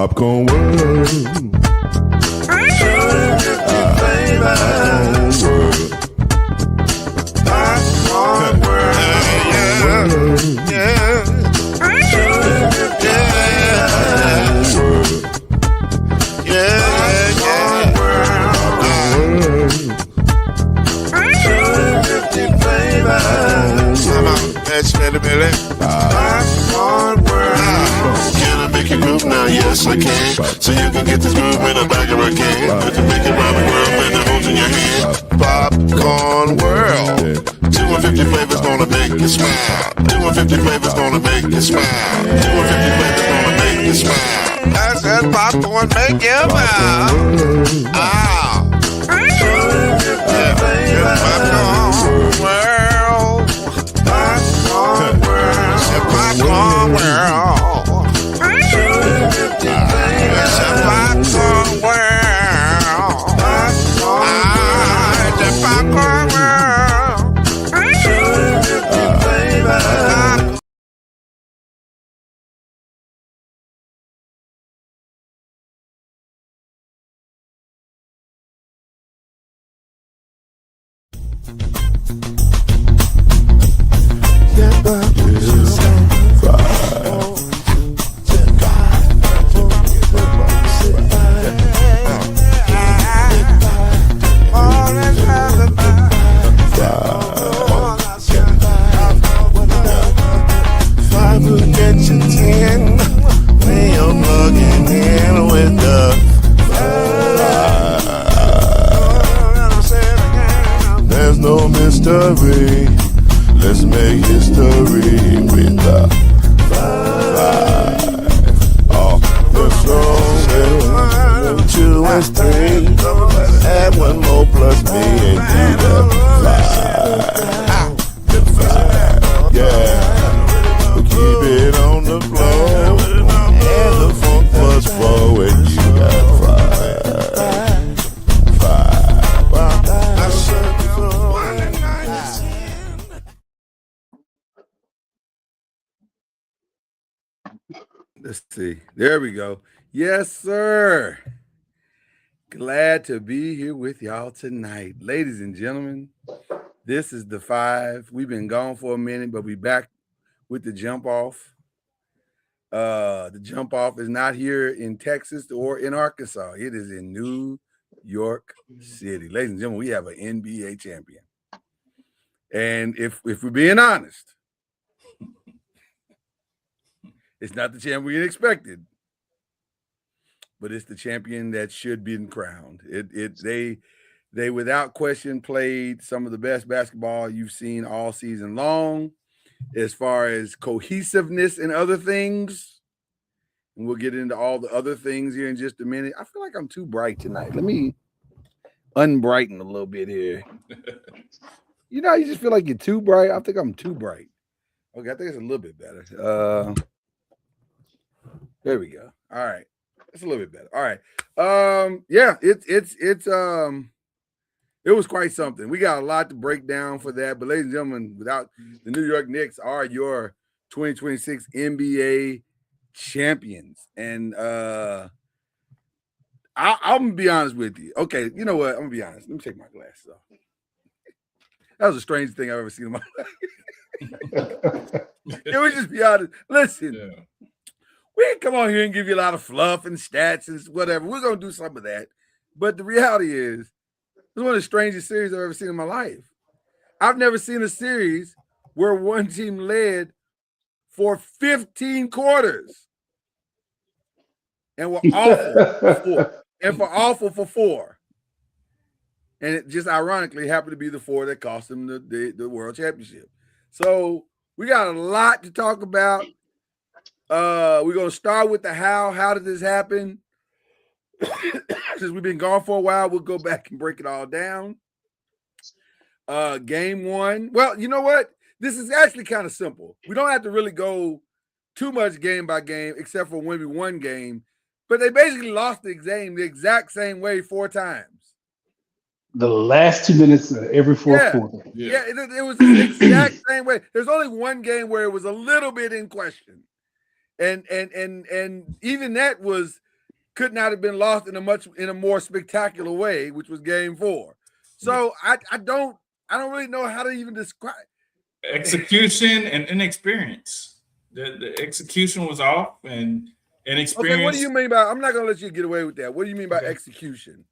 Popcorn World. Popcorn World. Can I make you groove now? Yes, I can. So you can get this groove in the back of a can. Put the big and Robin World and the holes in your hand. Popcorn World. 250 flavors gonna make you smile. 250 flavors gonna make you smile. 250 flavors gonna make you smile. I said popcorn make you smile. Ah. Popcorn World. Popcorn World. Popcorn World. It's a popcorn world. It's a popcorn world. There's no mystery. Let's make history with the five. Off the throne, 2 and 3. Add 1 more plus me and do the 5. The 5, yeah. We keep it on the floor. And the funk plus 4 and you got 5. 5. Let's see. There we go. Yes, sir. Glad to be here with y'all tonight. Ladies and gentlemen, this is the 5. We've been gone for a minute, but we back with the jump off. The jump off is not here in Texas or in Arkansas. It is in New York City. Ladies and gentlemen, we have an NBA champion. And if we're being honest, it's not the champion we expected, but it's the champion that should be crowned. They without question played some of the best basketball you've seen all season long, as far as cohesiveness and other things. And we'll get into all the other things here in just a minute. I feel like I'm too bright tonight. Let me unbrighten a little bit here. You know, you just feel like you're too bright. I think I'm too bright. Okay, I think it's a little bit better. There we go. All right. It's a little bit better. All right. Yeah, it was quite something. We got a lot to break down for that. But ladies and gentlemen, without the New York Knicks are your 2026 NBA champions. And I'm gonna be honest with you. Okay, you know what? I'm gonna be honest. Let me take my glasses off. That was the strangest thing I've ever seen in my life. Can we just be honest? Listen. Yeah. We can come on here and give you a lot of fluff and stats and whatever. We're going to do some of that. But the reality is, it's one of the strangest series I've ever seen in my life. I've never seen a series where one team led for 15 quarters and were awful for 4. And it just ironically happened to be the 4 that cost them the world championship. So we got a lot to talk about. We're going to start with the how. How did this happen? Since we've been gone for a while, we'll go back and break it all down. Game 1. Well, you know what? This is actually kind of simple. We don't have to really go too much game by game, except for when we won game. But they basically lost the game the exact same way 4 times. The last 2 minutes of every fourth quarter. Yeah, it was the exact same way. There's only one game where it was a little bit in question. And even that was could not have been lost in a more spectacular way, which was Game 4. So I don't really know how to even describe execution and inexperience. The execution was off and inexperience. Okay, what do you mean by? I'm not gonna let you get away with that. What do you mean by execution?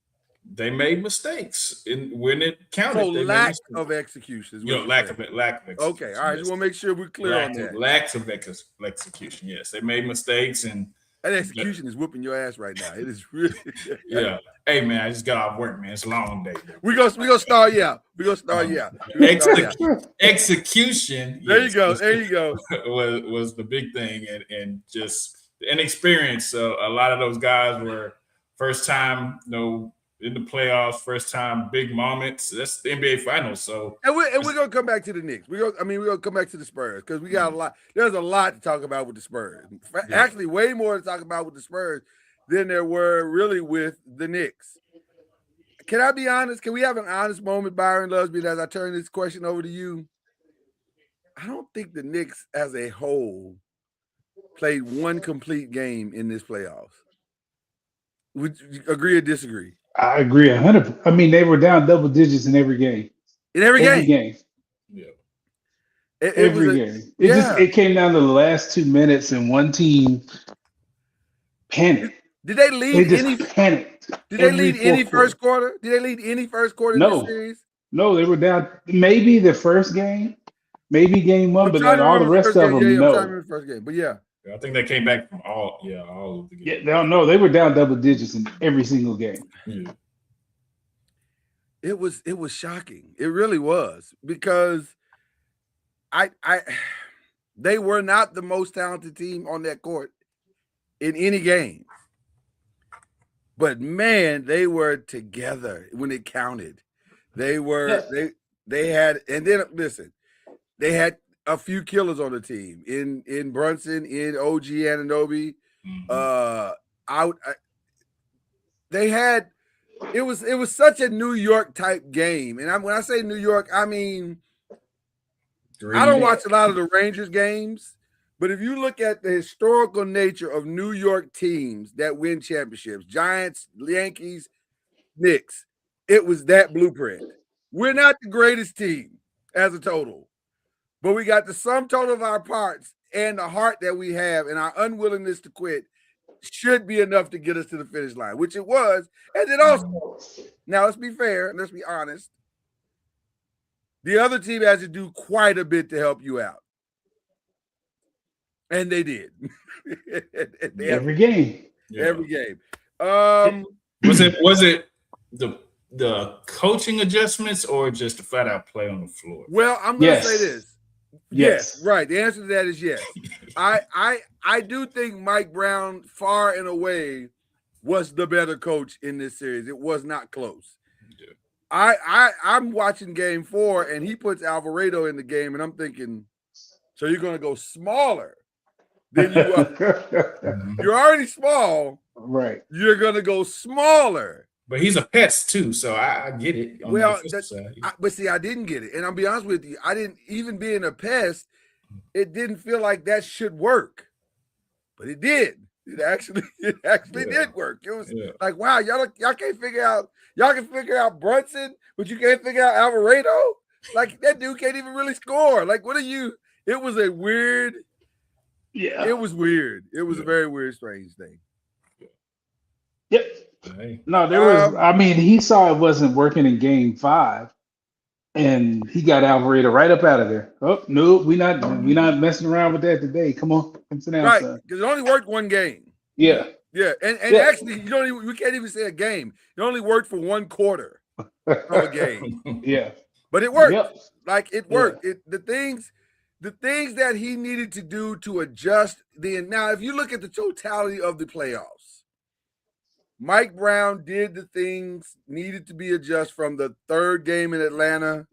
They made mistakes when it counted. So lack of execution. Lack of execution. Okay, all right. Just want to make sure we're clear on that. Lack of execution. Yes, they made mistakes, and that execution is whooping your ass right now. It is really. Yeah. Hey man, I just got off work, man. It's a long day. We gonna start. Yeah, we gonna start. Yeah. Execution. There you go. There you go. Was the big thing, and just the inexperience. So a lot of those guys were first time, in the playoffs, first time big moments. That's the NBA Finals. So we're gonna come back to the Knicks. We're gonna come back to the Spurs because we got a lot. There's a lot to talk about with the Spurs. Actually, way more to talk about with the Spurs than there were really with the Knicks. Can I be honest? Can we have an honest moment, Byron Lusby, as I turn this question over to you? I don't think the Knicks as a whole played one complete game in this playoffs. Would you agree or disagree? I agree 100%. I mean, they were down double digits in every game. In every game. Yeah. Every game. It came down to the last 2 minutes, and one team panicked. Did they lead? They just panicked. Did they lead any first quarter? Did they lead any first quarter in this series? No, they were down. Maybe the first game, maybe game one, but not all the rest of them. No. I'm trying to remember the first game, but yeah. I think they came back from all of the games. Yeah, no, they were down double digits in every single game. Yeah. It was shocking. It really was, because they were not the most talented team on that court in any game. But man, they were together when it counted. They were they had, and then listen, they had a few killers on the team in Brunson, in OG Anunoby. They had it was such a New York type game, and when I say New York, I mean I don't watch a lot of the Rangers games, but if you look at the historical nature of New York teams that win championships, Giants, Yankees, Knicks, it was that blueprint. We're not the greatest team as a total, but we got the sum total of our parts and the heart that we have and our unwillingness to quit should be enough to get us to the finish line, which it was. And then also, now let's be fair and let's be honest, the other team has to do quite a bit to help you out. And they did. Every game. Every game. Was it the coaching adjustments or just the flat out play on the floor? Well, I'm going to say this. Yes, right. The answer to that is yes. I do think Mike Brown, far and away, was the better coach in this series. It was not close. Yeah. I'm watching game 4, and he puts Alvarado in the game, and I'm thinking, so you're going to go smaller than you are. You're already small. Right. You're going to go smaller. But he's a pest too, so I get it. But see, I didn't get it. And I'll be honest with you, I didn't, even being a pest, it didn't feel like that should work. But it did. It actually did work. It was like, wow, y'all can't figure out, y'all can figure out Brunson, but you can't figure out Alvarado? Like, that dude can't even really score. Like, what are you? It was a weird, it was weird. It was a very weird, strange thing. Yep. No, there was. I mean, he saw it wasn't working in game 5, and he got Alvarado right up out of there. Oh no, we not messing around with that today. Come on, come sit down, right? Son. Because it only worked one game. Yeah, and actually, we can't even say a game. It only worked for one quarter of a game. But it worked. Yep. Like it worked. The things that he needed to do to adjust. Now, if you look at the totality of the playoffs, Mike Brown did the things needed to be adjusted from the 3rd game in Atlanta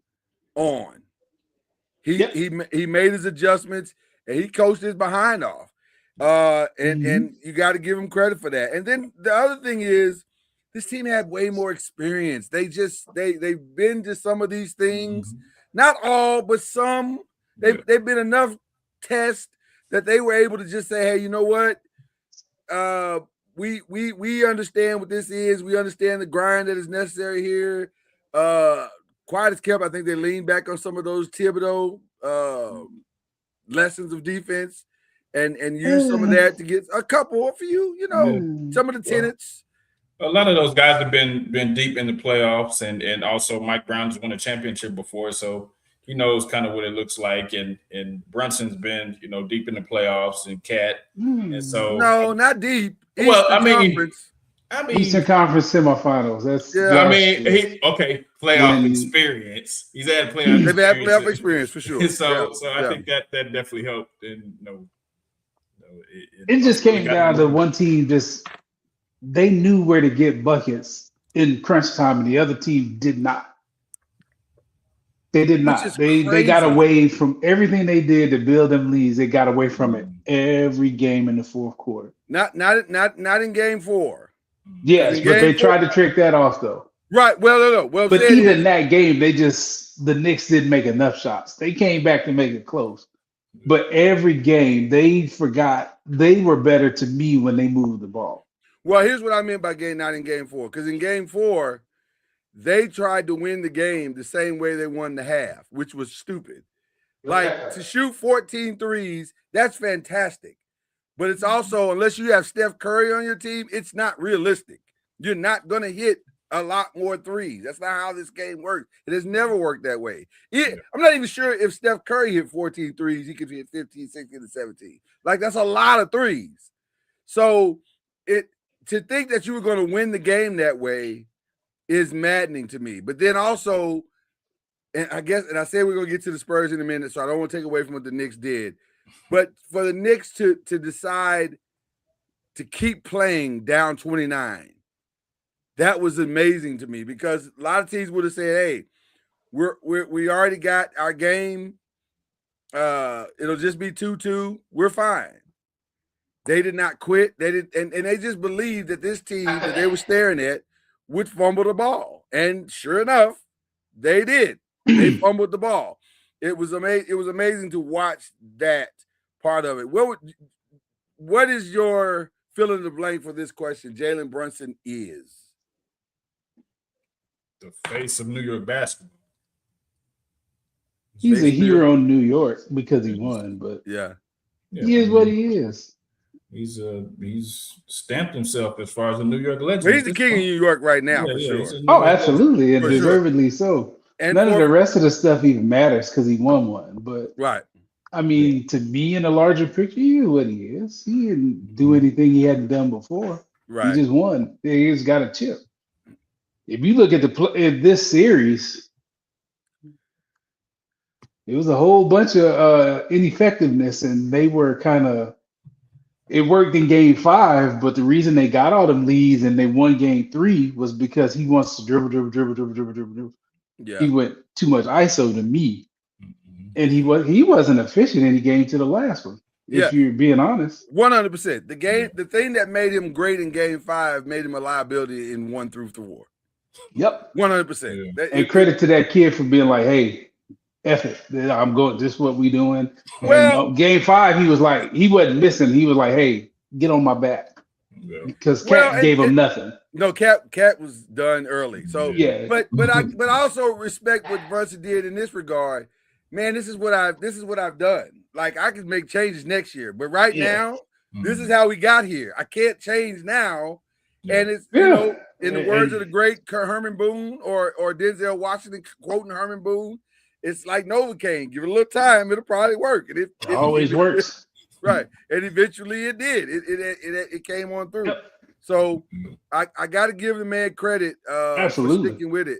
on. He made his adjustments and he coached his behind off. And you got to give him credit for that. And then the other thing is, this team had way more experience. They've been to some of these things, not all, but some. They've been enough tests that they were able to just say, hey, you know what? we understand what this is. We understand the grind that is necessary here. Quiet as kept. I think they lean back on some of those Thibodeau lessons of defense and use some of that to get a couple for you. You know, some of the tenets. A lot of those guys have been deep in the playoffs, and also Mike Brown's won a championship before, so he knows kind of what it looks like. And Brunson's been deep in the playoffs, and Cat, and so no, not deep. Eastern Conference semifinals. That's playoff experience. He's had playoff. They've had playoff experience for sure. So I think that definitely helped. And it just came down to one team they knew where to get buckets in crunch time, and the other team did not. They did not. They got away from everything they did to build them leads. They got away from it every game in the fourth quarter. Not in game 4. Yes, but they tried to trick that off though. Right. Well, no. Well, but even that game, the Knicks didn't make enough shots. They came back to make it close. But every game, they forgot they were better to me when they moved the ball. Well, here's what I meant by not in game 4. Because in game 4, they tried to win the game the same way they won the half, which was stupid. Like to shoot 14 threes, that's fantastic. But it's also, unless you have Steph Curry on your team, it's not realistic. You're not going to hit a lot more threes. That's not how this game works. It has never worked that way. I'm not even sure if Steph Curry hit 14 threes, he could hit 15, 16, and 17. Like, that's a lot of threes. So to think that you were going to win the game that way is maddening to me. But then also, and I said we're going to get to the Spurs in a minute, so I don't want to take away from what the Knicks did. But for the Knicks to decide to keep playing down 29, that was amazing to me, because a lot of teams would have said, "Hey, we already got our game. It'll just be 2-2. We're fine." They did not quit. They did, and they just believed that this team that they were staring at would fumble the ball, and sure enough, they did. They fumbled the ball. It was amazing. It was amazing to watch that part of it. What is your fill in the blank for this question? Jalen Brunson is the face of New York basketball. He's a hero in New York because he won, but he is what he is. He's stamped himself as far as a New York legend. Well, he's the king of New York right now, for sure. Oh, absolutely, and deservedly so. And none of the rest of the stuff even matters because he won one. But I mean, to me, in the larger picture, he is what he is. He didn't do anything he hadn't done before. Right. He just won. He just got a chip. If you look at this series, it was a whole bunch of ineffectiveness, and they were kind of. It worked in game 5, but the reason they got all them leads and they won game 3 was because he wants to dribble. Yeah. He went too much ISO to me, and he wasn't efficient in the game to the last one. If you're being honest, 100%. The thing that made him great in game 5 made him a liability in 1 through 4. Yep, 100%. And credit to that kid for being like, "Hey, F it, I'm going. This is what we doing." Well, game 5, he was like, he wasn't missing. He was like, "Hey, get on my back," because Cat gave him nothing. No, Cat was done early. So but I also respect what Brunson did in this regard. Man, this is what I've done. Like, I can make changes next year, but right now, this is how we got here. I can't change now. And it's in the words of the great Herman Boone or Denzel Washington quoting Herman Boone, it's like Novocaine. Give it a little time, it'll probably work. And it always works. Right. And eventually it did. It came on through. Yep. So I got to give the man credit for sticking with it.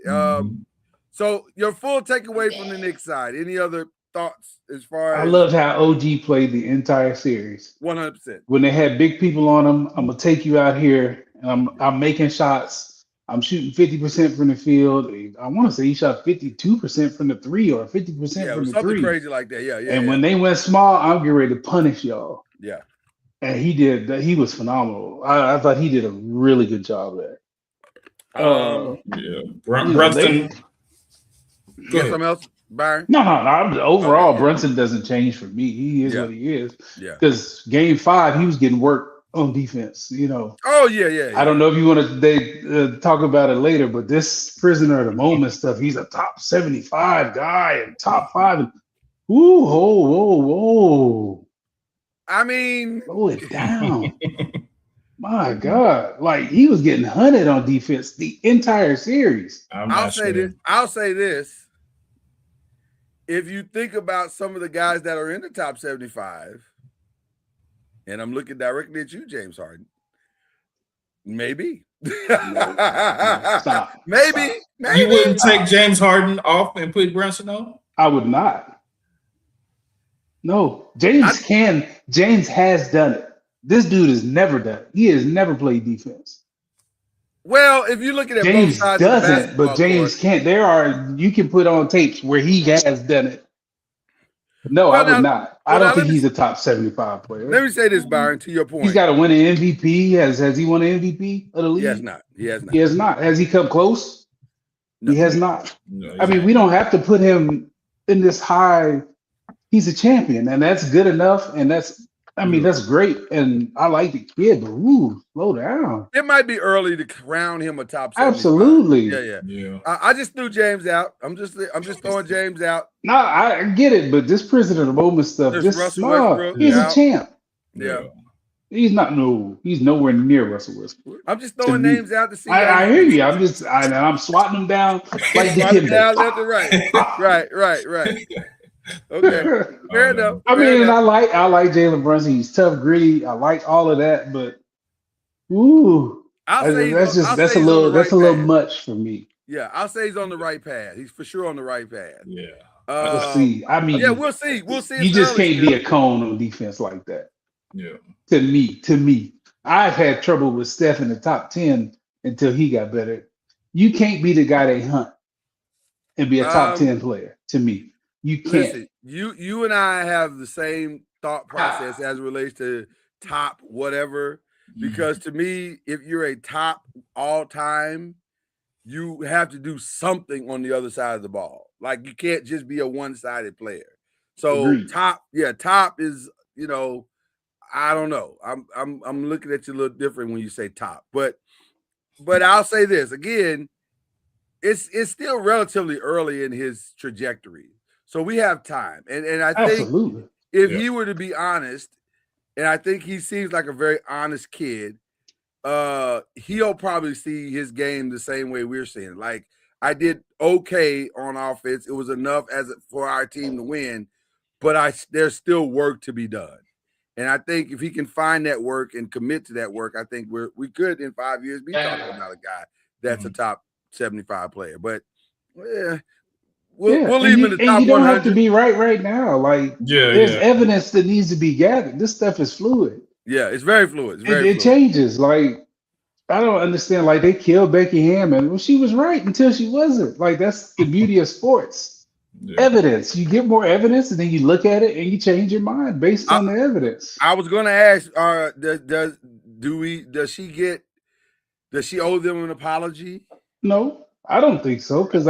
So your full takeaway from the Knicks side. Any other thoughts as far as? I loved how OG played the entire series. 100%. When they had big people on them, I'm gonna take you out here, and I'm making shots. I'm shooting 50% from the field. I want to say he shot 52% from the 3 or 50% from the 3. Something crazy like that. Yeah. And when they went small, I'm getting ready to punish y'all. Yeah. And he did. He was phenomenal. I thought he did a really good job there. Brunson. Get something else, Byron? No. Overall, Brunson doesn't change for me. He is what he is. Yeah. Because game 5, he was getting work on defense. Oh yeah. I don't know if you want to talk about it later, but this prisoner of the moment stuff, he's a top 75 guy and top 5. Ooh, whoa. I mean, slow it down. My God. Like he was getting hunted on defense the entire series. I'll say this. If you think about some of the guys that are in the top 75, and I'm looking directly at you, James Harden, maybe. Stop. Maybe. You wouldn't take James Harden off and put Brunson on? I would not. No. James has done it. This dude has never done it. He has never played defense. Well, if you look at James both sides doesn't, of but James can't. You can put on tapes where he has done it. No, I would not. I don't think he's a top 75 player. Let me say this, Byron, to your point. He's got to win an MVP. Has he won an MVP of the league? He has not. He has not. Has he come close? No. He has not. No, I mean, we don't have to put him in this high. He's a champion, and that's good enough. And that's great. And I like the kid, but slow down. It might be early to crown him a top 75. Absolutely. Yeah. I just threw James out. I'm just throwing James out. No, I get it, but this prisoner of the moment stuff. He's a champ. Yeah. He's not. No, he's nowhere near Russell Westbrook. I'm just throwing names out to see. I hear you. I'm swatting them down like the kid. Down left and right. Right. Okay, fair enough. I like Jalen Brunson. He's tough, gritty. I like all of that, but that's a little much for me. Yeah, I'll say he's on the right path. He's for sure on the right path. Yeah. We'll see. We'll see. You just can't be a cone on defense like that. Yeah. To me, I've had trouble with Steph in the top 10 until he got better. You can't be the guy they hunt and be a top 10 player. To me. You can't. Listen, you and I have the same thought process as it relates to top whatever. Because to me, if you're a top all time, you have to do something on the other side of the ball. Like you can't just be a one-sided player. So Agreed. top is, I don't know. I'm looking at you a little different when you say top. But I'll say this again, it's still relatively early in his trajectory. So we have time. And I think if he were to be honest, and I think he seems like a very honest kid, he'll probably see his game the same way we're seeing it. Like I did okay on offense. It was enough for our team to win, but there's still work to be done. And I think if he can find that work and commit to that work, I think we could in 5 years be talking about a guy that's a top 75 player. But We'll leave him in the top 100. You don't have to be right now. Like, there's evidence that needs to be gathered. This stuff is fluid. Yeah, it's very fluid. It changes. Like, I don't understand. Like, they killed Becky Hammond. Well, she was right until she wasn't. Like, that's the beauty of sports. Yeah. Evidence. You get more evidence, and then you look at it, and you change your mind based on the evidence. I was going to ask, does she owe them an apology? No, I don't think so. Because,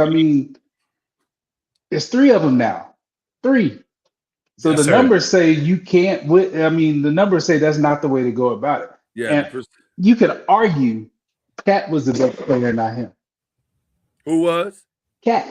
there's 3 of them now. 3. So the numbers say you can't the numbers say that's not the way to go about it. Yeah. And you could argue Cat was the best player, not him. Who was? Cat.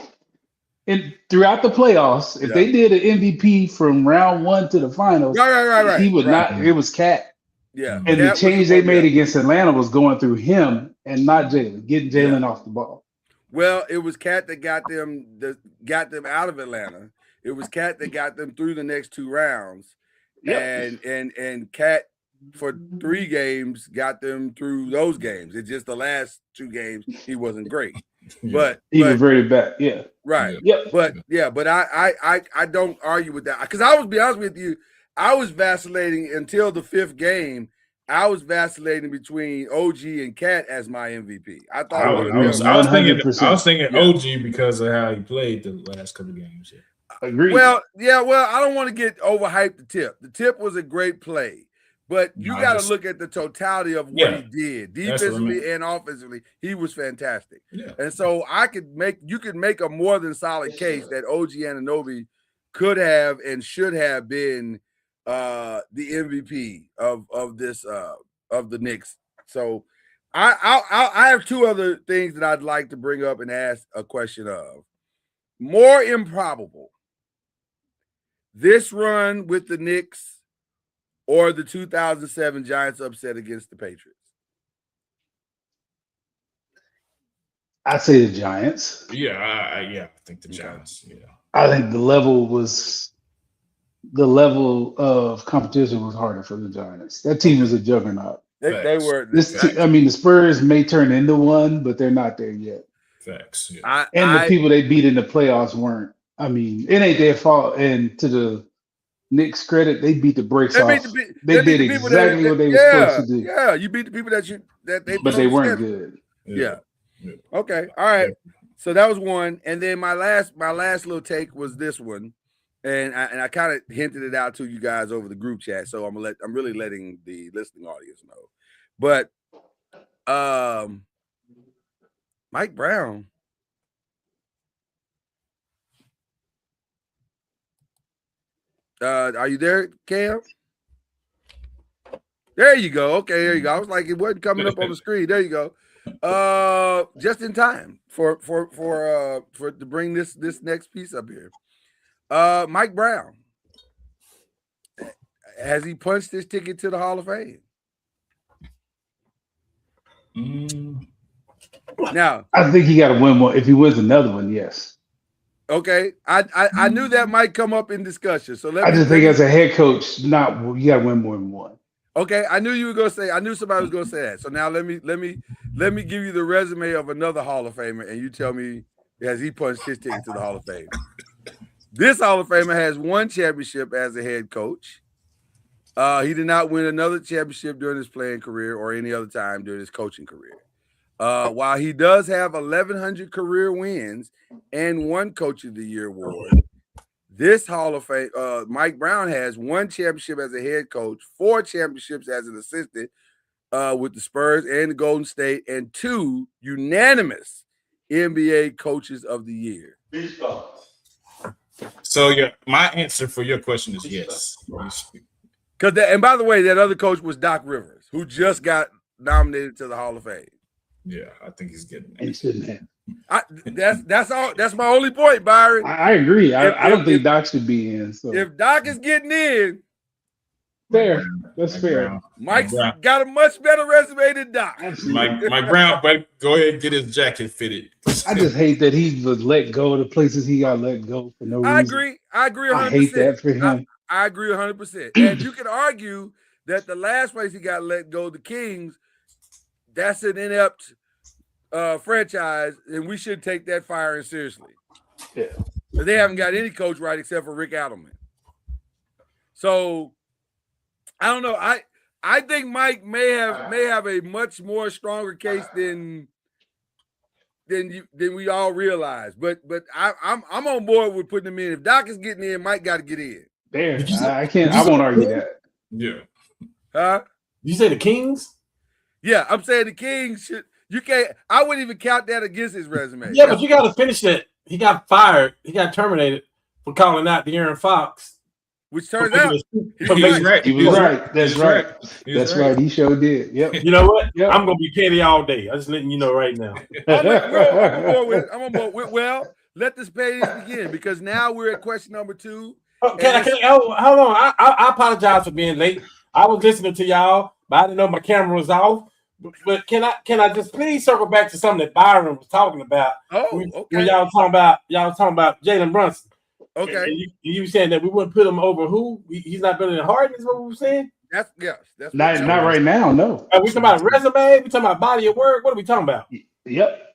And throughout the playoffs, if they did an MVP from round 1 to the finals, right. He would not. It was Cat. Yeah. And the change they made against Atlanta was going through him and not Jalen, getting Jalen off the ball. Well, it was Cat that got them out of Atlanta. It was Cat that got them through the next 2 rounds. Yep. And Cat for 3 games got them through those games. It's just the last 2 games he wasn't great. But he reverted back. Yeah. Right. Yep. But I don't argue with that. Because I was be honest with you, I was vacillating until the 5th game. I was vacillating between OG and Cat as my MVP. I thought I was thinking OG because of how he played the last couple of games. Yeah. Agreed. Well, I don't want to get overhyped the tip. The tip was a great play, but you got to look at the totality of what he did defensively and offensively. He was fantastic. Yeah. And so you could make a more than solid case that OG Anunoby could have and should have been the MVP of this of the Knicks. So I have two other things that I'd like to bring up and ask a question of. More improbable, this run with the Knicks or the 2007 Giants upset against the Patriots? I say the Giants. Yeah, I think the Giants. Yeah, I think the level of competition was harder for the Giants. That team was a juggernaut. They were. The Spurs may turn into one, but they're not there yet. Facts. Yeah. The people they beat in the playoffs weren't. I mean, it ain't their fault. And to the Knicks' credit, they beat the brakes off. They did exactly what they were supposed to do. Yeah, you beat the people but they weren't good. Yeah. Okay. All right. So that was one, and then my last little take was this one, and I kind of hinted it out to you guys over the group chat. So I'm really letting the listening audience know, but Mike Brown. Are you there, Cam? There you go. Okay, there you go. I was like, it wasn't coming up on the screen. There you go. Just in time for to bring this next piece up here. Mike Brown, has he punched his ticket to the Hall of Fame? Now, I think he got to win one. If he wins another one, yes. Okay, I knew that might come up in discussion. So I just think as a head coach, you got to win more than one. Okay, I knew you were gonna say. I knew somebody was gonna say that. So now let me give you the resume of another Hall of Famer, and you tell me has he punched his ticket to the Hall of Fame? This Hall of Famer has one championship as a head coach. He did not win another championship during his playing career or any other time during his coaching career. While he does have 1,100 career wins and one Coach of the Year award, this Hall of Fame, Mike Brown has one championship as a head coach, 4 championships as an assistant with the Spurs and the Golden State, and 2 unanimous NBA Coaches of the Year. So my answer for your question is yes. And by the way, that other coach was Doc Rivers, who just got nominated to the Hall of Fame. Yeah, I think he's getting it. He shouldn't have. That's all. That's my only point, Byron. I agree. I don't think Doc should be in. So if Doc is getting in, fair. That's fair. Mike's got a much better resume than Doc. Mike Brown, but go ahead and get his jacket fitted. I just hate that he was let go of the places he got let go for no reason. I agree 100%. I hate that for him. I agree 100%. And you can argue that the last place he got let go, the Kings, that's an inept franchise, and we should take that firing seriously. Yeah, but they haven't got any coach right except for Rick Adelman. So I don't know. I think Mike may have a much more stronger case than we all realize. But I'm on board with putting him in. If Doc is getting in, Mike got to get in. There, I won't argue that. Yeah. Huh? You say the Kings? Yeah, I'm saying the Kings should. You can't. I wouldn't even count that against his resume. Yeah, but you got to finish it. He got fired. He got terminated for calling out De'Aaron Fox. Which turns out he was right. He was right. That's right. That's right. He sure did. Yep. You know what? Yep. I'm gonna be petty all day. I'm just letting you know right now. I'm on board with. Well, let this petty begin because now we're at question number 2. Hold on. I apologize for being late. I was listening to y'all, but I didn't know my camera was off. But can I just please circle back to something that Byron was talking about? Okay. When y'all was talking about Jalen Brunson. Okay. And you saying that we wouldn't put him over who? He's not better than Harden, is what we were saying? That's not right now, no. Are we talking about resume? We talking about body of work? What are we talking about? Yep.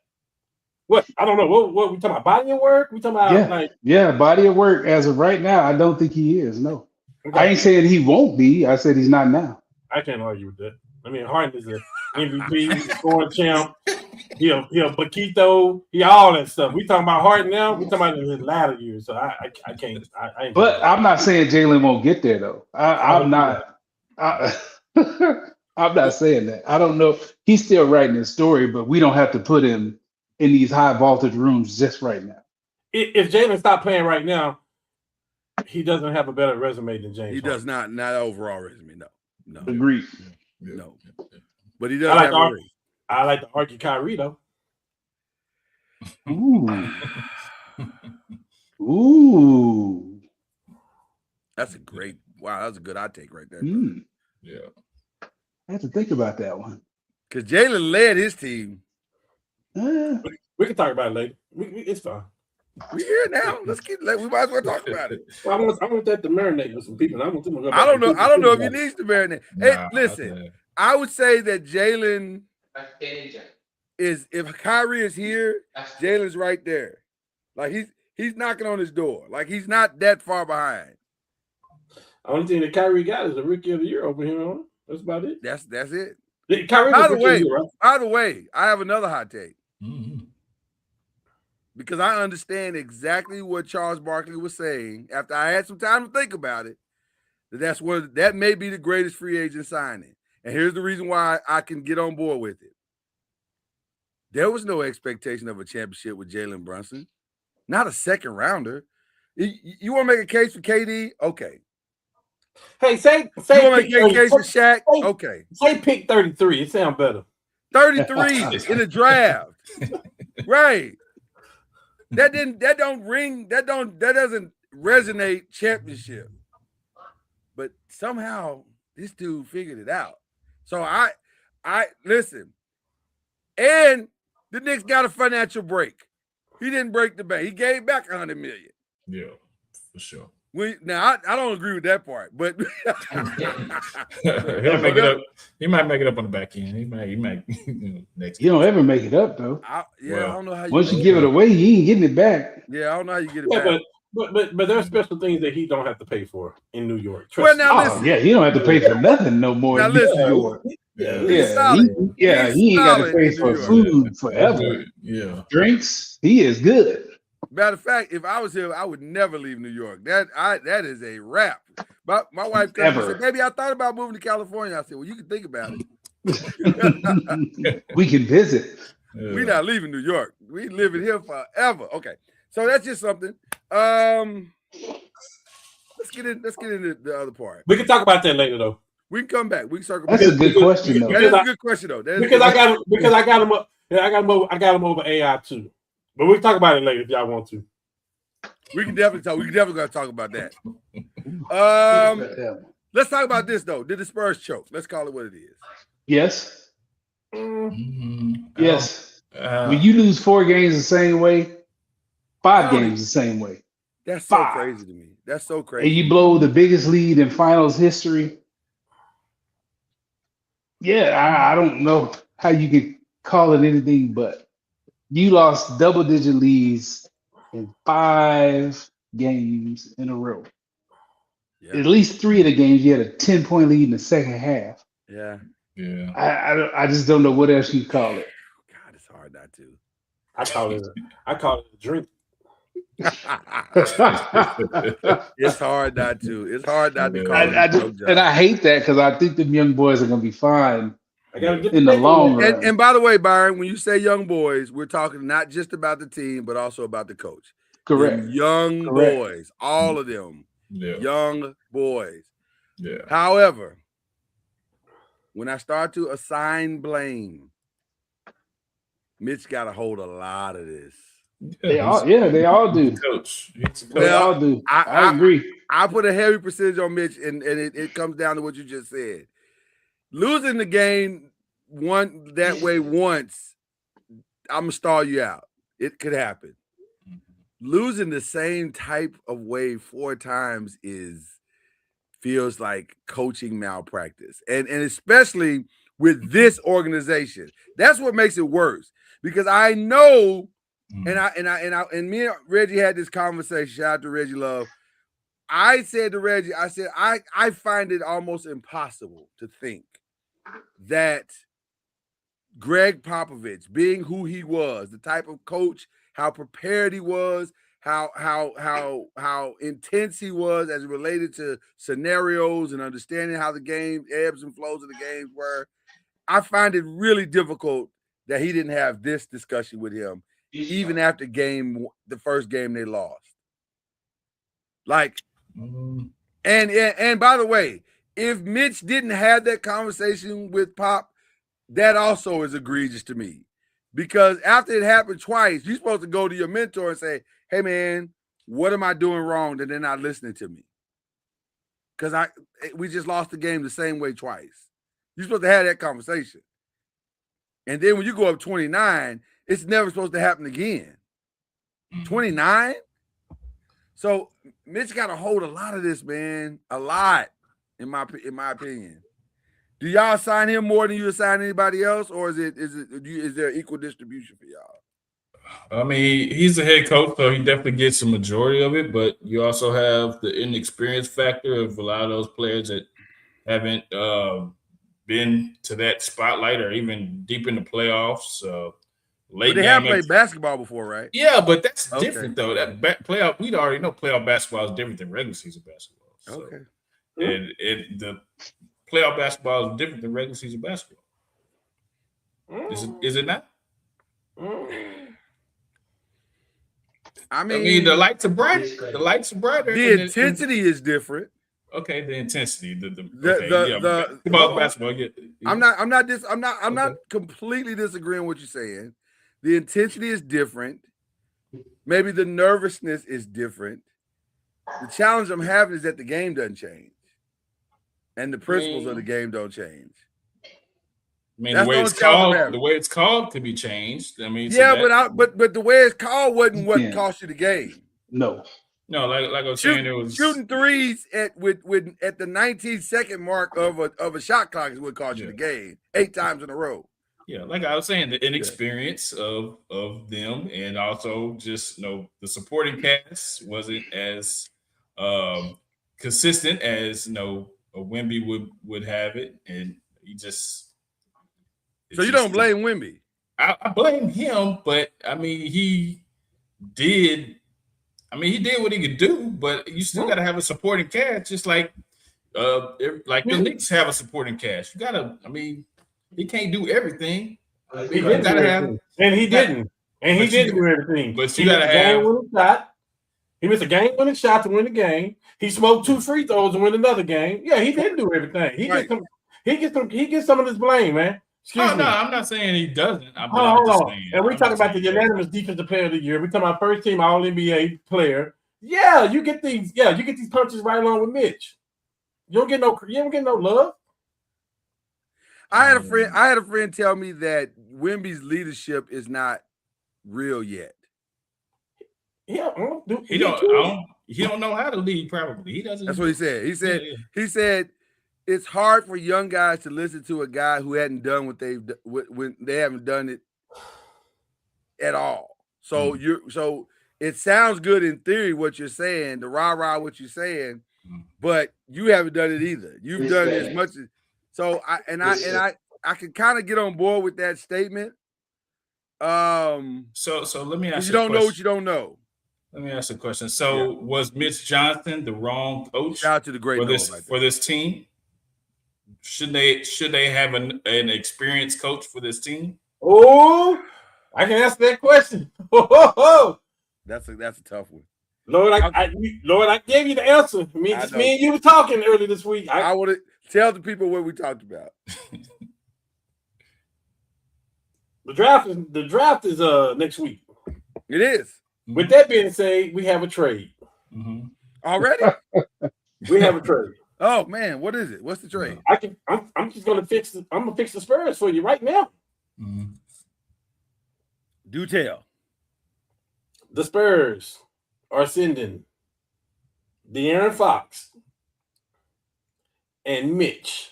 What? I don't know. What we talking about? Body of work? We talking about body of work. As of right now, I don't think he is. No. Okay. I ain't saying he won't be. I said he's not now. I can't argue with that. I mean, Harden is a MVP, scoring champ. He a Paquito. He all that stuff. We talking about Harden now. We talking about in his latter years. So I can't. I ain't. But I'm not saying Jalen won't get there though. I'm not. I'm not saying that. I don't know. He's still writing his story, but we don't have to put him in these high voltage rooms just right now. If Jalen stopped playing right now, he doesn't have a better resume than James. He does not. Not overall resume. No. Agreed. No. But he does have a ring. I like to argue Kyrie though. Ooh. That's a great that was a good hot take right there. Yeah. I have to think about that one. Because Jalen led his team. We can talk about it later. It's fine. We here now. We might as well talk about it. Well, I want that to marinate with some people. I don't know if he needs to marinate. Hey, listen, I would say that Jalen is, if Kyrie is here, Jalen's right there. Like he's knocking on his door. Like he's not that far behind. The only thing that Kyrie got is a Rookie of the Year over here. Huh? That's about it. That's it. Kyrie by the way, I have another hot take. Because I understand exactly what Charles Barkley was saying after I had some time to think about it. That may be the greatest free agent signing. And here's the reason why I can get on board with it. There was no expectation of a championship with Jalen Brunson. Not a second rounder. You want to make a case for KD? Okay. Hey, say you want to make a case for Shaq? Okay. Say pick 33. It sounds better. 33 in the draft. Right. That doesn't resonate championship. But somehow this dude figured it out. So I listen. And the Knicks got a financial break. He didn't break the bank. He gave back $100 million. Yeah, for sure. I don't agree with that part, but he'll make it up. He might make it up on the back end. He might next. You don't ever make it up though. I don't know how. Once you give it away, you ain't getting it back. Yeah, I don't know how you get it back. But there are special things that he don't have to pay for in New York. Well, now listen. Yeah, he don't have to pay for nothing no more. Now listen. New York. He ain't got to pay for food forever. Yeah, drinks. He is good. Matter of fact, if I was here, I would never leave New York. That is a wrap. My wife said, "Baby, I thought about moving to California." I said, "Well, you can think about it. We can visit. Yeah. We're not leaving New York. We living here forever." Okay, so that's just something. Let's get into the other part. We can talk about that later, though. We can come back. We can circle. That's a good question, though. That is a good question, though. I got him over AI too. But we can talk about it later if y'all want to. We can definitely talk. We can definitely talk about that. Let's talk about this though. Did the Spurs choke? Let's call it what it is. Yes. Yes. When you lose 4 games the same way, 5 games the same way. That's so crazy to me. That's so crazy. And you blow the biggest lead in finals history. Yeah, I don't know how you could call it anything, but you lost double-digit leads in 5 games in a row. Yeah. At least 3 of the games, you had a 10-point lead in the second half. Yeah. I just don't know what else you call it. God, it's hard not to. I call it a drink. It's hard not to. It's hard not to call it. And I hate that because I think them young boys are going to be fine in the long run. And by the way, Byron, when you say young boys, we're talking not just about the team, but also about the coach. Correct. Young boys, all of them. Yeah. Young boys. Yeah. However, when I start to assign blame, Mitch got to hold a lot of this. They all do. Coach. They all do. I agree. I put a heavy percentage on Mitch, and it comes down to what you just said. Losing the game that way once, I'm going to stall you out. It could happen. Losing the same type of way 4 times feels like coaching malpractice. And especially with this organization. That's what makes it worse. Because I know, and me and Reggie had this conversation. Shout out to Reggie Love. I said to Reggie, I find it almost impossible to think that Greg Popovich, being who he was, the type of coach, how prepared he was, how intense he was as it related to scenarios and understanding how the game ebbs and flows of the games were. I find it really difficult that he didn't have this discussion with him, even after the first game they lost. Like, and by the way, if Mitch didn't have that conversation with Pop, that also is egregious to me. Because after it happened twice, you're supposed to go to your mentor and say, hey, man, what am I doing wrong that they're not listening to me? Because we just lost the game the same way twice. You're supposed to have that conversation. And then when you go up 29, it's never supposed to happen again. 29? So Mitch got to hold a lot of this, man. A lot, in my opinion. Do y'all sign him more than you assign anybody else, or is there equal distribution for y'all? I mean, he's the head coach, so he definitely gets the majority of it. But you also have the inexperience factor of a lot of those players that haven't been to that spotlight or even deep in the playoffs. But they have played basketball before, right? Yeah, but that's different though. That playoff, we'd already know playoff basketball is different than regular season basketball. So, okay. And the playoff basketball is different than regular season basketball. Is it not? I mean, the lights are brighter. The lights are brighter. The intensity is different. Okay, the intensity. Basketball. Yeah. I'm not completely disagreeing with what you're saying. The intensity is different. Maybe the nervousness is different. The challenge I'm having is that the game doesn't change, and the principles of the game don't change. I mean, the way it's called could be changed. I mean, yeah, but the way it's called wasn't what cost you the game. No, like I was saying, it was shooting threes at the 19-second mark of a shot clock is what cost you the game 8 times in a row. Yeah, like I was saying, the inexperience of them, and also just the supporting cast wasn't as consistent as a Wemby would have it, and he just. So you don't blame Wemby? I blame him, but I mean he did what he could do, but you still got to have a supporting cast, just like the Knicks have a supporting cast. You got to. I mean, he can't do everything. He didn't do everything. And he didn't do everything. But you got to have. He missed a game-winning shot to win the game. He smoked 2 free throws to win another game. Yeah, he didn't do everything. He gets some of this blame, man. No, I'm not saying he doesn't. Hold on. And we're talking about the unanimous defensive player of the year. We're talking about first team All NBA player. Yeah, you get these punches right along with Mitch. You don't get no love. I had a friend tell me that Wemby's leadership is not real yet. Yeah, he don't know how to lead. Probably he doesn't. That's what he said. He said it's hard for young guys to listen to a guy who hadn't done when they haven't done it at all. So so it sounds good in theory what you're saying, the rah-rah what you're saying, but you haven't done it either. You've done it as much as so. I can kind of get on board with that statement. So let me ask you. You don't know what you don't know. Let me ask a question. So was Mitch Johnson the wrong coach? Shout out to the great for this team? Should they have an experienced coach for this team? Oh, I can answer that question. That's a tough one. Lord, I gave you the answer. Me and you were talking earlier this week. I want to tell the people what we talked about. The draft is next week. It is. With that being said, we have a trade. Mm-hmm. Already? We have a trade. Oh man, what is it? What's the trade? I'm just gonna fix the Spurs for you right now. Mm-hmm. Do tell. The Spurs are sending De'Aaron Fox and Mitch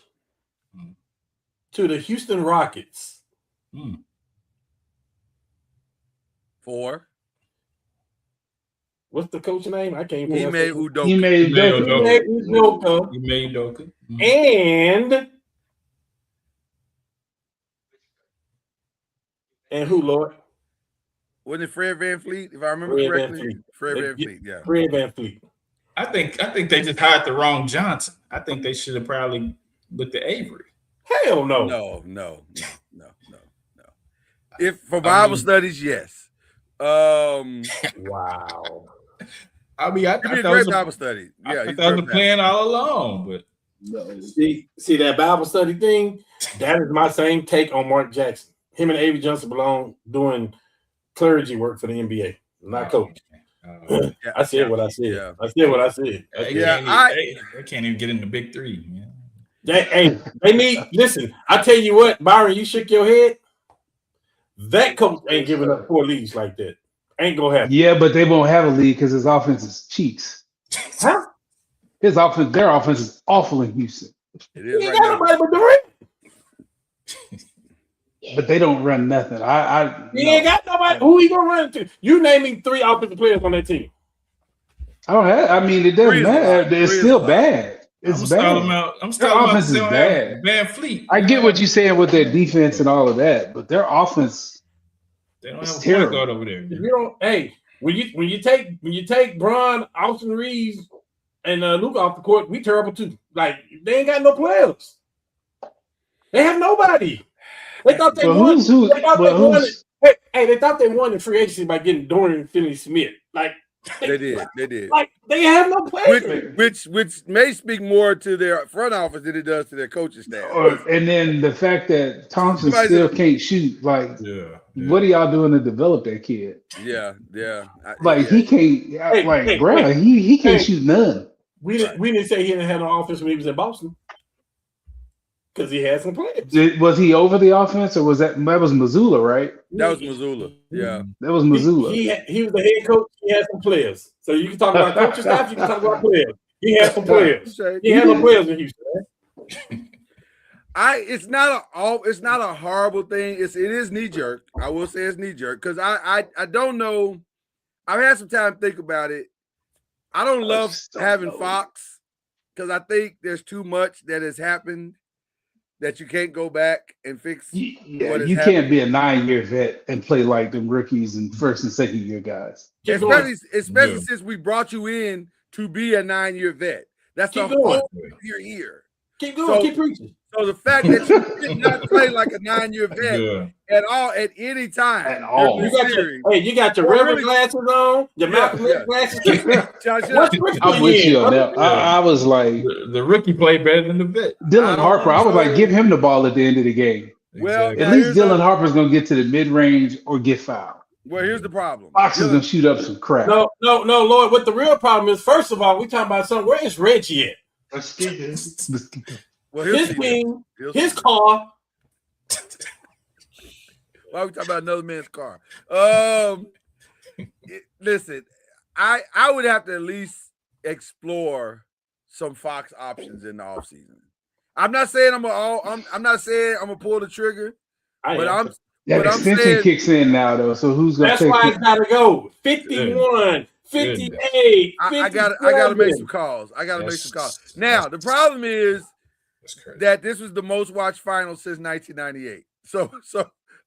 to the Houston Rockets. For what's the coach name? I can't. Ime Udoka. Ime Udoka. And who, Lord? Wasn't it Fred VanVleet, if I remember correctly? Fred VanVleet, yeah. Fred VanVleet. I think they just hired the wrong Johnson. I think they should have probably looked at Avery. Hell no. No. If for Bible studies, yes. Wow. I mean, I thought that was a great Bible study. Yeah, I thought the plan all along, but See that Bible study thing? That is my same take on Mark Jackson. Him and Avery Johnson belong doing clergy work for the NBA, not coach. I said what I said. Yeah. I said what I said. They can't even get in the big three. They need. Listen, I tell you what, Byron, you shook your head. That coach ain't giving up 4 leagues like that. Ain't gonna happen. Yeah, but they won't have a lead because his offense is cheeks. Huh? Their offense is awful in Houston. It is He right got now. nobody but Durant. But they don't run nothing. He ain't got nobody. Who he gonna run to? You naming 3 offensive players on that team. I don't have. I mean, it doesn't matter. It's still bad. It's bad. I'm Their offense is bad. Van Fleet. I get what you're saying with their defense and all of that, but their offense They don't is have a point terrible. guard over there. You don't. Hey, when you take Bron, Austin Reeves, and Luka off the court, we terrible too. Like they ain't got no players. They have nobody. They thought they won. They thought they won in free agency by getting Dorian Finney-Smith. Like They did. Like they have no players. Which may speak more to their front office than it does to their coaching staff. And then the fact that Thompson still can't shoot. Like, what are y'all doing to develop that kid? Yeah. He can't. Bro, he can't shoot none. We didn't say he didn't have no offense when he was in Boston because he had some players. Was he over the offense or was that was Missoula, right? That was Missoula. Yeah, that was Missoula. He was the head coach. He had some players. So you can talk about coaching staff. You can talk about players. He had some players. He had no players in Houston. Man. It's not a horrible thing. It is knee jerk. I will say it's knee jerk because I don't know. I've had some time to think about it. I don't love having Fox because I think there's too much that has happened that you can't go back and fix. Yeah, you can't be a 9-year vet and play like them rookies and first and second year guys. Especially since we brought you in to be a 9-year vet. That's the whole reason you're here. Keep going. Keep preaching. So the fact that you did not play like a 9-year vet at all, at any time. At all. You got your Reverend glasses on, your Malcolm X glasses. I'm with you on that. I was like, the rookie played better than the vet. Dylan Harper, I was like, give him the ball at the end of the game. Well, at least Dylan Harper's going to get to the mid-range or get fouled. Well, here's the problem. Fox is going to shoot up some crap. No, Lord. What the real problem is, first of all, we talking about something. Where is Reggie at? Let's get this. Well, his team, his car. Why are we talking about another man's car? Listen, I would have to at least explore some Fox options in the offseason. I'm not saying I'm gonna pull the trigger, but that extension kicks in now though. So who's gonna? That's why it's gotta go 51. 58. I gotta make some calls. Now the problem is that this was the most watched final since 1998. So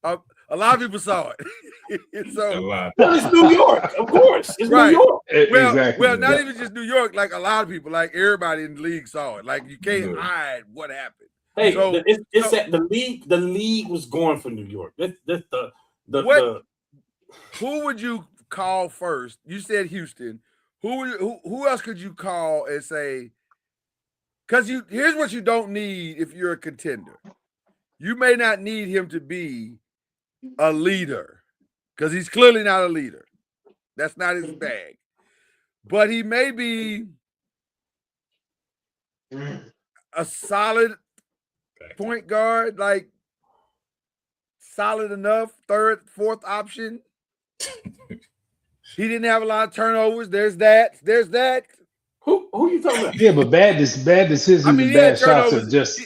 a lot of people saw it. Well, it's New York, of course. It's New York. Well, not even just New York. Like a lot of people, like everybody in the league saw it. Like you can't hide what happened. Hey, the league was going for New York. Who would you call first? You said Houston. Who else could you call and say? Because here's what you don't need if you're a contender. You may not need him to be a leader because he's clearly not a leader. That's not his bag. But he may be a solid point guard, like solid enough, third, fourth option. He didn't have a lot of turnovers. There's that. Who you talking about? Yeah, but bad decisions and bad shots are just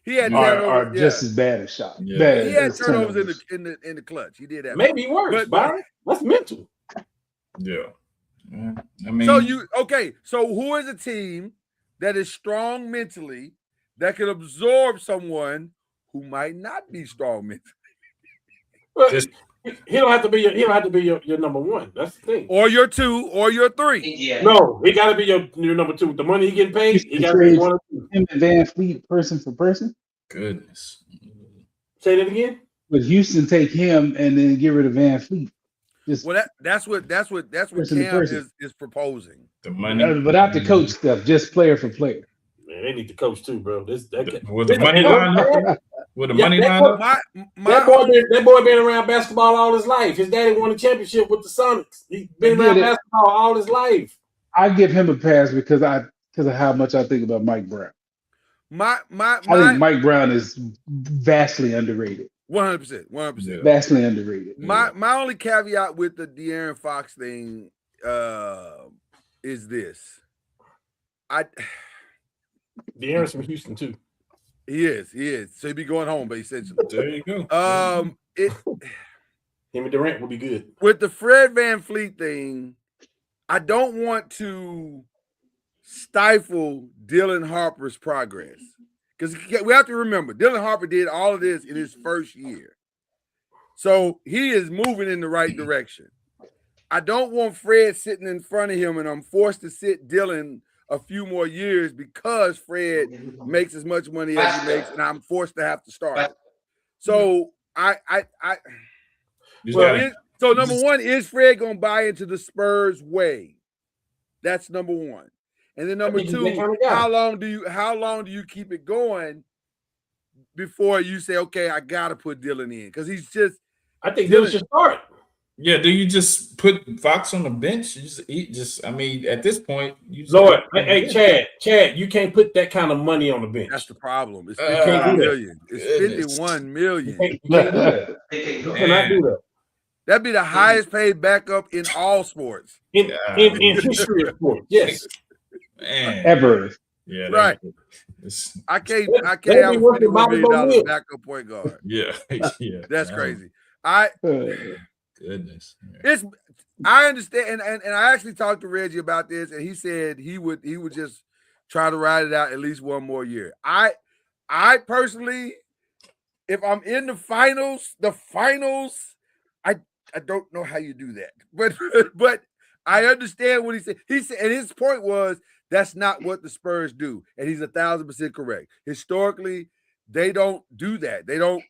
just as bad as shots. He had turnovers in the clutch. He did that. Maybe worse, Byron. That's mental. Yeah. I mean, So who is a team that is strong mentally that can absorb someone who might not be strong mentally? He don't have to be your number one. That's the thing. Or your 2 or your 3. Yeah. No, he got to be your number 2. The money he getting paid, he got to be one or 2. Him and Van Fleet person for person. Goodness. Say that again. But Houston take him and then get rid of Van Fleet. That's what Cam is proposing. The money, without the coach stuff, just player for player. Man, they need to coach too, bro. With the money line up, with the money line up. That boy been around basketball all his life. His daddy won a championship with the Sonics. He's been around basketball all his life. I give him a pass because of how much I think about Mike Brown. I think Mike Brown is vastly underrated. 100%. Vastly underrated. My only caveat with the De'Aaron Fox thing is this. De'Aaron's from Houston too. He is. So he'd be going home, but essentially. There you go. Him and Durant will be good. With the Fred VanVleet thing, I don't want to stifle Dylan Harper's progress. Because we have to remember, Dylan Harper did all of this in his first year. So he is moving in the right direction. I don't want Fred sitting in front of him and I'm forced to sit Dylan a few more years because Fred makes as much money as he makes and I'm forced to have to start. So so number one, is Fred going to buy into the Spurs way? That's number one. And then number two, how long do you keep it going before you say, okay, I gotta put Dylan in? Because he's just I think Dylan should start. Yeah, do you just put Fox on the bench? I mean, at this point, hey, Chad, you can't put that kind of money on the bench. That's the problem. It's $51 million. It's $51 million. You cannot do that. That'd be the highest paid backup in all sports. In history of sports, yes. Man. Ever. Yeah, right. I can't have a $51 million backup point guard. Yeah. That's crazy. Goodness. I understand, and I actually talked to Reggie about this, and he said he would just try to ride it out at least one more year. I personally, if I'm in the finals, I don't know how you do that. But I understand what he said. He said, and his point was that's not what the Spurs do. And he's 1,000% correct. Historically, they don't do that. They don't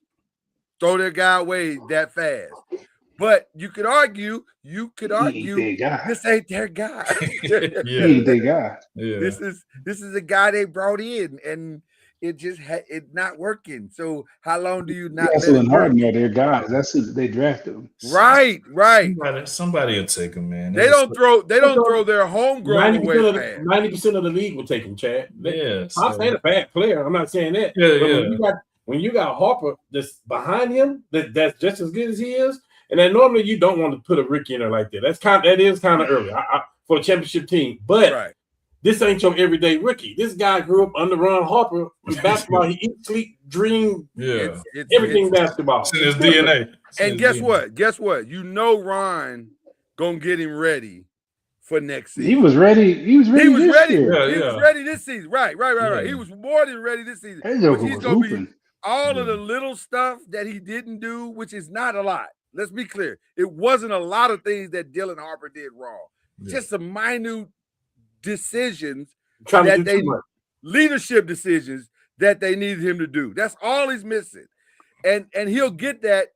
throw their guy away that fast. But you could argue this ain't their guy. He ain't their guy. Yeah. This is a guy they brought in, and it just it's not working. So how long do you not? Russell and Harden are their guys. That's who they drafted them. Right. Somebody will take them, man. They don't throw their homegrown away. 90% of the league will take them, Chad. I'm saying a bad player. I'm not saying that. Yeah. When you got Harper that's behind him, that's just as good as he is. And then normally you don't want to put a rookie in there like that. That is kind of early for a championship team. But this ain't your everyday rookie. This guy grew up under Ron Harper in basketball. He eats, sleep, dream, everything basketball. It's in his DNA. And guess what? You know Ron gonna get him ready for next season. He was ready. He was ready this year. He was ready this season. Right. Yeah. He was more than ready this season. He's gonna be all of the little stuff that he didn't do, which is not a lot. Let's be clear. It wasn't a lot of things that Dylan Harper did wrong. Just some minute decisions leadership decisions that they needed him to do. That's all he's missing. And he'll get that.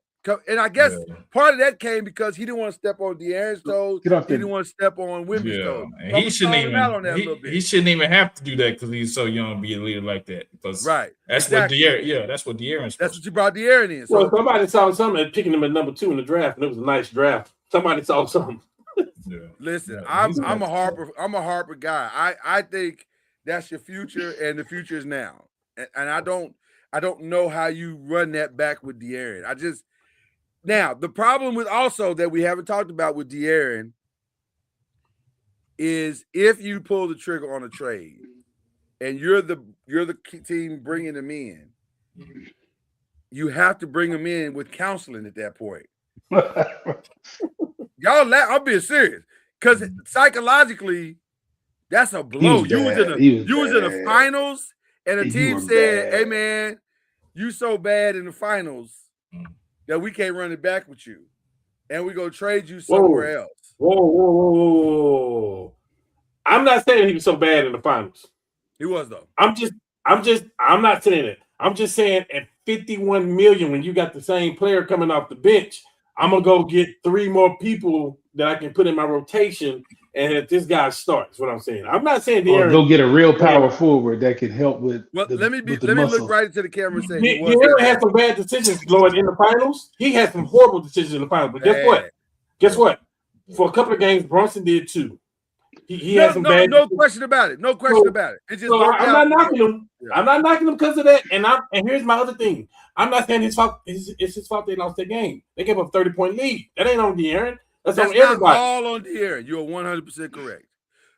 And I guess part of that came because he didn't want to step on De'Aaron's toes. He didn't want to step on Wimby's toes. And he shouldn't even have to do that because he's so young to be a leader like that. Because that's what De'Aaron. That's what De'Aaron's. That's what you brought De'Aaron in. So somebody saw something and picking him at number 2 in the draft, and it was a nice draft. Somebody saw something. Listen, I'm a Harper guy. I think that's your future, and the future is now. And I don't know how you run that back with De'Aaron. Now, the problem with also that we haven't talked about with De'Aaron is if you pull the trigger on a trade and you're the team bringing him in, you have to bring him in with counseling at that point. Y'all, I'm being serious because psychologically, that's a blow. You was in the finals, and the team said, "Hey, man, you so bad in the finals that we can't run it back with you, and we gonna trade you somewhere else." Whoa. I'm not saying he was so bad in the finals. He was though. I'm not saying it. I'm just saying at $51 million when you got the same player coming off the bench, I'm gonna go get 3 more people that I can put in my rotation, and if this guy starts, what I'm saying. I'm not saying Or De'Aaron. go get a real power forward that can help with Well, the, let me with the look muscle. right into the camera and say he was De'Aaron had some bad decisions, Lord, in the finals. He had some horrible decisions in the finals. But guess what? Guess what? For a couple of games, Brunson did too. He had some bad. No question about it. No question about it. It just worked I'm out. not knocking him. Yeah. I'm not knocking him because of that. And here's my other thing. I'm not saying his fault. It's his fault they lost their game. They gave up 30-point lead. That ain't on De'Aaron. That's on everybody. Not all on De'Aaron. You're 100% correct.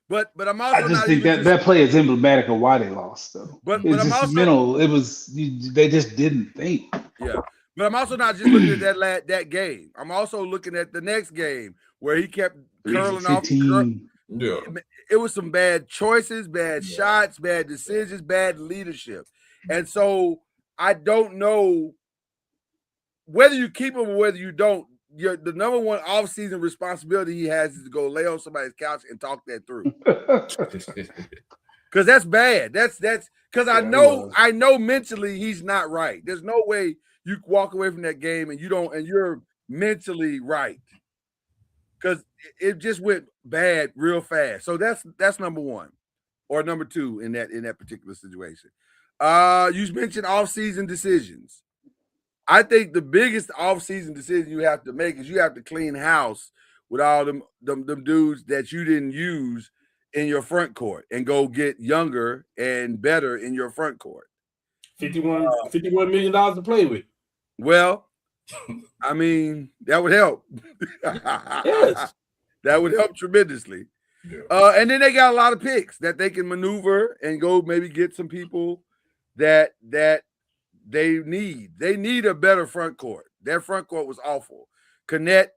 But I'm also. I just think that play is emblematic of why they lost, though. But it's I'm just also mental. It was they just didn't think. Yeah, but I'm also not just looking at that game. I'm also looking at the next game where he kept curling off. Yeah. It was some bad choices, bad shots, bad decisions, bad leadership. And so I don't know whether you keep him or whether you don't. The number one off-season responsibility he has is to go lay on somebody's couch and talk that through. Because that's bad. That's because I know mentally he's not right. There's no way you walk away from that game and you're mentally right. Because it just went bad real fast. So that's number one or number two in that particular situation. You mentioned off-season decisions. I think the biggest off-season decision you have to make is you have to clean house with all them dudes that you didn't use in your front court and go get younger and better in your front court. $51 million to play with. Well, I mean, that would help. Yes. That would help tremendously. Yeah. And then they got a lot of picks that they can maneuver and go maybe get some people that they need. They need a better front court. Their front court was awful. Connect,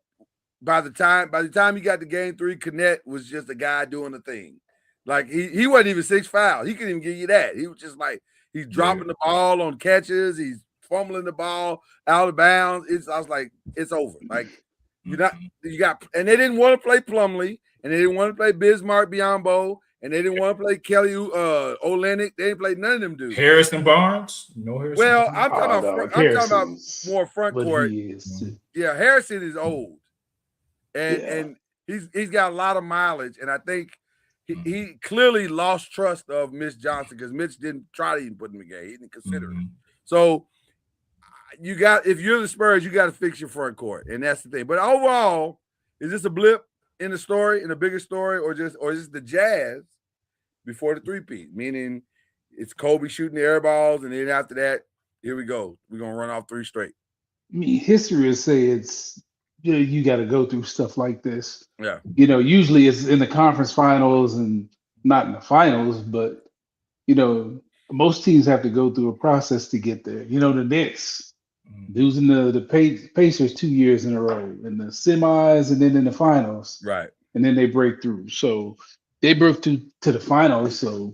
by the time he got to game 3, Connect was just a guy doing the thing. Like he wasn't even 6 fouls. He couldn't even give you that. He was just like he's dropping the ball on catches. He's fumbling the ball out of bounds. I was like, it's over. Like and they didn't want to play Plumlee, and they didn't want to play Bismarck Biyombo, and they didn't want to play Kelly Olynyk. They didn't play none of them dudes. Harrison Barnes? No Harrison. Well, Barnes? I'm talking about more front court. Yeah, Harrison is old. And he's got a lot of mileage, and I think he clearly lost trust of Mitch Johnson because Mitch didn't try to even put him in the game. He didn't consider it. So if you're the Spurs, you got to fix your front court, and that's the thing. But overall, is this a blip in the story, in a bigger story, or is this the Jazz before the three-peat? Meaning it's Kobe shooting the air balls, and then after that, here we go. We're gonna run off 3 straight. I mean, history would say it's you got to go through stuff like this. Yeah. Usually it's in the conference finals and not in the finals, but most teams have to go through a process to get there. The Knicks losing the Pacers 2 years in a row in the semis and then in the finals. Right. And then they break through. So they broke to the finals. So,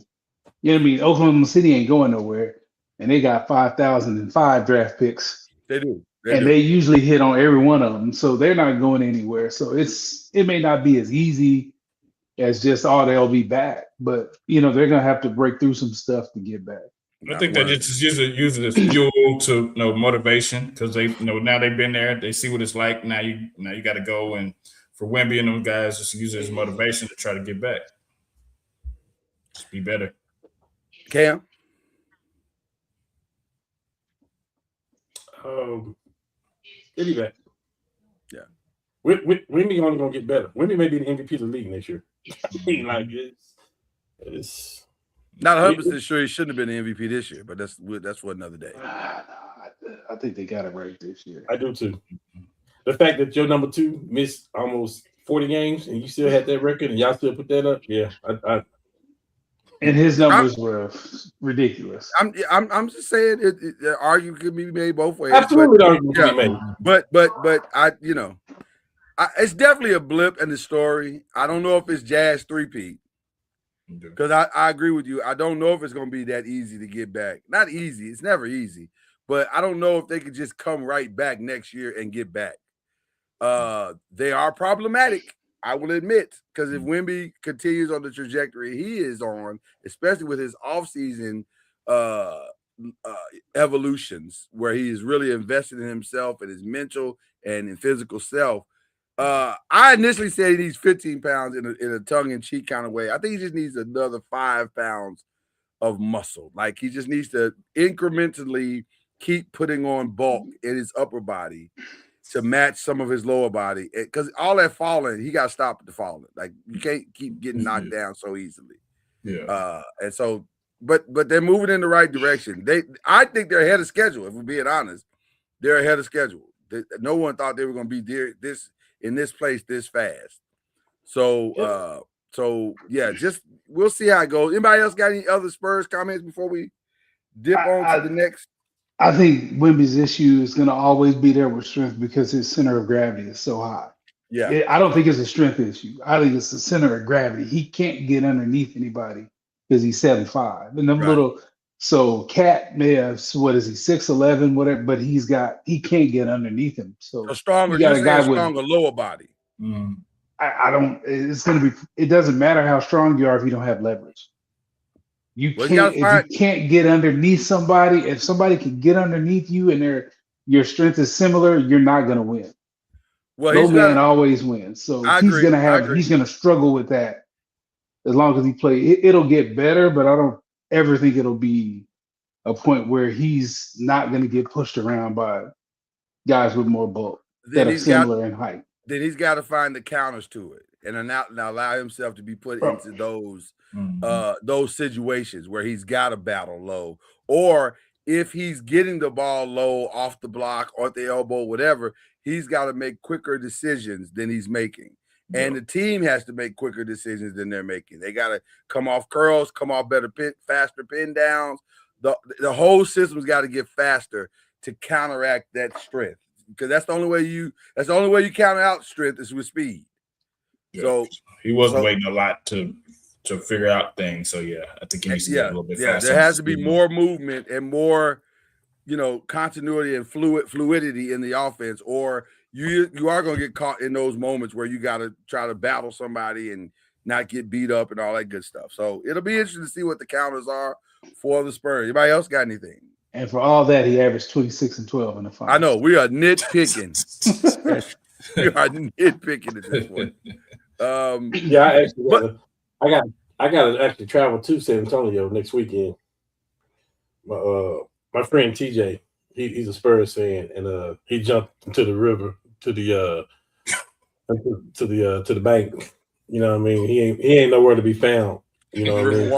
Oklahoma City ain't going nowhere. And they got 5,005 draft picks. They do. They usually hit on every one of them. So they're not going anywhere. So it may not be as easy as just, they'll be back. But, they're going to have to break through some stuff to get back. I think they just use it as fuel to motivation because they now they've been there. They see what it's like. Now you got to go, and for Wemby and those guys, just use it as motivation to try to get back. Just be better. Cam? He'll be back. Yeah. Wemby only gonna get better. Wemby may be the MVP of the league next year. Like it's not 100% sure he shouldn't have been the MVP this year, but that's for another day. I think they got it right this year. I do too. The fact that your number 2 missed almost 40 games and you still had that record and y'all still put that up, yeah. And his numbers were ridiculous. I'm just saying the argument could be made both ways. Absolutely, the argument can be made. But it's definitely a blip in the story. I don't know if it's Jazz 3-peat. Because I agree with you. I don't know if it's going to be that easy to get back. Not easy. It's never easy. But I don't know if they could just come right back next year and get back. They are problematic, I will admit, because if Wemby continues on the trajectory he is on, especially with his offseason evolutions, where he is really invested in himself and his mental and in physical self. I initially said he needs 15 pounds in a tongue-in-cheek kind of way. I think he just needs another 5 pounds of muscle. Like he just needs to incrementally keep putting on bulk in his upper body to match some of his lower body. Because all that falling, he got to stop the falling. Like you can't keep getting knocked down so easily. Yeah. And so, but they're moving in the right direction. I think they're ahead of schedule. If we're being honest, they're ahead of schedule. No one thought they were going to be in this place this fast. So, yeah, just we'll see how it goes. Anybody else got any other Spurs comments before we dip on to the next? I think Wemby's issue is going to always be there with strength because his center of gravity is so high. Yeah, I don't think it's a strength issue. I think it's the center of gravity. He can't get underneath anybody because he's 7'5". And them little, so Cat may have, what is he, 6'11", whatever, but he can't get underneath him. So stronger, you got a guy with stronger lower body. It doesn't matter how strong you are if you don't have leverage. If you can't get underneath somebody, if somebody can get underneath you and your strength is similar, you're not going to win. Well, no man always wins. So he's going to struggle with that as long as he plays. It'll get better, but I don't ever think it'll be a point where he's not going to get pushed around by guys with more bulk that are similar in height. Then he's got to find the counters to it and now allow himself to be put into those situations where he's got to battle low, or if he's getting the ball low off the block or at the elbow, whatever, he's got to make quicker decisions than he's making. And the team has to make quicker decisions than they're making. They got to come off curls, come off faster pin downs. The whole system's got to get faster to counteract that strength, because that's the only way you counter out strength is with speed. Yeah. So he wasn't waiting a lot to figure out things. So yeah, I think he needs to get a little bit faster. There has to be more movement and more, continuity and fluidity in the offense, or you are going to get caught in those moments where you got to try to battle somebody and not get beat up and all that good stuff. So it'll be interesting to see what the counters are for the Spurs. Anybody else got anything? And for all that, he averaged 26 and 12 in the final. I know we are nitpicking. We are nitpicking at this point. I got to actually travel to San Antonio next weekend. My friend TJ, he's a Spurs fan, and he jumped into the river to the bank. You know what I mean? He ain't nowhere to be found. You know what I mean?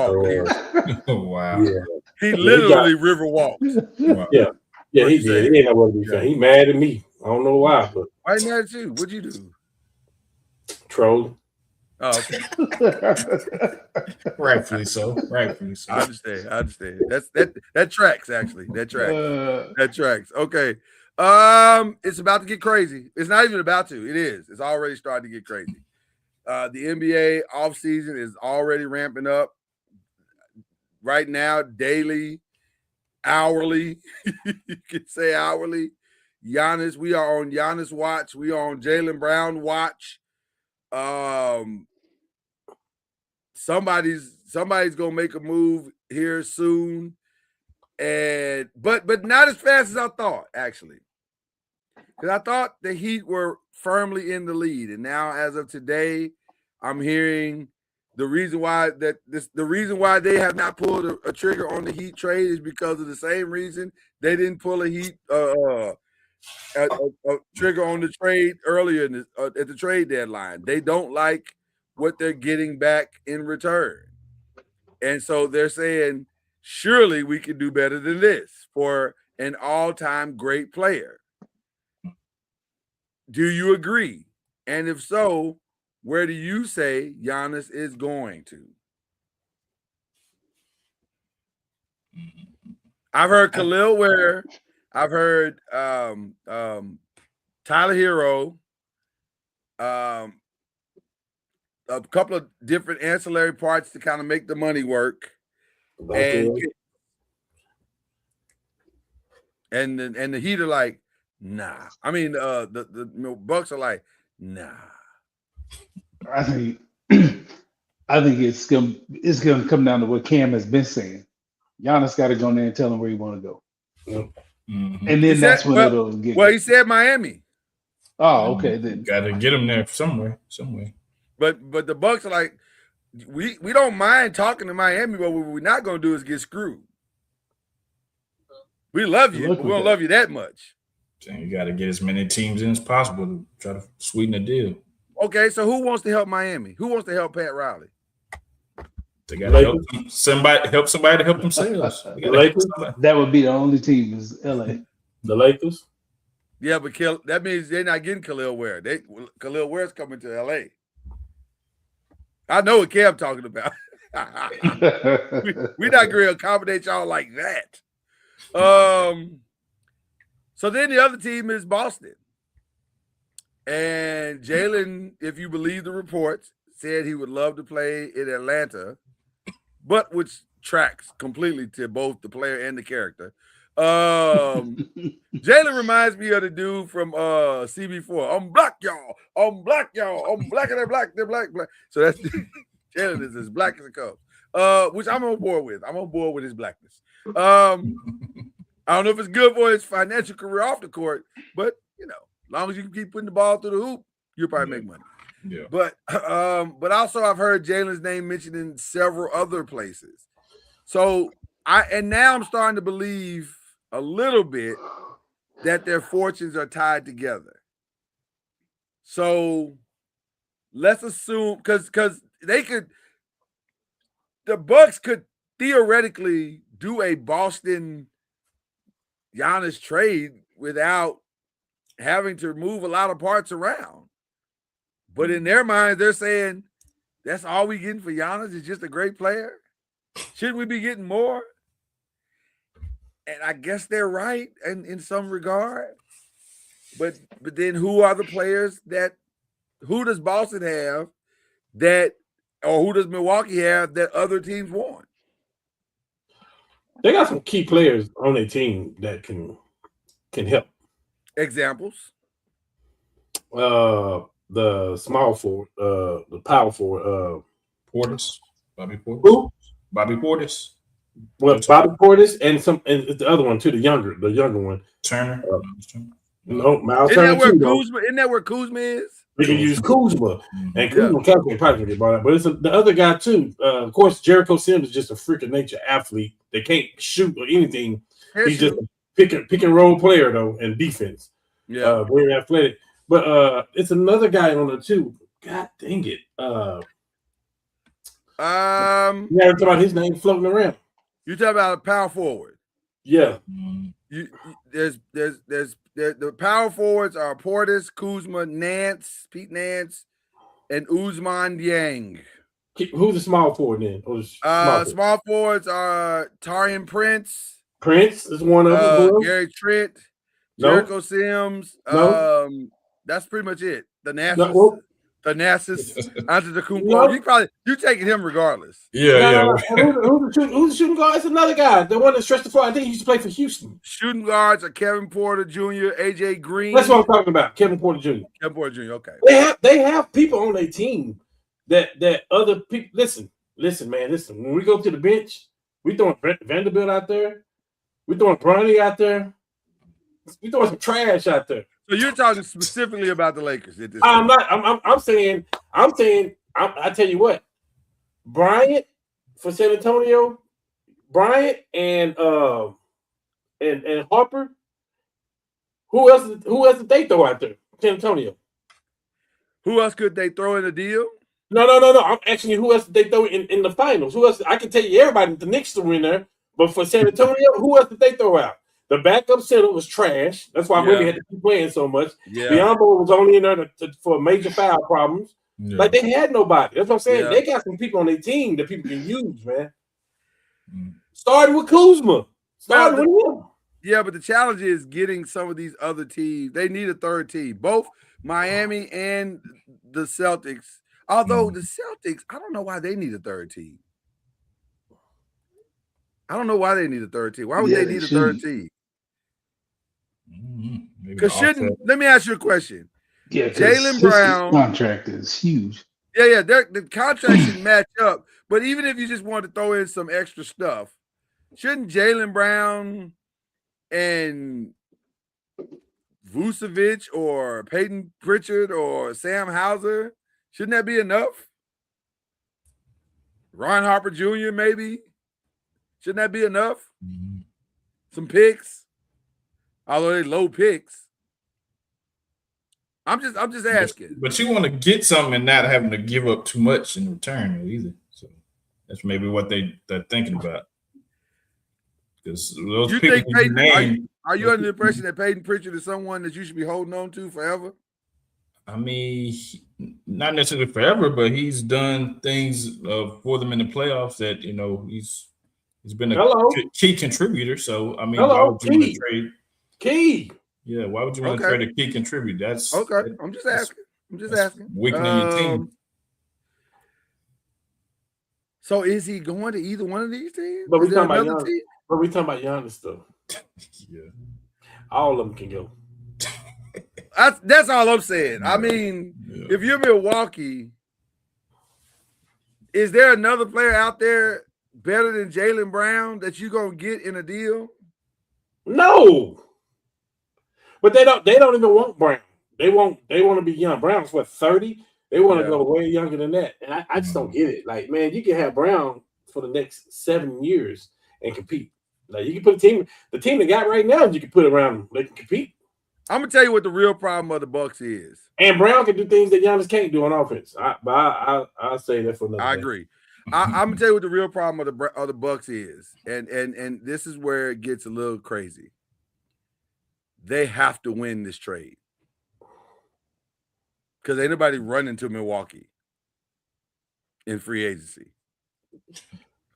Oh, wow. Yeah. He literally river walked. Wow. Yeah, he did. He ain't nowhere to be found. He mad at me. I don't know why, but why you mad at you? What'd you do? Trolling. Oh, okay. Rightfully so. I understand. That tracks, actually. That tracks. Okay. It's about to get crazy. It's not even about to. It is. It's already starting to get crazy. The NBA offseason is already ramping up. Right now, daily, hourly. You could say hourly. Giannis, we are on Giannis watch. We are on Jaylen Brown watch. Somebody's gonna make a move here soon, but not as fast as I thought, actually, because I thought the Heat were firmly in the lead, and now as of today, I'm hearing the reason why they have not pulled a trigger on the Heat trade is because of the same reason they didn't pull a Heat a trigger on the trade earlier at the trade deadline. They don't like what they're getting back in return. And so they're saying, surely we can do better than this for an all-time great player. Do you agree? And if so, where do you say Giannis is going to? I've heard Khalil Ware. I've heard Tyler Hero, a couple of different ancillary parts to kind of make the money work, and the Heat are like, nah. I mean, the Bucks are like, nah. I think it's gonna come down to what Cam has been saying. Giannis got to go in there and tell him where he want to go. Yep. Mm-hmm. And then that's when it'll get. Well, he said Miami. Oh, okay. Then Got to get him there somewhere. But the Bucks are like, we don't mind talking to Miami, but what we're not going to do is get screwed. We love you, but we don't love you that much. So you got to get as many teams in as possible to try to sweeten the deal. Okay, so who wants to help Miami? Who wants to help Pat Riley? They got to help somebody to help themselves. The Lakers? That would be the only team is LA. The Lakers? Yeah, but that means they're not getting Khalil Ware. Khalil Ware's coming to LA. I know what Cam talking about. We're not going to accommodate y'all like that. So then the other team is Boston. And Jalen, if you believe the reports, said he would love to play in Atlanta, but which tracks completely to both the player and the character. Jalen reminds me of the dude from CB4. I'm black, y'all. I'm black, y'all. I'm black and they're black. They're black, black. So that's Jalen is as black as it comes, which I'm on board with. I'm on board with his blackness. I don't know if it's good for his financial career off the court, but as long as you can keep putting the ball through the hoop, you'll probably make money. Yeah. But also I've heard Jalen's name mentioned in several other places. So now I'm starting to believe a little bit that their fortunes are tied together. So let's assume because the Bucks could theoretically do a Boston Giannis trade without having to move a lot of parts around. But in their minds, they're saying that's all we getting for Giannis is just a great player. Shouldn't we be getting more? And I guess they're right in some regard. But then who are the players who does Boston have or who does Milwaukee have that other teams want? They got some key players on their team that can help. Examples? The small forward, the power forward, Portis, Bobby Portis. Who? Bobby Portis. Well, Bobby Portis and the other one too, the younger one, Turner. No, Miles Turner too. Isn't that where Kuzma is? We can use Kuzma, and Kuzma probably can get brought up, but it's the other guy too. Of course, Jericho Sims is just a freaking nature athlete. They can't shoot or anything. He's just a pick and roll player though, and defense. Yeah, very athletic. But it's another guy on there too. God dang it! You never talk about his name floating around. You talk about a power forward. Yeah. There's the power forwards are Portis, Kuzma, Pete Nance, and Ousmane Dieng. Who's the small forward then? Small forwards are Taurean Prince. Prince is one of them. Gary Trent, Jericho Sims. That's pretty much it. The Nasus Antetokounmpo. You taking him regardless. Yeah. Who's the shooting guard? It's another guy. The one that stretched the floor. I think he used to play for Houston. Shooting guards are Kevin Porter Jr., AJ Green. That's what I'm talking about. Kevin Porter Jr. Okay. They have people on their team that other people. Listen, man. Listen. When we go to the bench, we throwing Vanderbilt out there. We throwing Bronny out there. We throwing some trash out there. So you're talking specifically about the Lakers at this I'm not. I'm saying. I tell you what, Bryant for San Antonio, Bryant and Harper. Who else did they throw out there? San Antonio. Who else could they throw in a deal? No. I'm asking you, who else did they throw in the finals? Who else? I can tell you everybody. The Knicks were in there, but for San Antonio, who else did they throw out? The backup center was trash. That's why Willie had to keep playing so much. Yeah. Biombo was only in there for major foul problems. Yeah. Like, they had nobody. That's what I'm saying. Yeah. They got some people on their team that people can use, man. Starting with Kuzma. Starting with him. Yeah, but the challenge is getting some of these other teams. They need a third team. Both Miami and the Celtics. Although the Celtics, I don't know why they need a third team. I don't know why they need a third team. Why would they need a third team? Because let me ask you a question. Yeah, Jaylen Brown contract is huge. Yeah, the contract should match up. But even if you just want to throw in some extra stuff, shouldn't Jaylen Brown and Vucevic or Peyton Pritchard or Sam Hauser? Shouldn't that be enough? Ron Harper Jr. maybe? Shouldn't that be enough? Some picks, although they low picks. I'm just asking. But you want to get something and not having to give up too much in return either. So that's maybe what they're thinking about. Because those You people think Peyton, are you under the people- impression that Peyton Pritchard is someone that you should be holding on to forever? I mean, not necessarily forever, but he's done things for them in the playoffs that he's been a key contributor. So I mean, why would you want to trade? Key. Yeah, why would you want to trade a key contributor? That's okay. I'm just asking. Weakening your team. So is he going to either one of these teams? But we talking about Giannis. But we talking about Giannis though. Yeah, all of them can go. That's all I'm saying. I mean, if you're Milwaukee, is there another player out there better than Jaylen Brown that you're gonna get in a deal? No, but they don't even want Brown. They want to be young. Brown's what, 30? They want to go way younger than that, and I just don't get it. Like, man, you can have Brown for the next 7 years and compete. Like, you can put the team they got right now, you can put around. They can compete. I'm gonna tell you what the real problem of the Bucks is. And Brown can do things that Giannis can't do on offense. I'll say that for another I day. agree. I'm gonna tell you what the real problem of the Bucks is, and this is where it gets a little crazy. They have to win this trade because ain't nobody running to Milwaukee in free agency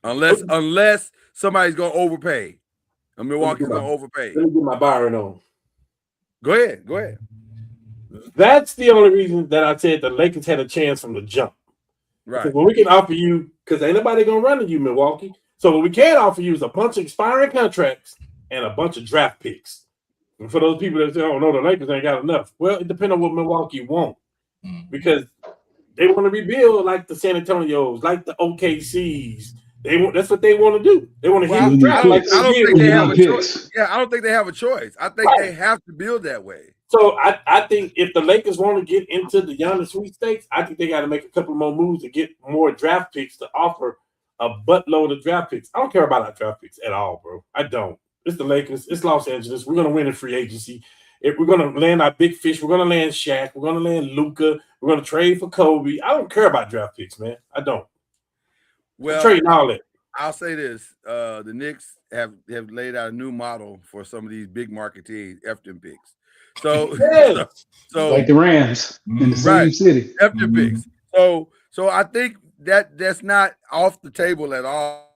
unless somebody's gonna overpay. And Milwaukee's gonna overpay. Let me get my Byron on. Go ahead. That's the only reason that I said the Lakers had a chance from the jump. Right. Well, we can offer you, because ain't nobody going to run to you, Milwaukee. So what we can offer you is a bunch of expiring contracts and a bunch of draft picks. And for those people that say, oh, no, the Lakers ain't got enough. Well, it depends on what Milwaukee want. Because they want to rebuild like the San Antonios, like the OKCs. That's what they want to do. They want to hit the draft. I don't think they have a choice. Yeah, I don't think they have a choice. I think they have to build that way. So I think if the Lakers want to get into the Giannis sweepstakes, I think they got to make a couple more moves to get more draft picks to offer a buttload of draft picks. I don't care about our draft picks at all, bro. I don't. It's the Lakers. It's Los Angeles. We're going to win in free agency. If we're going to land our big fish, we're going to land Shaq. We're going to land Luka. We're going to trade for Kobe. I don't care about draft picks, man. I don't. Well, trading all that. I'll say this: the Knicks have laid out a new model for some of these big market teams, Efton picks. So, so like the Rams in the same city, Efton picks. So I think that's not off the table at all.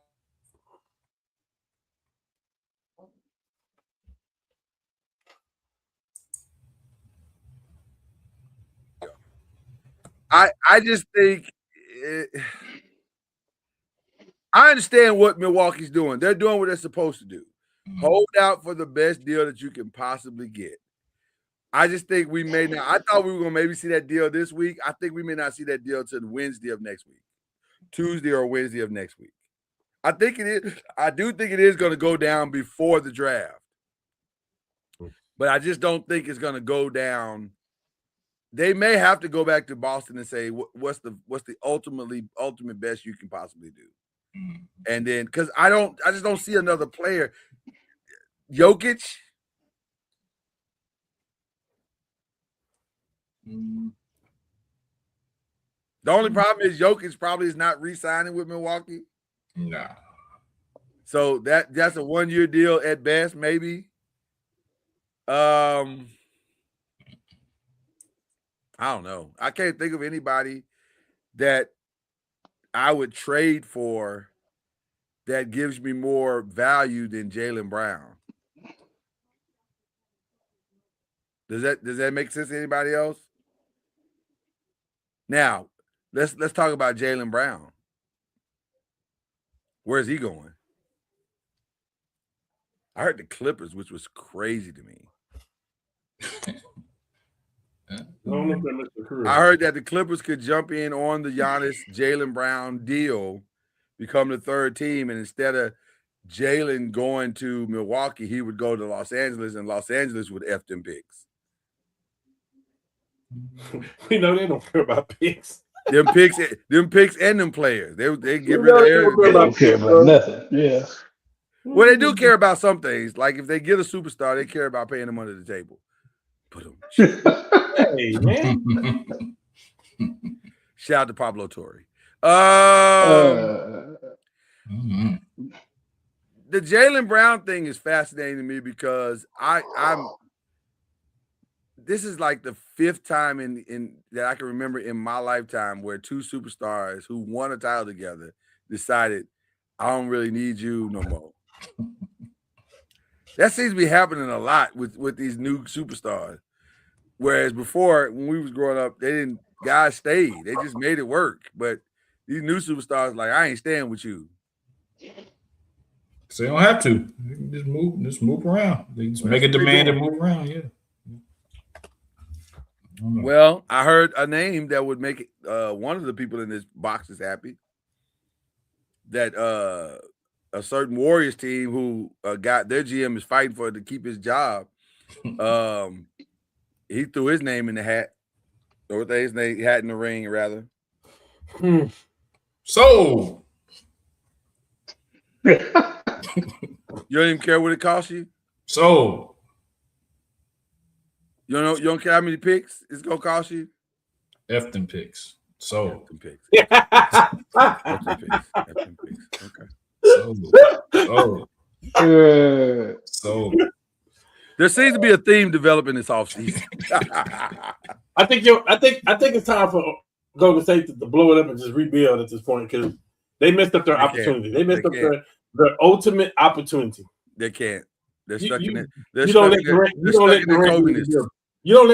I just think. I understand what Milwaukee's doing. They're doing what they're supposed to do. Hold out for the best deal that you can possibly get. I just think we may not. I thought we were going to maybe see that deal this week. I think we may not see that deal till Wednesday of next week, Tuesday or Wednesday of next week. I think it is. I do think it is going to go down before the draft, but I just don't think it's going to go down. They may have to go back to Boston and say, what's the ultimate best you can possibly do? And then, because I just don't see another player. Jokic. The only problem is Jokic probably is not re-signing with Milwaukee. No. So that's a 1-year deal at best, maybe. I don't know. I can't think of anybody that I would trade for that gives me more value than Jaylen Brown. Does that make sense to anybody else? Now, let's talk about Jaylen Brown. Where's he going? I heard the Clippers, which was crazy to me. I heard that the Clippers could jump in on the Giannis Jaylen Brown deal, become the third team, and instead of Jaylen going to Milwaukee, he would go to Los Angeles, and Los Angeles would F them picks. We know they don't care about picks. Them picks, and them players. They get rid know of they don't They everything. don't care about nothing. Yeah. Well, they do care about some things. Like if they get a superstar, they care about paying them under the table. Put them. Hey, man. Shout out to Pablo Torre. The Jaylen Brown thing is fascinating to me because I'm. This is like the fifth time in that I can remember in my lifetime where two superstars who won a title together decided, I don't really need you no more. That seems to be happening a lot with these new superstars. Whereas before, when we was growing up, guys stayed. They just made it work. But these new superstars, like, I ain't staying with you. So they don't have to. They can just move around. They just make a demand and move around, yeah. Well, I heard a name that would make it, one of the people in this box is happy. That a certain Warriors team who got their GM is fighting for it to keep his job. He threw his name in the hat, or his name hat in the ring, rather. So you don't even care what it costs you. So you don't care how many picks it's gonna cost you. F them picks. So F them picks. F them picks. Okay. So there seems to be a theme developing this offseason. I think it's time for Golden State to blow it up and just rebuild at this point because they missed up their opportunity. They missed up their ultimate opportunity. They can't. They're stuck in it. You don't let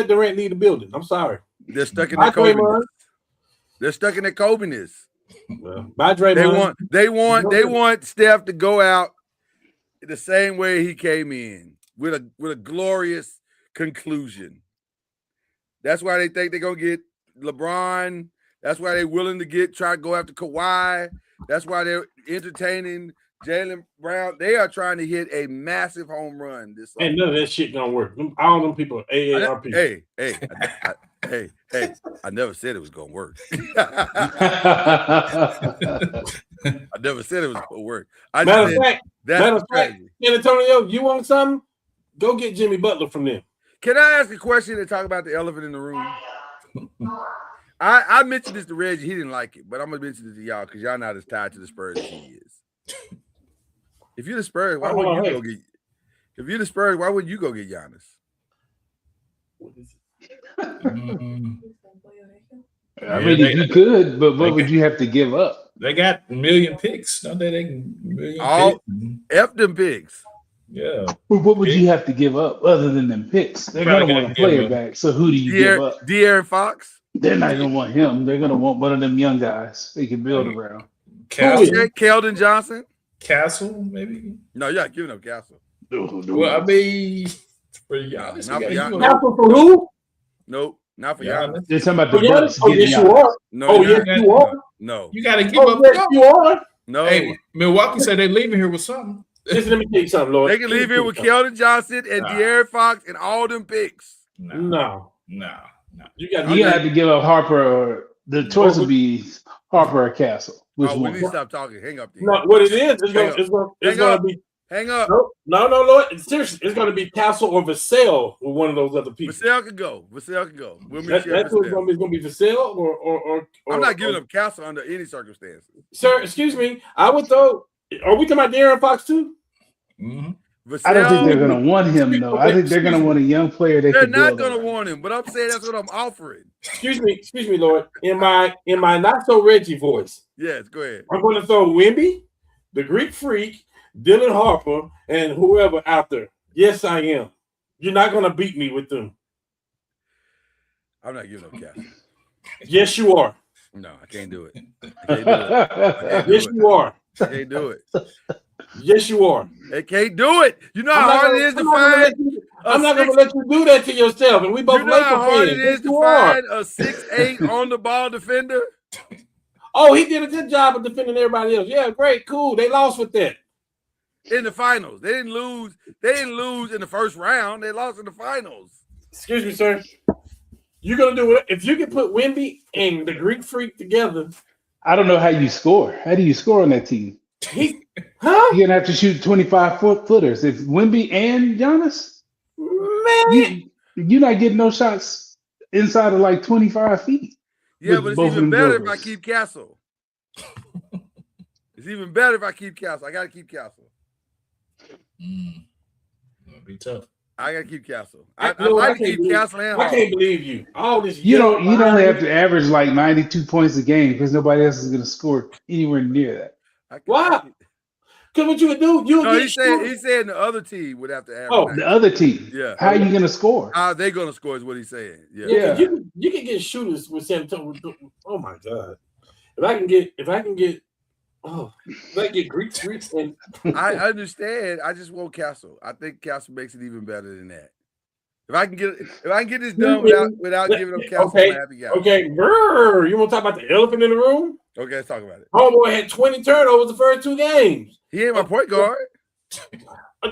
Durant lead the building. I'm sorry. They're stuck in their Kobe-ness. They're stuck in their Kobe-ness. Well, by Draymond. They want Steph to go out the same way he came in with a glorious conclusion. That's why they think they're gonna get LeBron. That's why they're willing to try to go after Kawhi. That's why they're entertaining Jaylen Brown. They are trying to hit a massive home run this summer. And none of that shit gonna work. All them people are AARP. Hey, I never said it was gonna work. I never said it was gonna work. Matter of fact, San Antonio, you want something? Go get Jimmy Butler from them. Can I ask a question and talk about the elephant in the room? I mentioned this to Reggie. He didn't like it, but I'm gonna mention it to y'all because y'all not as tied to the Spurs as he is. If you're the Spurs, why wouldn't you go get? If you're the Spurs, why wouldn't you go get Giannis? I mean, you could, but what would you have to give up? They got a million picks, don't they? They can F them picks. Yeah. What would you have to give up other than them picks? They're gonna want a player back. So who do you give up? De'Aaron Fox. They're not gonna want him. They're gonna want one of them young guys they can build around. Keldon Johnson. Castle, maybe. No, you're not giving up Castle. Well, I mean, for Giannis, Castle for who? Nope, not for Giannis. They're talking about the Bucks. Oh, yes, you are. No, yes, you are. No, you got to give up. Yes, you are. No. Hey, Milwaukee said they're leaving here with something. Just let me tell you something, Lord. They can leave here with Keldon Johnson and De'Aaron Fox and all them picks. No. You have to give up Harper. Or the choice would be Harper or Castle. Which one? We need to stop talking. Hang up. No, what it is, it's going to be. Hang up. No, Lord. Seriously, it's going to be Castle or Vassell with one of those other people. Vassell can go. We'll meet that's what it's going to be. It's going to be Vassell or I'm not giving up Castle under any circumstances. Sir, excuse me. I would throw. Are we talking about De'Aaron Fox too? Mm-hmm. Vassell, I don't think they're going to want him though. I think they're going to want a young player. They're not going to want him, but I'm saying that's what I'm offering. Excuse me, Lord. In my not so Reggie voice. Yes, go ahead. I'm going to throw Wemby, the Greek Freak, Dylan Harper, and whoever out there. Yes, I am. You're not going to beat me with them. I'm not giving up Castle. Yes, you are. No, I can't do it. Yes, you are. I can't do it. Yes, you are. They can't do it. You know how hard it is to find. I'm not going to let you do that to yourself. And we both you know how hard it is to find a 6'8" on the ball defender. Oh, he did a good job of defending everybody else. Yeah, great, cool. They lost with that. In the finals. They didn't lose. They didn't lose in the first round. They lost in the finals. Excuse me, sir. You're gonna do it if you can put Wemby and the Greek Freak together. I don't know how you score. How do you score on that team? Huh? You're gonna have to shoot 25-footers. If Wemby and Giannis, Man, you're not getting no shots inside of like 25 feet. Yeah, but it's both of even them better if jokers. I keep Castle. It's even better if I keep Castle. I got to keep Castle. It'll be tough. I got to keep Castle. I I like to keep Castle and I Harden. can't believe you. All this. You only have to average like 92 points a game because nobody else is gonna score anywhere near that. Why? Because what you would do, he said the other team would have to average. Oh, The other team. Yeah. How are you gonna score? How are they gonna score is what he's saying. Yeah. Yeah. You can get shooters with San Antonio. Oh my God. If I can get Greek Freaks and I understand. I just want Castle. I think Castle makes it even better than that. If I can get this done without giving up Castle, I'm a happy guy. Okay, brr, you want to talk about the elephant in the room? Okay, let's talk about it. Homeboy had 20 turnovers the first 2 games. He ain't my point guard.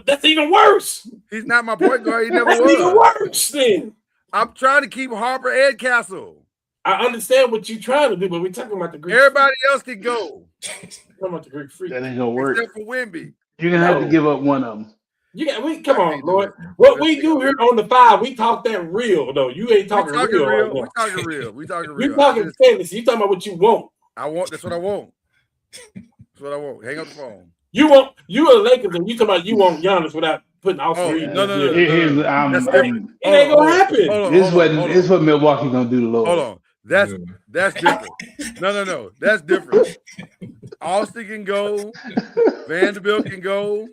That's even worse. He's not my point guard. He never That's was. even worse then. I'm trying to keep Harper and Castle. I understand what you're trying to do, but we're talking about the Greek. Everybody else can go. Talking about the Greek Freak. That ain't gonna work. Except for Wemby. You're gonna have to give up one of them. Come on, Lord. What we do here on the 5, we talk that real though. You ain't talking real. Right now. We talking real. We talking real. You talking fantasy. You talking about what you want. That's what I want. That's what I want. Hang up the phone. You a Lakers and you talking about you want Giannis without putting Austin Reeves. No. That's different. It ain't gonna happen. This is what Milwaukee gonna do to Lord. Hold on. That's different. No. That's different. Austin can go. Vanderbilt can go.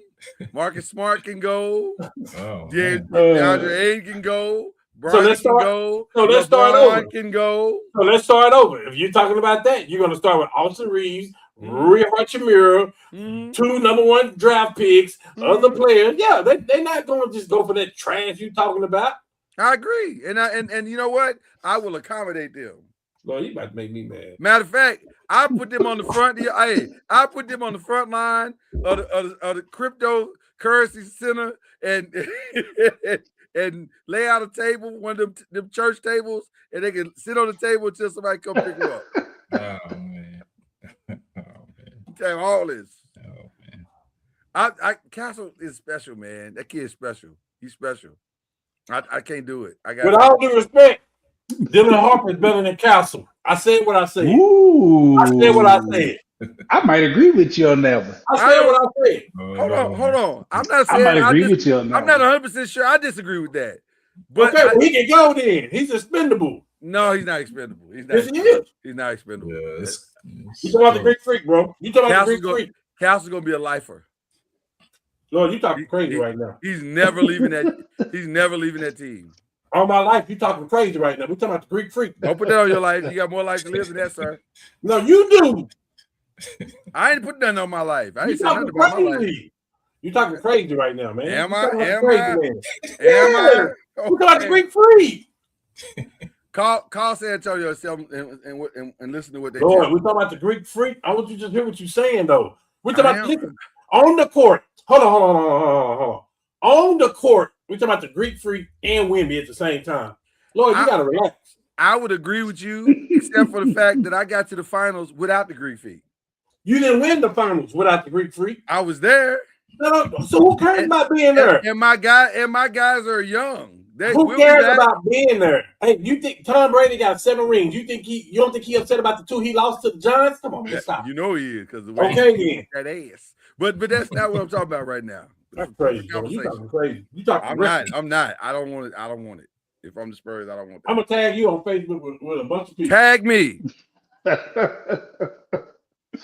Marcus Smart can go. DeAndre Ayton can go. Brian can go. So let's start over. Can go. So let's start over. If you're talking about that, you're going to start with Austin Reeves, Rui Hachimura, 2 number 1 draft picks, other players. Yeah, they're not going to just go for that trash you're talking about. I agree, and you know what? I will accommodate them. Lord, you about to make me mad. Matter of fact, I put them on the front. I put them on the front line of the cryptocurrency center and lay out a table, one of them church tables, and they can sit on the table until somebody come pick them up. Oh man. Tell them all this. Oh man. Castle is special, man. That kid is special. He's special. I can't do it. With all due respect, Dylan Harper is better than Castle. I said what I said. Ooh. I said what I said. I might agree with you on that one. I said what I said. Hold on. I'm not saying I might agree with you on that. I'm not 100% sure. I disagree with that. But he can go then. He's expendable. No, he's not expendable. He's not expendable. Yeah, you talking about the Greek Freak, bro. You talking about the Greek Freak. Castle's gonna be a lifer. Lord, you talking crazy right now. He's never leaving that. He's never leaving that team. All my life, you talking crazy right now. We talking about the Greek Freak. Don't put that on your life. You got more life to live than that, sir. No, you do. I ain't putting nothing on my life. I ain't you saying nothing about my life. You talking crazy right now, man. Am I? We talking about the Greek Freak. Call San Antonio and listen to what they Lord, we talking about the Greek Freak. I want you to just hear what you're saying, though. We talking about on the court. Hold on. On the court, we talking about the Greek Freak and Wemby at the same time. Lord, you gotta relax. I would agree with you, except for the fact that I got to the finals without the Greek Freak. You didn't win the finals without the Greek Freak. I was there. No, so who cares about being there? And my guys are young. Who cares about being there? Hey, you think Tom Brady got 7 rings? You don't think he upset about the 2 he lost to the Giants? Come on, let's stop. You know he is because the way he that ass. But that's not what I'm talking about right now. That's crazy. You talking crazy. You talking I'm not. I don't want it. If I'm the Spurs, I don't want that. I'm gonna tag you on Facebook with a bunch of people. Tag me.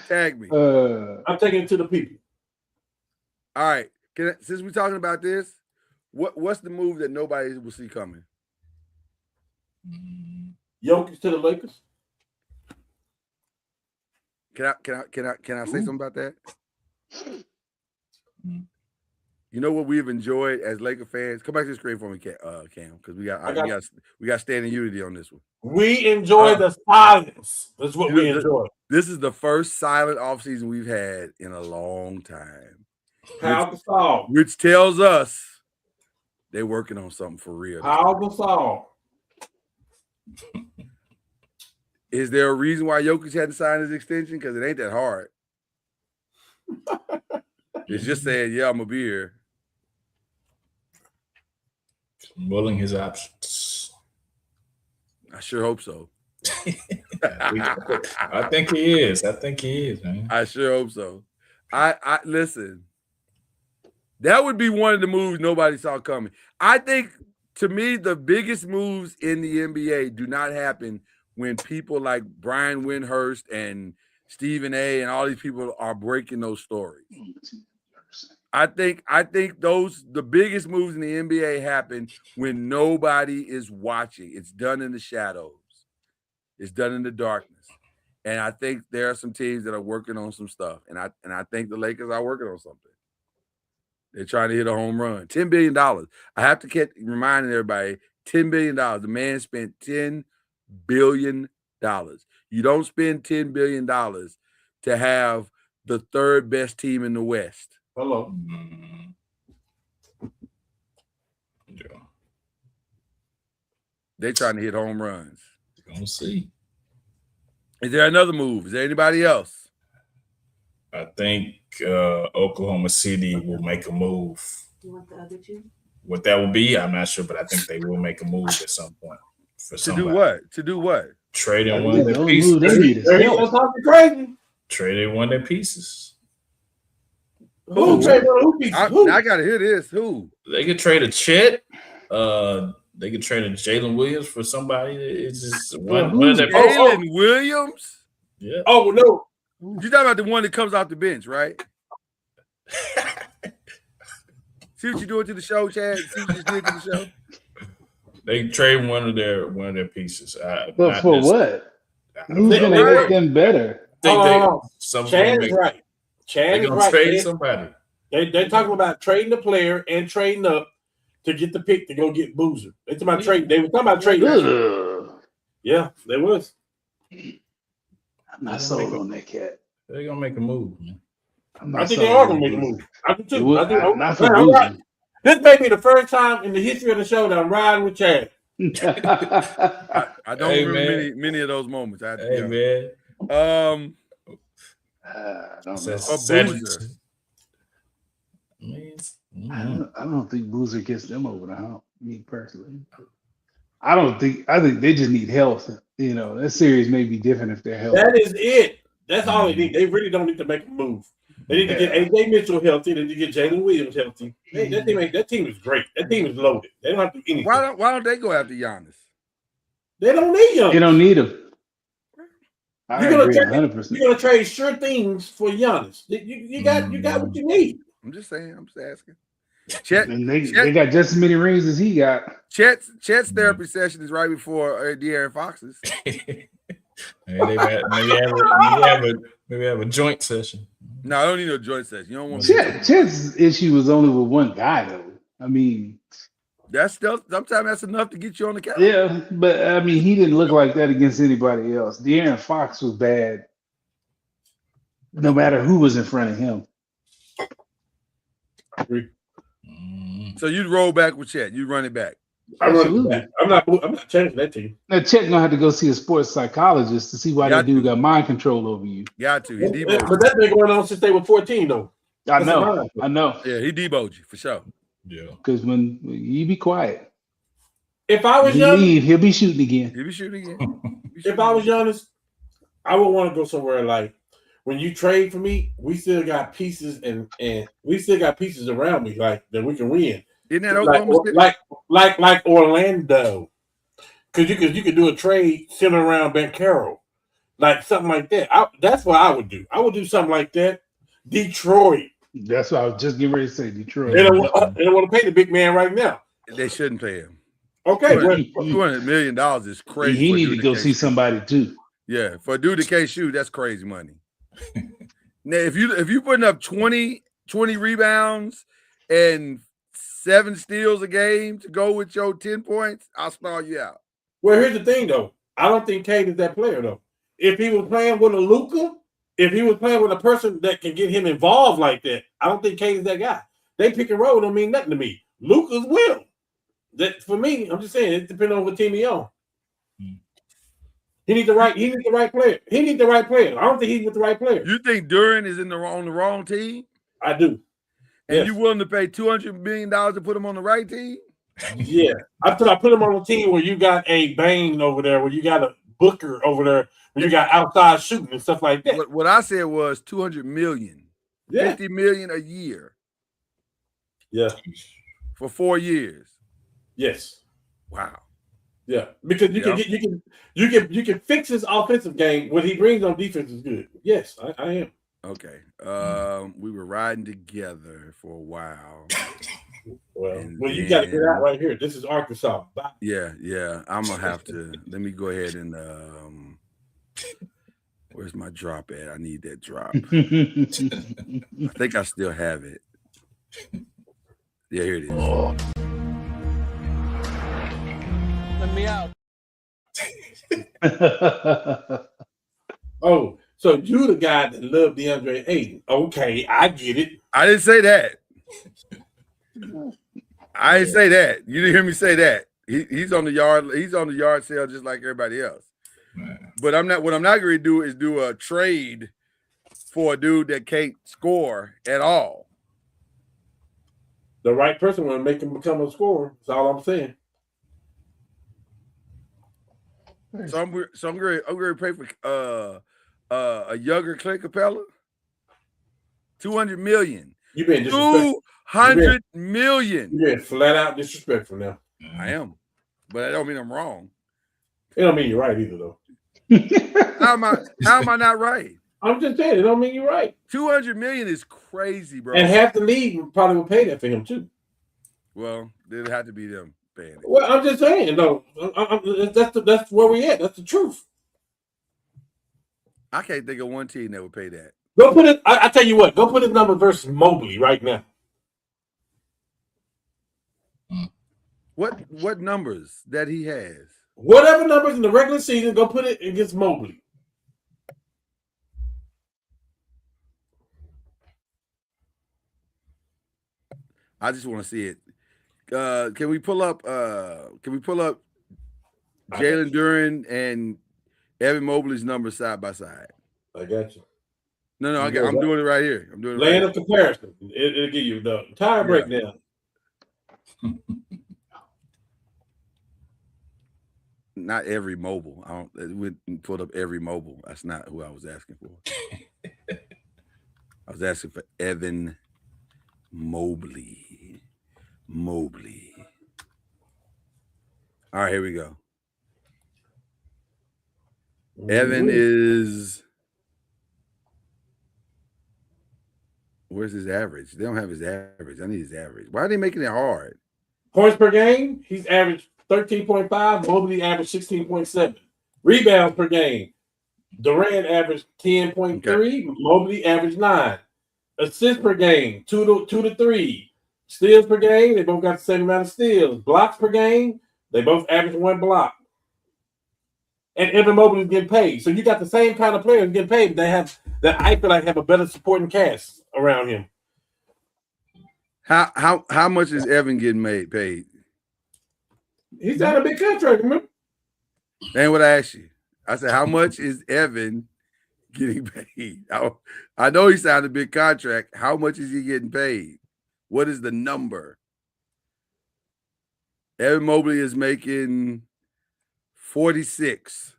Tag me. I'm taking it to the people. All right. Since we're talking about this, what's the move that nobody will see coming? Jokic to the Lakers. Can I say something about that? You know what we've enjoyed as Laker fans? Come back to the screen for me, Cam, because we got standing unity on this one. We enjoy the silence. That's what we enjoy. This is the first silent offseason we've had in a long time. Which tells us they're working on something for real. Pau Gasol. Is there a reason why Jokic hadn't signed his extension? Because it ain't that hard. It's just saying, yeah, I'm gonna be here. Mulling his options. I sure hope so. I think he is. Man. I sure hope so. I listen. That would be one of the moves nobody saw coming. I think, to me, the biggest moves in the NBA do not happen when people like Brian Windhurst and Stephen A. and all these people are breaking those stories. I think the biggest moves in the NBA happen when nobody is watching. It's done in the shadows. It's done in the darkness. And I think there are some teams that are working on some stuff. And I think the Lakers are working on something. They're trying to hit a home run. $10 billion. I have to keep reminding everybody, $10 billion. The man spent $10 billion. You don't spend $10 billion to have the third best team in the West. Hello. Yeah. They're trying to hit home runs. Gonna see. Is there another move? Is there anybody else? I think Oklahoma City will make a move. You want the other two? What that will be, I'm not sure, but I think they will make a move at some point. To do what? To do what? Trading one of their pieces. Trading one of their pieces. Who traded who pieces? I gotta hear this. Who? They could trade a Chet. They could trade a Jalen Williams for somebody. It's just one of their Jalen Williams? Yeah. Oh no. You're talking about the one that comes off the bench, right? See what you're doing to the show, Chad? See what you just did to the show? They trade one of their pieces. But for what? Who's going to make them better? Chad is right. Chad is right. Trade somebody. They're talking about trading the player and trading up to get the pick to go get Boozer. They talking about trade. They were talking about trading. Yeah, they was. I'm not sold on that cat. They're gonna make a move, man. I think they are gonna make a move. I do too. Not for Boozer. This may be the first time in the history of the show that I'm riding with Chad. I don't remember many of those moments. Man. I don't think Boozer gets them over the hump. Me personally, I think they just need health. You know, that series may be different if they're healthy. That is it. That's all they need. They really don't need to make a move. They need to get AJ Mitchell healthy. They need to get Jalen Williams healthy. That team is great. That team is loaded. They don't have to do anything. Why don't they go after Giannis? They don't need him. They don't need him. You're gonna trade sure things for Giannis. You got what you need. I'm just saying. I'm just asking. They got just as many rings as he got. Chet's therapy session is right before De'Aaron Fox's. Maybe have a joint session. No, I don't need no joint session. You don't want Chet's issue was only with one guy though. I mean, that's still sometimes that's enough to get you on the couch. Yeah, but I mean, he didn't look like that against anybody else. De'Aaron Fox was bad, no matter who was in front of him. So you'd roll back with Chet. You run it back. Absolutely. I'm not changing that team. Now Chet gonna have to go see a sports psychologist to see why that dude got mind control over you. Got to. But that's been going on since they were 14, though. I know. Yeah, he deboed you for sure. Yeah. Because when you be quiet, if I was young, he'll be shooting again. He'll be shooting again. If I was Giannis, I would want to go somewhere like when you trade for me, we still got pieces and we still got pieces around me like that we can win. Isn't that Oklahoma like Orlando? Because you could do a trade centered around Ben Carroll, like something like that. That's what I would do. I would do something like that. Detroit. That's what I was just getting ready to say. Detroit. They don't want to pay the big man right now. They shouldn't pay him. Okay, $200 million is crazy. He need to go see somebody too. Yeah, for a dude that can't shoot, that's crazy money. Now, if you putting up 20 rebounds and 7 steals a game to go with your 10 points, I'll stall you out. Well, here's the thing, though. I don't think Cade is that player, though. If he was playing with a Luka, if he was playing with a person that can get him involved like that, I don't think Cade is that guy. They pick and roll don't mean nothing to me. Luka's will. That for me, I'm just saying it depends on what team he on. He needs the right player. He needs the right player. I don't think he's with the right player. You think Duran is on the wrong team? I do. And yes. you willing to pay $200 million to put him on the right team? Yeah. I put him on a team where you got a Bain over there, where you got a Booker over there, where you got outside shooting and stuff like that. What I said was $200 million. Yeah. $50 million a year. Yeah. For 4 years. Yes. Wow. Yeah, because you can fix his offensive game. What he brings on defense is good. Yes, I am. Okay. We were riding together for a while. Well, you got to get out right here. This is Arkansas. Bye. Yeah. I'm gonna have to. Let me go ahead and. Where's my drop at? I need that drop. I think I still have it. Yeah, here it is. Let me out. Oh, so you the guy that loved DeAndre Ayton. Okay, I get it. I didn't say that. I didn't say that. You didn't hear me say that. He's on the yard. He's on the yard sale just like everybody else. But what I'm not going to do is do a trade for a dude that can't score at all. The right person will make him become a scorer. That's all I'm saying. So I'm going to pay for a younger Clint Capella. $200 million. You been disrespectful. $200 million. You been flat out disrespectful now. I am, but that don't mean I'm wrong. It don't mean you're right either, though. How am I not right? I'm just saying it don't mean you're right. $200 million is crazy, bro. And half the league probably will pay that for him too. Well, it'd have to be them paying it. Well, I'm just saying, though. That's where we at. That's the truth. I can't think of one team that would pay that. Go put it. I tell you what. Go put his number versus Mobley right now. What numbers that he has? Whatever numbers in the regular season, go put it against Mobley. I just want to see it. Can we pull up Jalen Duran and Evan Mobley's numbers side by side? I got you. No, I'm doing it right here. I'm doing it. Laying a comparison. It'll give you the entire breakdown. Not every mobile. We pulled up every mobile. That's not who I was asking for. I was asking for Evan Mobley. All right, here we go. Evan is. Where's his average? They don't have his average. I need his average. Why are they making it hard? Points per game, he's averaged 13.5. Mobley averaged 16.7. Rebounds per game, Durant averaged 10.3. Okay. Mobley averaged 9. Assists per game, 2 to 3. Steals per game, they both got the same amount of steals. Blocks per game, they both average 1 block. And Evan Mobley is getting paid. So you got the same kind of players getting paid, but they have that I feel like have a better supporting cast around him. How much is Evan getting paid? He's got a big contract, remember? And what I asked you, I said, how much is Evan getting paid? I know he signed a big contract. How much is he getting paid? What is the number? Evan Mobley is making 46.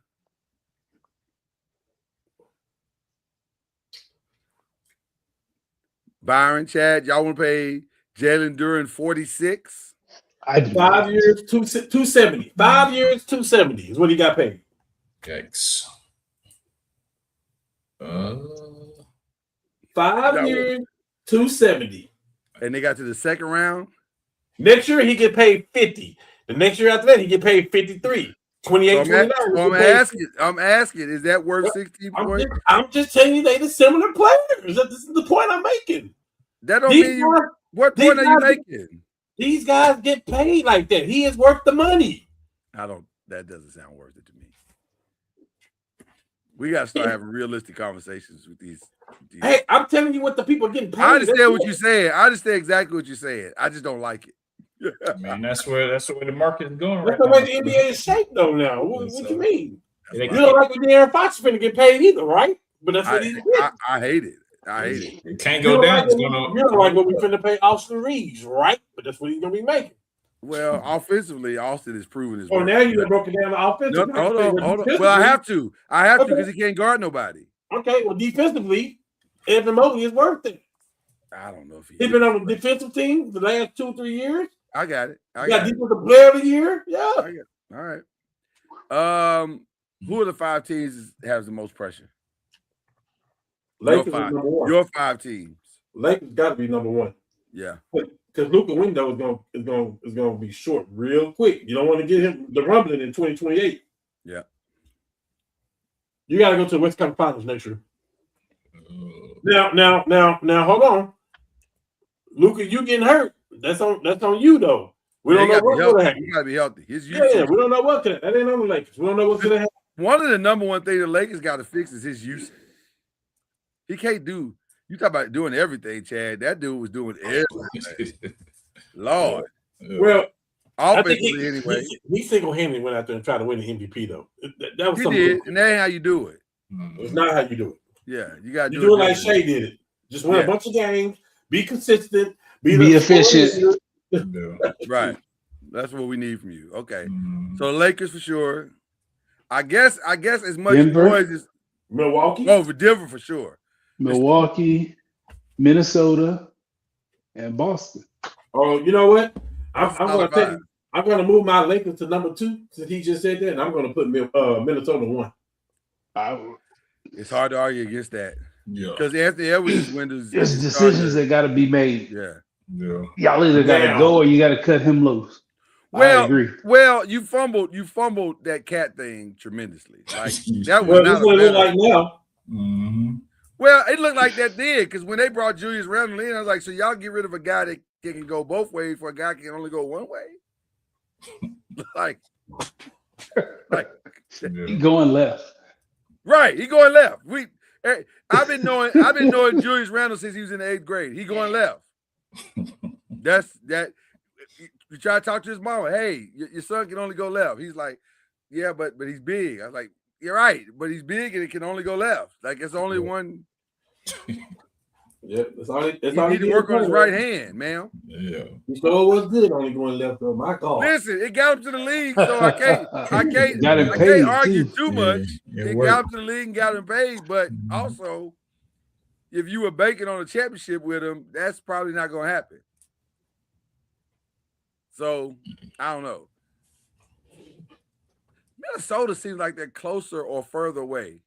Byron, Chad, y'all want to pay Jalen Duran 46? 5 years, 270. 5 years, 270 is what he got paid. Yikes. 5 years, 270. And they got to the second round? Next year, he get paid 50. The next year after that, he get paid 53. 28, so I'm asking, is that worth 16 points? I'm just telling you they the similar players. This is the point I'm making. That don't mean what point are you making? These guys get paid like that. He is worth the money. That doesn't sound worth it to me. We got to start having realistic conversations with these. Hey, I'm telling you what the people are getting paid. I understand what you're saying. I understand exactly what you're saying. I just don't like it. I mean, that's where the market is going right now. That's the way the NBA is shaped, though. Now, what do you mean? You don't like when De'Aaron Fox is finna get paid either, right? But that's what he's getting. I hate it. I hate it. It can't go down. You don't like when we finna pay Austin Reeves, right? But that's what he's gonna be making. Well, offensively, Austin is proving his Oh, worth. now you done broken down the offensive. No, hold on. Well, I have to because he can't guard nobody. Okay, well, defensively, Evan Mobley is worth it. I don't know if He's been on the defensive team the last 2-3 years. I got it. I got defensive player of the year. Yeah. All right. Who are the 5 teams that has the most pressure? Lakers is number 1. Your 5 teams. Lakers got to be number 1. Yeah. Because Luka window is going to be short real quick. You don't want to get him the rumbling in 2028. Yeah. You got to go to the West Conference Finals next year. Now, hold on. Luka, you getting hurt. That's on you though. We don't know what's going to happen. You got to be healthy. Yeah, we don't know what could happen. That ain't on the Lakers. We don't know what's going to happen. One of the number one things the Lakers got to fix is his usage. He can't do. You talk about doing everything, Chad. That dude was doing everything. Lord. Well, offensively anyway. He single-handedly went out there and tried to win the MVP though. That was he something. Did, and that ain't how you do it. It's not how you do it. Yeah, you got to do it like Shea did it. Just win a bunch of games, be consistent, be efficient. Right. That's what we need from you. Okay. So the Lakers for sure. I guess as much noise as Milwaukee. Oh, for Denver for sure. Milwaukee, Minnesota, and Boston. Oh, you know what? I'm going to move my Lakers to number 2 since he just said that, and I'm going to put Minnesota 1. It's hard to argue against that. Yeah. Because Anthony Edwards' windows. There's decisions that got to be made. Yeah. Y'all either got to go or you got to cut him loose. Well, I agree. Well, you fumbled that cat thing tremendously. Like that was well, not what it look like now. Mm-hmm. Well, it looked like that did because when they brought Julius Randle in, I was like, so y'all get rid of a guy that can go both ways for a guy that can only go one way? like he going left. Right, he going left. I've been knowing Julius Randle since he was in the 8th grade. He going left. That's that. You try to talk to his mama. Hey, your son can only go left. He's like, yeah, but he's big. I was like, you're right, but he's big and it can only go left. Like it's only one. Yeah, that's all. He need to work on his right hand, man. Yeah, he sure was good. Only going left though. My God. Listen, it got him to the league, so I can't argue too much. It got him to the league and got him paid, but also, if you were banking on a championship with him, that's probably not going to happen. So I don't know. Minnesota seems like they're closer or further away.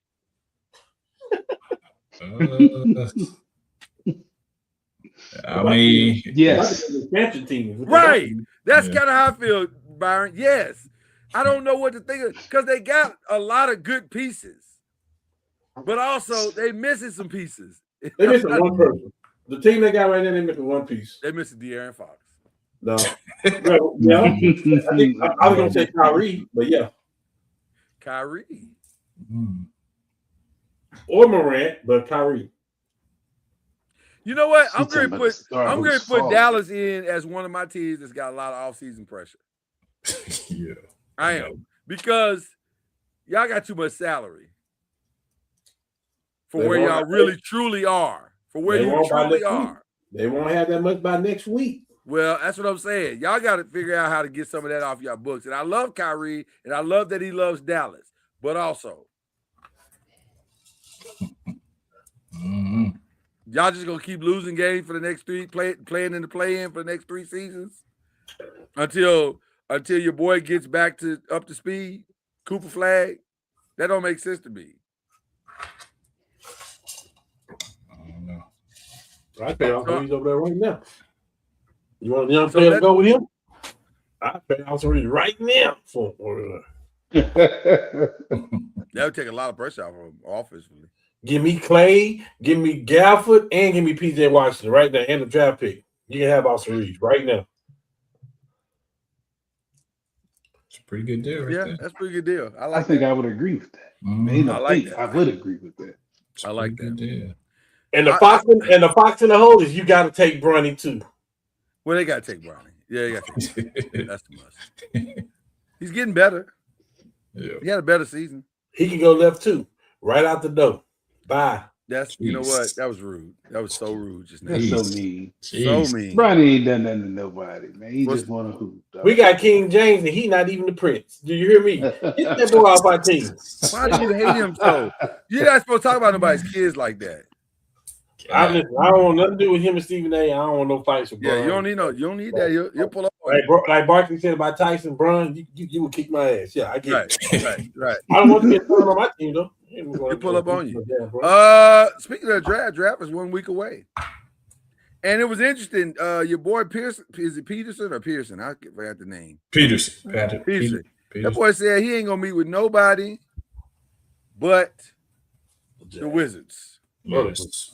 I mean, yes. Right. That's kind of how I feel, Byron. Yes. I don't know what to think of because they got a lot of good pieces, but also they missing some pieces. They missing one person. The team they got right now, they missing one piece. They missing De'Aaron Fox. No. Well, yeah. I think I was going to say Kyrie, but yeah. Kyrie. Or Morant, but Kyrie. You know what? I'm going to put Dallas in as one of my teams that's got a lot of off-season pressure. Yeah. I am. Because y'all got too much salary for where y'all really truly are. For where you truly are. They won't have that much by next week. Well, that's what I'm saying. Y'all got to figure out how to get some of that off your books. And I love Kyrie, and I love that he loves Dallas. But also, y'all just gonna keep losing games for the next 3, playing in the play-in for the next 3 seasons until your boy gets back to up to speed. Cooper Flag, that don't make sense to me. I don't know. I pay off he's over there right now. You want a young player to go with him? I pay off right now for. That would take a lot of pressure off of him offensively. Give me Clay, give me Gafford, and give me PJ Washington right now, and the draft pick. You can have Austin Reeves right now. It's a pretty good deal, right there. That's a pretty good deal. I think I would agree with that. I would agree with that. I like that. Deal. And the fox in the hole is you got to take Bronny too. Well, they got to take Bronny. Yeah, they got to take Bronny. That's the must. He's getting better. Yeah. He had a better season. He can go left too, right out the door. Bye. That's you know what? That was rude. That was so rude just now. That's so mean. So mean. Bronny ain't done nothing to nobody, man. He just want to hoop. Dog. We got King James, and he not even the prince. Do you hear me? Get that boy off our team. Why do you hate him so? You're not supposed to talk about nobody's kids like that. I don't want nothing to do with him and Stephen A. I don't want no fights with Bron. Yeah, you don't need that. You'll pull up. Like Barkley said about Tyson Bron, you would kick my ass. Yeah, I get it. Right. I don't want to get thrown on my team though. He'll pull up on you. Speaking of the draft is 1 week away. And it was interesting. Your boy Pearson, is it Peterson or Pearson? I forgot the name. Peterson. That boy said he ain't gonna meet with nobody but the Wizards. Yes.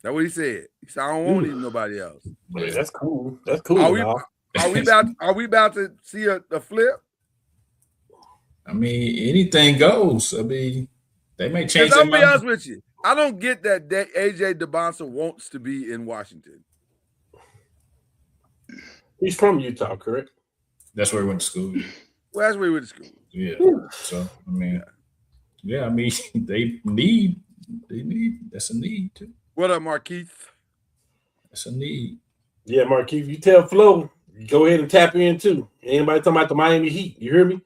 That's what he said. He said, I don't want even nobody else. Yeah, that's cool. That's cool. Are we about to see a flip? I mean, anything goes. I mean, they may change. I'll be honest with you. I don't get that AJ DeBonsa wants to be in Washington. He's from Utah, correct? That's where he went to school. Well, that's where he went to school. Yeah. So I mean, I mean, they need. That's a need too. What up, Markeith? That's a need. Yeah, Markeith, you tell Flo, go ahead and tap in too. Anybody talking about the Miami Heat? You hear me?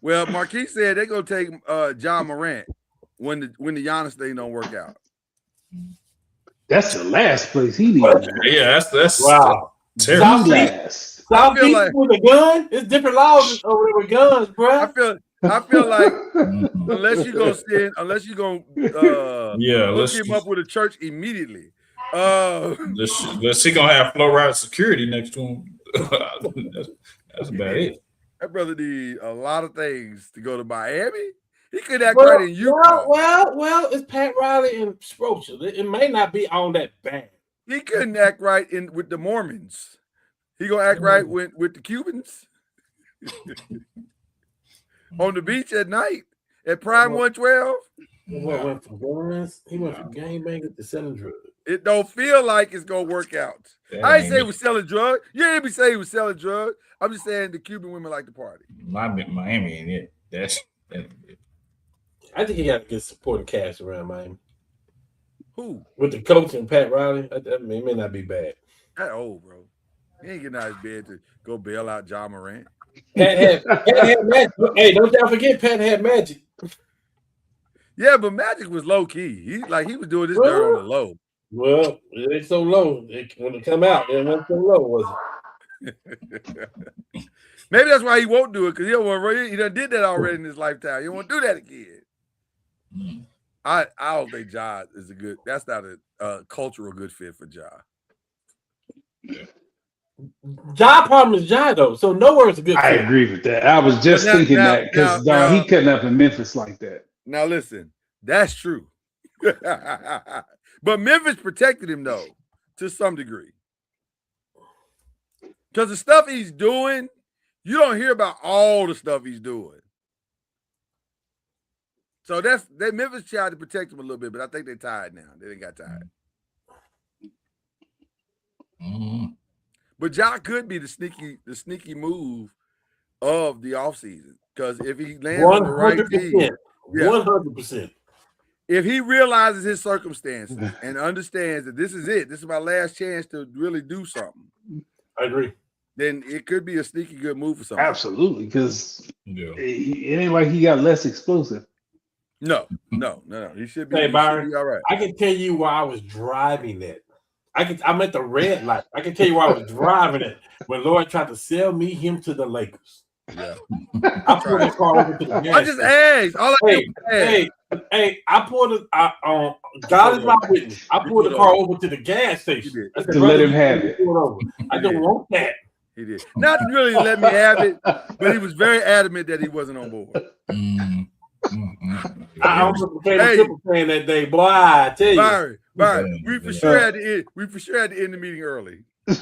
Well, Marquis said they're gonna take John Morant when the Giannis thing don't work out. That's the last place he needs. Yeah, that's wow. Terrible. South Beach like, with a gun. It's different laws over there with guns, bro. I feel like unless you gonna hook him up with a church immediately. Let's see gonna have flow ride security next to him. That's about it. That brother need a lot of things to go to Miami. He could act right in Utah. Well, it's Pat Riley and Sprocher. It may not be all that bad. He couldn't act right with the Mormons. He gonna act right with the Cubans on the beach at night at Prime 112. He went from guns. He went from gangbanging to selling drugs. It don't feel like it's gonna work out. I ain't say he was selling drugs. You didn't even say he was selling drugs. I'm just saying the Cuban women like to party. Miami ain't it. That's I think he got to get supporting cast around Miami. Who? With the coach and Pat Riley. I mean, it may not be bad. That old, bro. He ain't getting out of his bed to go bail out John Morant. Pat had Magic. Hey, don't y'all forget Pat had Magic. Yeah, but Magic was low key. He was doing this dirt on the low. Well, it ain't so low. When it come out, it wasn't so low, was it? Maybe that's why he won't do it, because he done did that already in his lifetime. He won't do that again. I don't think Ja is that's not a cultural good fit for Ja. Ja problem is Ja though, so nowhere is a good fit. I agree with that. I was just thinking that because he couldn't up in Memphis like that. Now listen, that's true. But Memphis protected him though, to some degree. Because the stuff he's doing, you don't hear about all the stuff he's doing. So Memphis tried to protect him a little bit, but I think they're tired now. They didn't got tired. Mm-hmm. But Ja could be the sneaky move of the offseason. Because if he lands on the right team, 100%. If he realizes his circumstances and understands that this is it, this is my last chance to really do something. I agree. Then it could be a sneaky good move for something. Absolutely, because it ain't like he got less explosive. No. He should be. Hey, Byron, all right. I can tell you why I was driving that. I'm at the red light. I can tell you why I was driving it when Lloyd tried to sell him to the Lakers. Yeah. I pulled his car over to the gas. I just asked. All Hey, I pulled it. God is my witness. I pulled the car over to the gas station. I said, to let him have it. I don't want that. He did. Not really let me have it, but he was very adamant that he wasn't on board. I almost became a triple fan that day, boy. I tell you, Byron, we for sure had to end the meeting early. That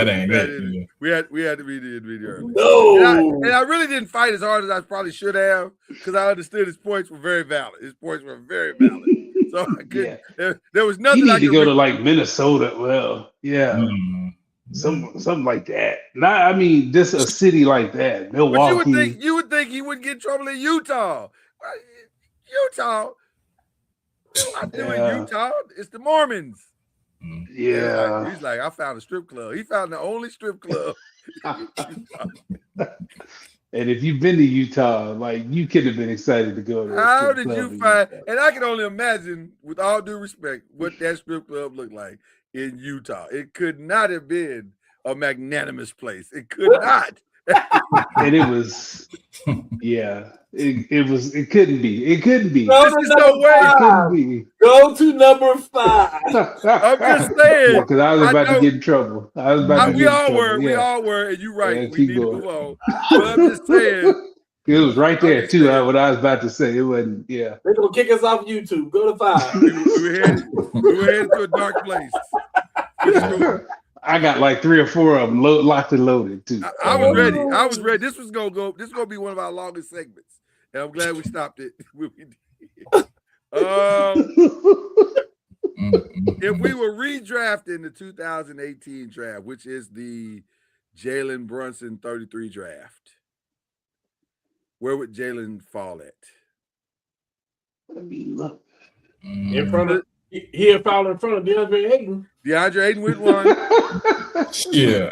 ain't it. We had to be the meeting early. No, and I really didn't fight as hard as I probably should have, because I understood his points were very valid. So I couldn't. There was nothing. You need to go to like Minnesota. Well, yeah. something like that. Not, I mean, just a city like that, But Milwaukee. you would think he would get in trouble in Utah. Utah. What do in Utah? It's the Mormons. Yeah. He's like, I found a strip club. He found the only strip club. And if you've been to Utah, like you could have been excited to go there. How did you find? And I can only imagine, with all due respect, what that strip club looked like in Utah. It could not have been a magnanimous place. It could not. And it was, yeah, it couldn't be. It couldn't be. Go There's no way. It couldn't be. Go to number 5. I'm just saying. Because I was about to get in trouble. We all were, and you're right. Yeah, we need to move on. But I'm just saying. It was right there too. What I was about to say. It wasn't. Yeah. They're gonna kick us off YouTube. Go to 5. we were headed to a dark place. I got like 3 or 4 of them locked and loaded too. I was ready. I was ready. This was gonna be one of our longest segments, and I'm glad we stopped it. If we were redrafting the 2018 draft, which is the Jalen Brunson 33 draft, where would Jalen fall at? Let me look. In front of he'll fall in front of DeAndre Ayton. DeAndre Ayton went 1. Yeah,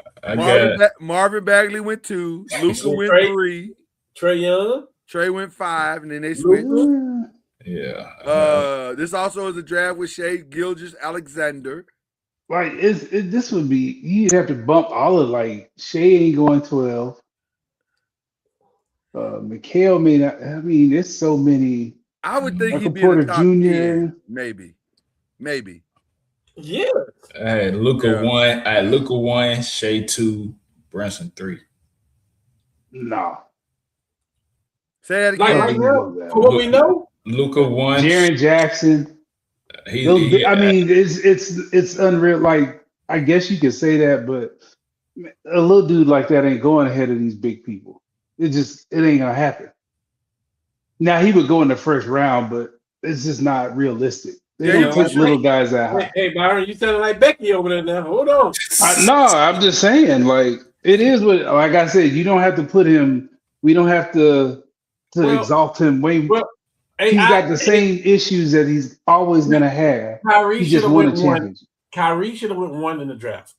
Marvin Bagley went 2. Luka went 3. Trae Young. Trey went 5, and then they switched. Yeah. This also is a draft with Shai Gilgeous-Alexander. Like this would be, you'd have to bump all of, like, Shea ain't going 12. Mikhail may not. I mean, there's so many. I would think Michael he'd be Porter in the top Jr. 10, maybe. Yeah. Hey, Luka 1. Hey, Luka 1. Shea 2. Brunson 3. No. Say that again. Like for what we know, Luka 1. Jaren Jackson. I mean, it's unreal. Like, I guess you could say that, but a little dude like that ain't going ahead of these big people. It ain't gonna happen. Now he would go in the first round, but it's just not realistic. They don't take little guys that high. Hey, Byron, you sounding like Becky over there now. Hold on. No, I'm just saying, like, it is what, like I said, you don't have to put him. We don't have to exalt him way. He's got the same issues that he's always gonna have. Kyrie he just won a championship. Kyrie should have went 1 in the draft.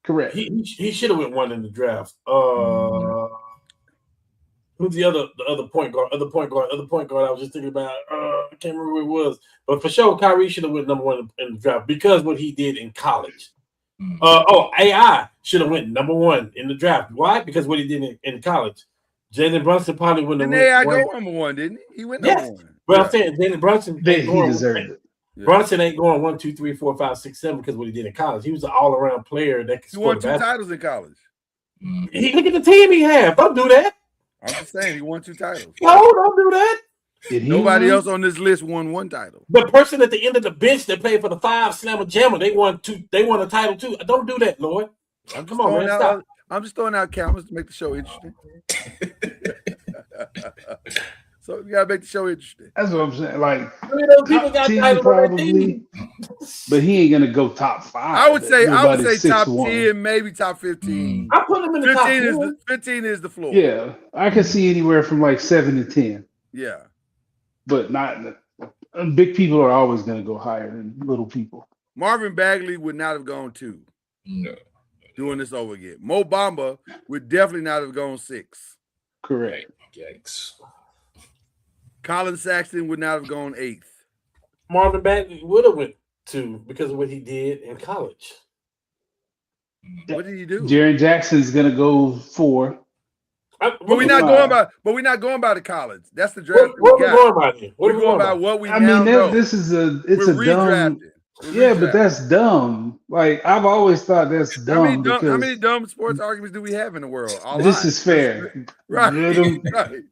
Correct. He should have went 1 in the draft. Who's the other point guard? Other point guard I was just thinking about. I can't remember who it was. But for sure, Kyrie should have went number 1 in the draft because what he did in college. AI should have went number 1 in the draft. Why? Because what he did in college. Jalen Brunson probably wouldn't have went. Didn't AI go number 1, didn't he? He went number 1. But I'm saying Jalen Brunson, he deserved it. Yeah. Brunson ain't going 1, 2, 3, 4, 5, 6, 7 because what he did in college. He was an all-around player that could score. He won 2 titles in college. Look at the team he had. Don't do that. I'm just saying he won 2 titles. No, don't do that. Nobody else on this list won 1 title. The person at the end of the bench that played for the 5 Slammer Jammer, they won a title too. Don't do that, Lord. Come on, man. Stop. I'm just throwing out cameras to make the show interesting. So you gotta make the show interesting. That's what I'm saying. Like, those people got titles probably, but he ain't gonna go top 5. I would say top 10, maybe top 15. I put him in the top 10. 15 is the floor. Yeah, I can see anywhere from like 7 to 10. Yeah, but not big people are always gonna go higher than little people. Marvin Bagley would not have gone 2. No. Doing this over again. Mo Bamba would definitely not have gone 6. Correct. Yikes. Colin Saxton would not have gone 8th. Marvin Bagley would have went 2 because of what he did in college. What did he do? Jaren Jackson's gonna go 4. But we're not going by the college. That's the draft. What are we going by here? We're going by what we I now mean, know. This is a dumb. Yeah, but that's dumb. Like, I've always thought that's dumb. How many dumb sports arguments do we have in the world? This is fair. Right. Right.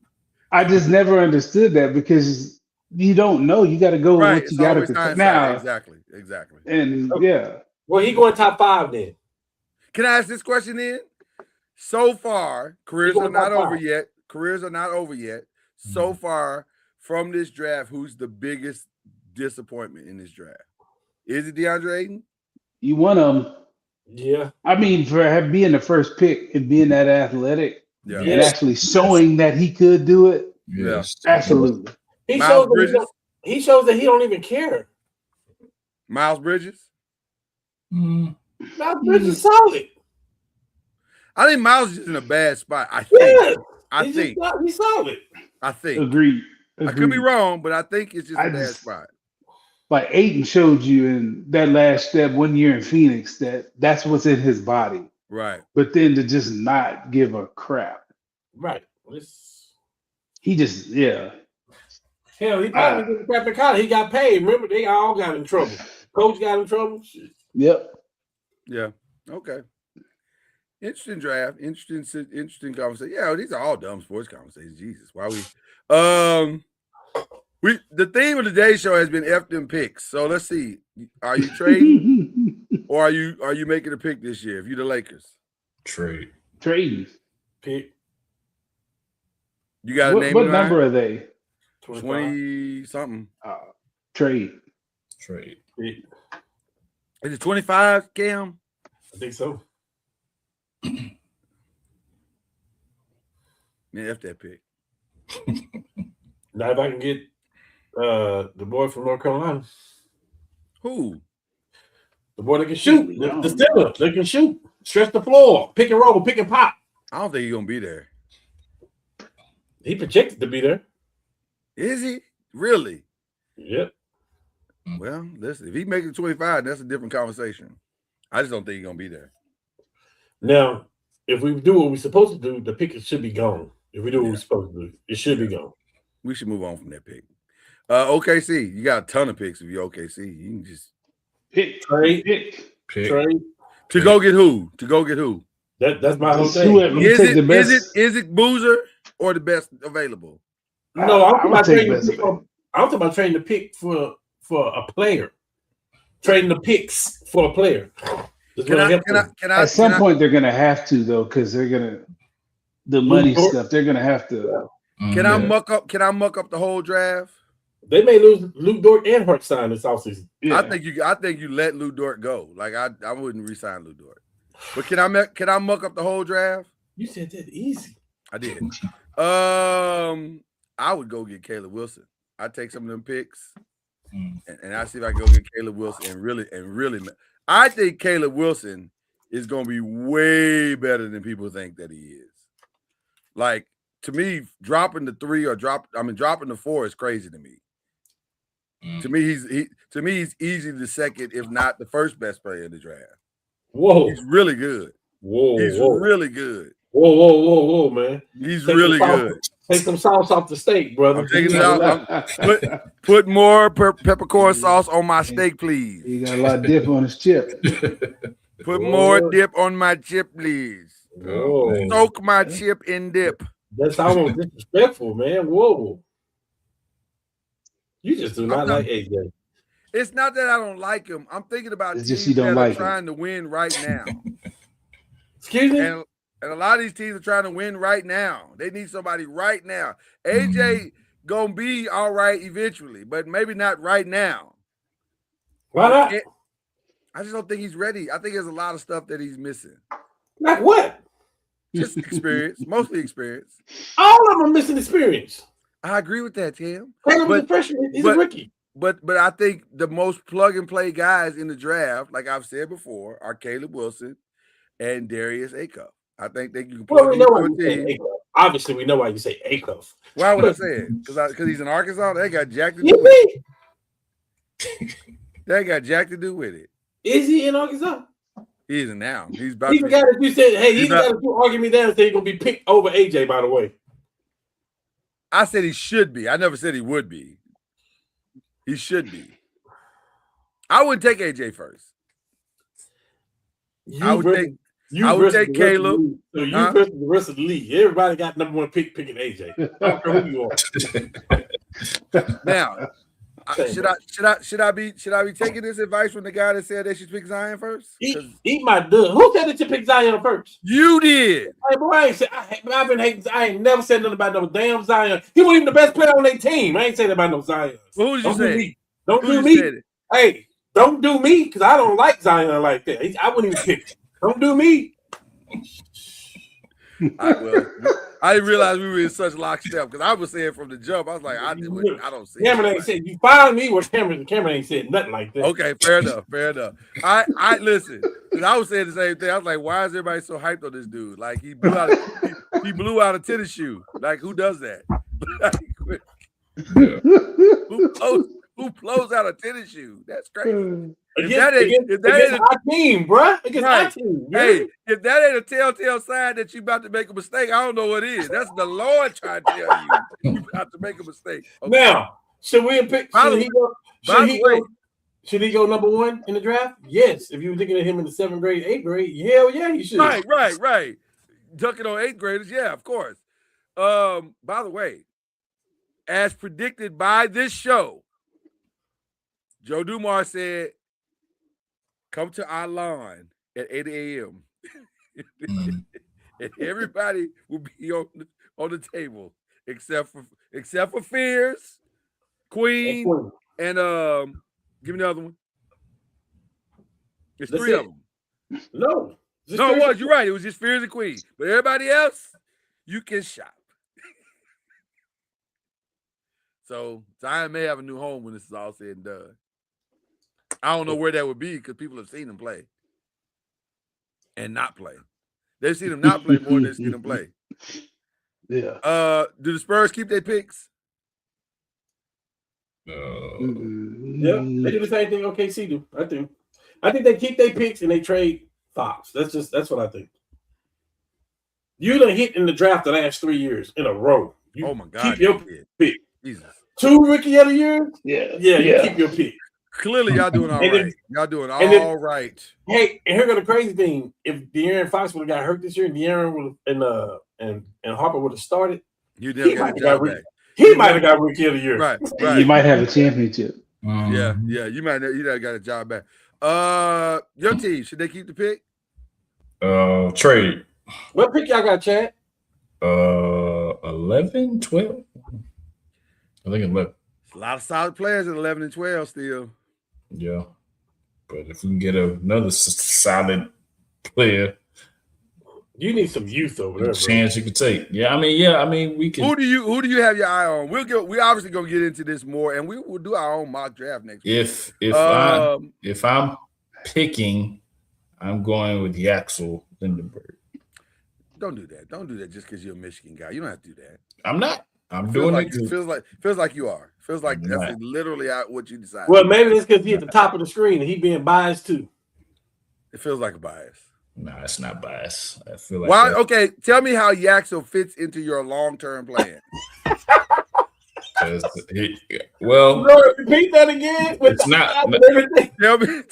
I just never understood that because you don't know. You got to go with what you got to now. Exactly. And yeah. Well, he going top 5 then. Can I ask this question then? So far, careers are not over yet. So far from this draft, who's the biggest disappointment in this draft? Is it DeAndre Ayton? You want him. Yeah. I mean, for being the first pick and being that athletic Yeah. and actually showing that he could do it, Yes. absolutely. He Miles shows that Bridges. he shows that he don't even care. Miles Bridges. Mm. Miles Bridges is solid. I think Miles is in a bad spot. I Yeah. think. He's solid. I think. Agreed. I could be wrong, but I think it's just a bad spot. Like Aiton showed you in that last step 1 year in Phoenix that's what's in his body. Right. But then to just not give a crap. Right. He just, yeah. Hell, he probably didn't crap in college. He got paid. Remember, they all got in trouble. Coach got in trouble. Shit. Yep. Yeah. Okay. Interesting draft. Interesting conversation. Yeah, these are all dumb sports conversations. Jesus, why the theme of today's show has been F them picks. So let's see. Are you trading or are you making a pick this year? If you're the Lakers, Trade. Trading. Pick. You got a name? What number are they? 20 something. Trade. Pick. Is it 25, Cam? I think so. Man, F that pick. Now, if I can get the boy from North Carolina. Who? The boy that can shoot. The stepper that can shoot. Stretch the floor. Pick and roll. Pick and pop. I don't think he's going to be there. He projected to be there. Is he? Really? Yep. Well, listen, if he makes it 25, that's a different conversation. I just don't think he's going to be there. Now, if we do what we're supposed to do, the pick should be gone. If we do what we're supposed to do, it should be gone. We should move on from that pick. OKC, you got a ton of picks if you're OKC. You can just pick. Trade. To go get who? To go get who? That's my whole thing. Is it Boozer or the best available? No, I'm talking about trading the pick for a player. Trading the picks for a player. At some point they're gonna have to though, because they're gonna the money stuff. They're gonna have to. Can I muck up the whole draft? They may lose Luke Dort and Hartstein this offseason. Yeah. I think you let Luke Dort go. Like I wouldn't re-sign Luke Dort. But can I muck up the whole draft? You said that easy. I did. I would go get Caleb Wilson. I'd take some of them picks and I see if I can go get Caleb Wilson and really. I think Caleb Wilson is going to be way better than people think that he is. Like, to me, dropping the 3 or dropping the 4 is crazy to me. To me, he's easily the second, if not the first best player in the draft. Whoa. He's really good. He's really good. Whoa, man. He's really good. Take some sauce off the steak, brother. I'm taking it out. Put more peppercorn sauce on my steak, please. He got a lot of dip on his chip. Put more dip on my chip, please. Oh. Soak my chip in dip. That's almost disrespectful, man. Whoa. You just do not like AJ. It's not that I don't like him. I'm thinking about teams that are trying to win right now. Excuse me? And a lot of these teams are trying to win right now. They need somebody right now. AJ gonna be all right eventually, but maybe not right now. Why not? I just don't think he's ready. I think there's a lot of stuff that he's missing. Like what? Just experience, mostly experience. All of them are missing experience. I agree with that, Tim. Caleb's a freshman. He's a rookie. But I think the most plug and play guys in the draft, like I've said before, are Caleb Wilson and Darius Acuff. I think they can plug into a team. Obviously, we know why you say Acuff. Why would I say it? Because he's in Arkansas. They got jack to do with it. They got jack to do with it. Is he in Arkansas? He isn't now. He's about to. Guy that you said, hey, he's the guy that you argued me down and said he's gonna be picked over AJ. By the way, I said he should be. I never said he would be. He should be. I would take AJ first. I would take Caleb. So you versus the rest of the league. Everybody got number 1 pick picking AJ. I don't care who you are. Now, should I be taking this advice from the guy that said they should pick Zion first? Eat my duck. Who said that you pick Zion first? You did. Hey, boy, I've been hating. I ain't never said nothing about no damn Zion. He wasn't even the best player on their team. I ain't saying about no Zion. Well, who did you say? Don't do me. Hey, don't do me because I don't like Zion like that. I wouldn't even pick him. Don't do me. I didn't realize we were in such lockstep because I was saying from the jump, I was like, I don't see. Cameron ain't said you fired me. Well, Cameron ain't said nothing like that. Okay, fair enough. I listen. Because I was saying the same thing. I was like, why is everybody so hyped on this dude? Like he blew out a tennis shoe. Like who does that? Who blows out a tennis shoe? That's crazy. Against our team, bro. Against our team. Hey, if that ain't a telltale sign that you about to make a mistake, I don't know what is. That's the Lord trying to tell you about to make a mistake. Okay. Now, should we pick? Should he go number 1 in the draft? Yes. If you were thinking of him in the 7th grade, 8th grade, hell yeah, he should. Right. Dunking on 8th graders, yeah, of course. By the way, as predicted by this show, Joe Dumars said, come to our lawn at 8 a.m. and everybody will be on the table except for Fears, Queen, and give me the other one. There's 3 of them. No, it was. You're right. It was just Fears and Queen. But everybody else, you can shop. So Zion may have a new home when this is all said and done. I don't know where that would be because people have seen him play and not play. They've seen him not play more than they've seen him play. Yeah. Do the Spurs keep their picks? Yeah, they do the same thing OKC do. I think they keep their picks and they trade Fox. That's what I think. You done hit in the draft the last 3 years in a row. Oh my God! Keep your pick. Jesus. 2 rookie of the year. Yeah. You keep your pick. Clearly, y'all doing all right. Y'all doing all right. Hey, and here go the crazy thing: if De'Aaron Fox would have got hurt this year, and De'Aaron would and Harper would have started, he might have got rookie of the year. Right. You might have a championship. Yeah. You might have got a job back. Your team, should they keep the pick? Trade. What pick y'all got, Chad? 11, 12. I think 11. A lot of solid players at 11 and 12 still. Yeah. But if we can get another solid player, you need some youth over there. Chance you could take. I mean, we can. Who do you have your eye on? We obviously gonna get into this more, and we will do our own mock draft next week. If I'm picking, I'm going with Yaxel Lindenberg. Don't do that. Don't do that just because you're a Michigan guy. You don't have to do that. I'm not. I'm doing it. Feels like you are. Feels like that's literally what you decided. Well, maybe it's because he's at the top of the screen and he being biased too. It feels like a bias. No, it's not bias. I feel like why? Okay, tell me how Yaxel fits into your long-term plan. Repeat that again. It's not. Tell me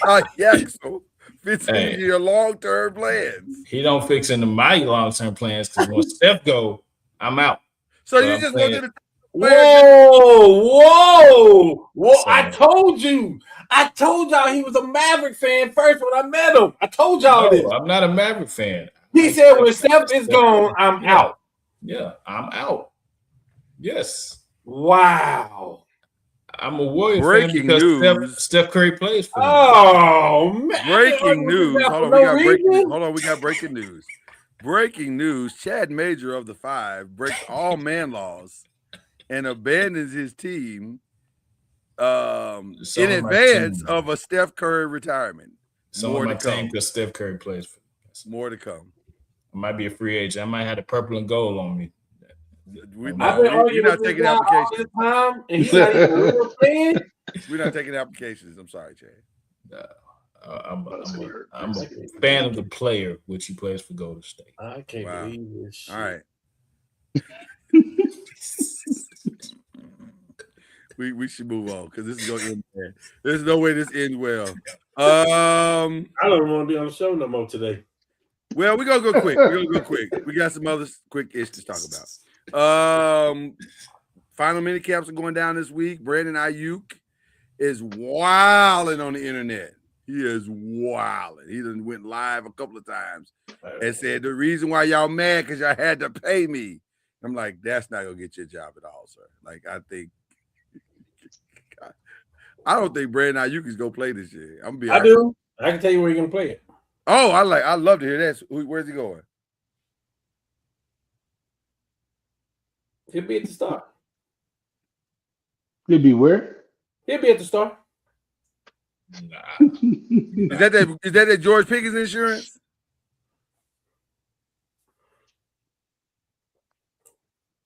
how Yaxel fits into your long-term plans. He don't fix into my long-term plans because when Steph go, I'm out. So you just wanted to. Whoa! So, I told y'all he was a Maverick fan first when I met him. I told y'all this. I'm not a Maverick fan. He said when Steph is gone, I'm out. Yeah, I'm out. Yes. Wow. I'm a Warrior fan because Steph Curry plays for them. Oh, man. Breaking news. Hold on, we got breaking news. Breaking news. Chad Major of the Five breaks all man laws and abandons his team in advance of a Steph Curry retirement. More to come because Steph Curry plays for them. More to come. I might be a free agent. I might have the purple and gold on me. We're not taking applications. We're not taking applications. I'm sorry, Chad. I'm a fan of the player, which he plays for Golden State. I can't believe this. All right. we should move on because this is going to end bad. There's no way this ends well. I don't want to be on the show no more today. Well, we're going to go quick. We got some other quick ish to talk about. Final mini camps are going down this week. Brandon Ayuk is wilding on the internet. He is wilding. He done went live a couple of times and said the reason why y'all mad because y'all had to pay me. I'm like, that's not gonna get you a job at all, sir. Like, I don't think Brandon Ayuk is gonna play this year. I do. I can tell you where you're gonna play it. Oh, I love to hear that. Where's he going? He'll be at the Star. He'll be where? He'll be at the Star. Nah. Is that George Pickens insurance?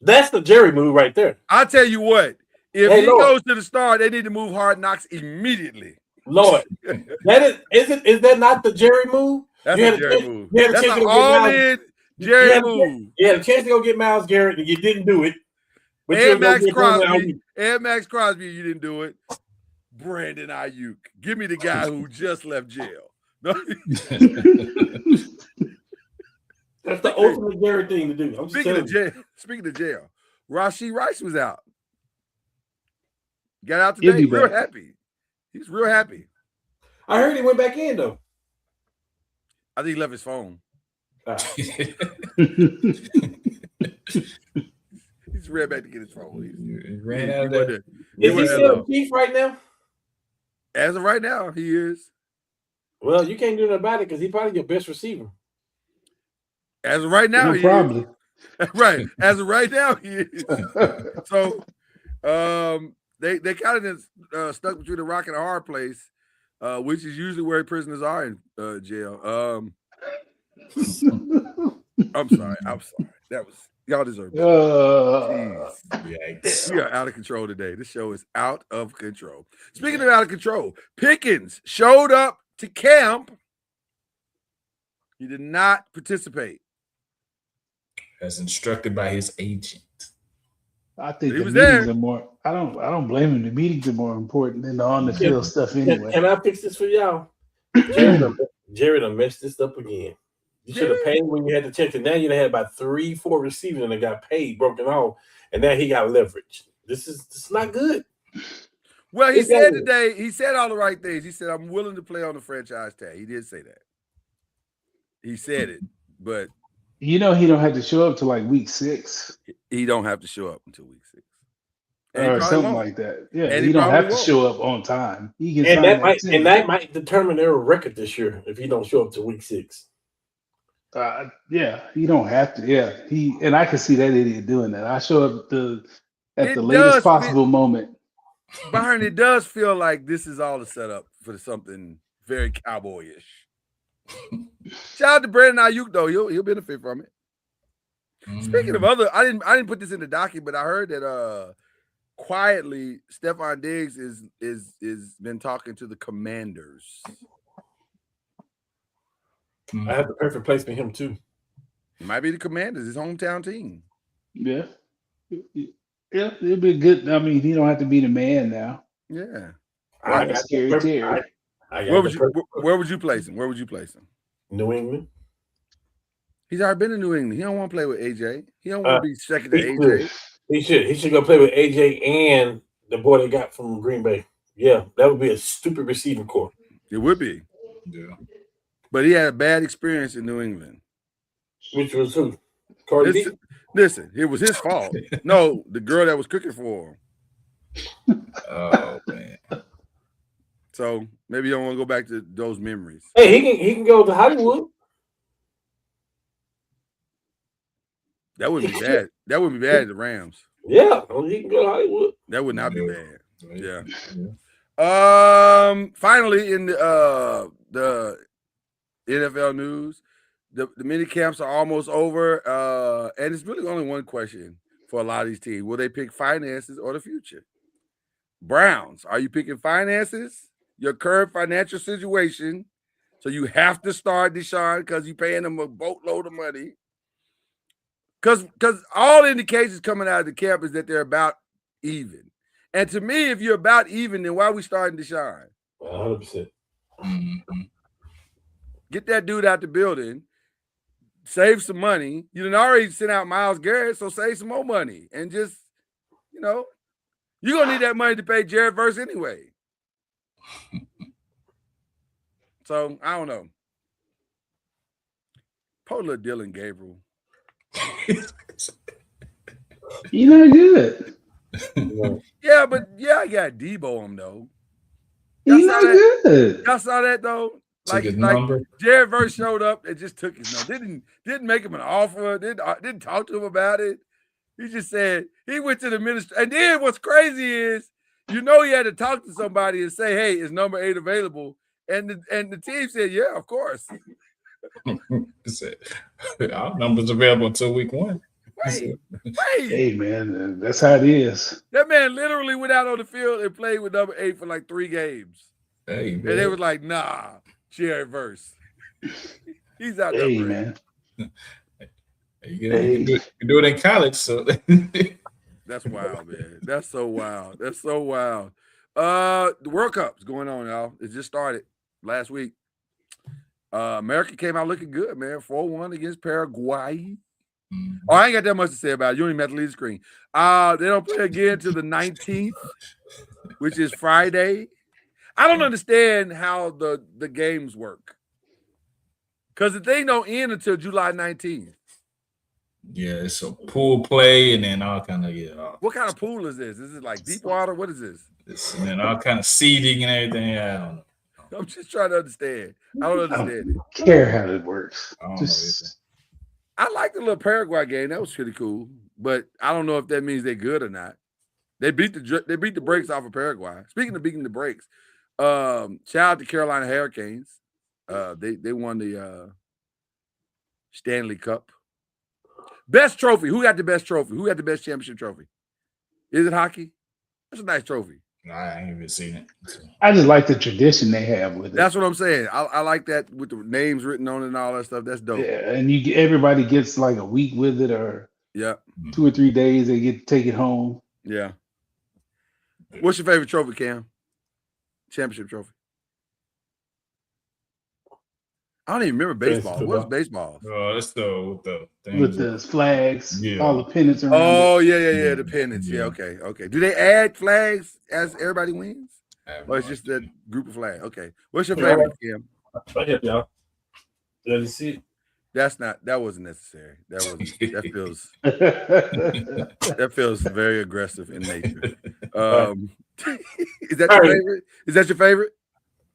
That's the Jerry move right there. I'll tell you what. If Hey, he Lord. goes to the Star, they need to move Hard Knocks immediately. Lord, is that not the Jerry move? That's You a had a Jerry chance- move. you had a That's chance an to go get all-in Jerry move. You had a chance to go get Myles Garrett and you didn't do it. But And Max you Crosby. And Max Crosby, you didn't do it. Brandon Ayuk. Give me the guy who just left jail. No. That's the ultimate Jerry thing to do. I'm just Speaking telling of jail, Rashee Rice was out. Got out today. He'll be Real back. happy. He's real happy. I heard he went back in though. I think he left his phone. He's ran back to get his phone. He ran out of there. Is he still a Chief right now? As of right now, he is. Well, you can't do nothing about it because he's probably your best receiver. As of right now, No, probably. Is. Right. As of right now, he is. So they kind of stuck between a rock and a hard place, which is usually where prisoners are in jail. I'm sorry. That was y'all deserve it. Yikes. We are out of control today. This show is out of control. Speaking of out of control, Pickens showed up to camp. He did not participate. As instructed by his agent. I think He the was meetings there. are more. I don't blame him. The meetings are more important than the on the field stuff anyway. Can I fix this for y'all? Jerry done messed this up again. You should have paid when you had to check it. Now you had about 3-4 receivers and they got paid, broken off, and now he got leverage. This is not good. Well, he It's said over. today, he said all the right things. He said, I'm willing to play on the franchise tag. He did say that. He said it, but You know he don't have to show up to like week 6 he don't have to show up until week 6. And he or probably something won't. like that. Yeah, And he he don't probably have to won't. show up on time. He can And sign that that might determine their record this year if he don't show up to week 6. Yeah, he don't have to. Yeah, and I can see that idiot doing that. I show up at It the latest does possible moment. Byron, it does feel like this is all a setup for something very cowboyish. Shout out to Brandon Ayuk, though. He'll benefit from it. Speaking of other, I didn't put this in the docket, but I heard that quietly Stephon Diggs is been talking to the Commanders. I have the perfect place for him too. It might be the Commanders, his hometown team. Yeah, it'll be good. I mean, he don't have to be the man now. Yeah. I That's got scary the perfect- Terry. I got Where the would you perfect- where would you place him? Where would you place him? New England. He's already been in New England. He don't want to play with AJ. He don't want to be second to He AJ. should. He should go play with AJ and the boy they got from Green Bay. Yeah, that would be a stupid receiving core. It would be. Yeah. But he had a bad experience in New England. Which was who? Cardi B? Listen, it was his fault. No, the girl that was cooking for him. Oh man. So maybe you don't want to go back to those memories. Hey, he can go to Hollywood. That wouldn't be bad. That wouldn't be bad at the Rams. Yeah, he can go to Hollywood. That would not be Yeah. bad. Yeah. Yeah. Finally, in the NFL news, the mini camps are almost over. And it's really only one question for a lot of these teams: will they pick finances or the future? Browns, are you picking finances? Your current financial situation, so you have to start Deshaun because you're paying them a boatload of money. Because all indications coming out of the camp is that they're about even. And to me, if you're about even, then why are we starting Deshaun? 100%. Get that dude out the building, save some money. You done already sent out Myles Garrett, so save some more money. And just, you're going to need that money to pay Jared Verse anyway. So, I don't know. Poor little Dylan Gabriel. You're not good. Yeah, but I got Debo him, though. He's not good. Y'all saw that, though? Like Jared Verse showed up and just took his number. Didn't make him an offer. Didn't talk to him about it. He just said he went to the minister. And then what's crazy is, he had to talk to somebody and say, "Hey, is number 8 available?" And the team said, "Yeah, of course." Our number's available until week 1. Right. Hey man, that's how it is. That man literally went out on the field and played with number 8 for like 3 games. Hey, and they was like, "Nah, Jared Verse." He's out there. Hey man. You do it in college, so that's wild, man. That's so wild. The World Cup's going on, y'all. It just started last week. America came out looking good, man. 4-1 against Paraguay. Oh, I ain't got that much to say about it. You don't even have to leave the screen. They don't play again till the 19th, which is Friday. I don't understand how the games work. Because the thing don't end until July 19th. Yeah, it's a pool play and then all kind of What kind of pool is this? Is it like deep water? What is this? And then all kind of seeding and everything. I don't know. I'm just trying to understand. I don't understand it. I don't care how it works. I like the little Paraguay game. That was pretty cool, but I don't know if that means they're good or not. They beat the brakes off of Paraguay. Speaking of beating the brakes, shout out to Carolina Hurricanes. They won the Stanley Cup. Best trophy. Who got the best trophy? Who got the best championship trophy? Is it hockey? That's a nice trophy. I ain't even seen it. I just like the tradition they have with it. That's what I'm saying. I like that with the names written on it and all that stuff. That's dope. Yeah, and everybody gets like a week with it, or 2 or 3 days. They get to take it home. Yeah. What's your favorite trophy, Cam? Championship trophy. I don't even remember baseball. What's baseball? Oh, that's the thing with the flags, all the pennants around. Oh, yeah, the pennants. Yeah, okay. Do they add flags as everybody wins? Or it's just that group of flags? Okay. What's your favorite, Kim? Right here, y'all. Let me see. That wasn't necessary. That feels very aggressive in nature. Is that your favorite? Is that your favorite?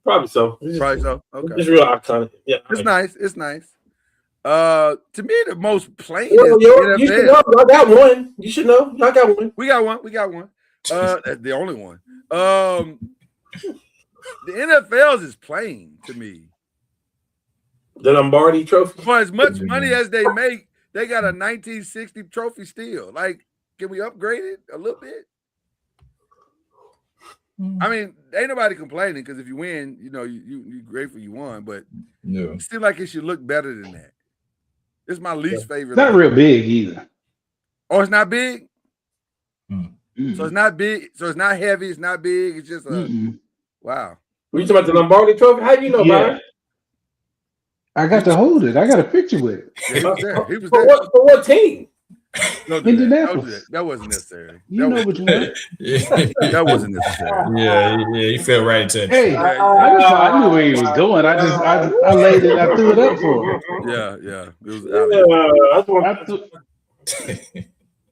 Probably so. Okay. It's real iconic. Yeah. It's nice. To me, the most plain is NFL. You should know. I got one. You should know. I got one. We got one. That's the only one. The NFL's is plain to me. The Lombardi Trophy. For as much money as they make, they got a 1960 trophy still. Like, can we upgrade it a little bit? I mean, ain't nobody complaining because if you win, you're grateful you won, but still like it should look better than that. It's my least favorite. It's not real big either. Oh, it's not big? So it's not big. So it's not heavy. It's not big. It's just wow. Were you talking about the Lombardi Trophy? How do you know about it? I got to hold it. I got a picture with it. Yeah, he was there. He was there. For what team? Indianapolis. That wasn't necessary. You know what you want. That wasn't necessary. Yeah, you feel right into it. Hey, I knew where he was going. I laid it. I threw it up for him. Yeah. It was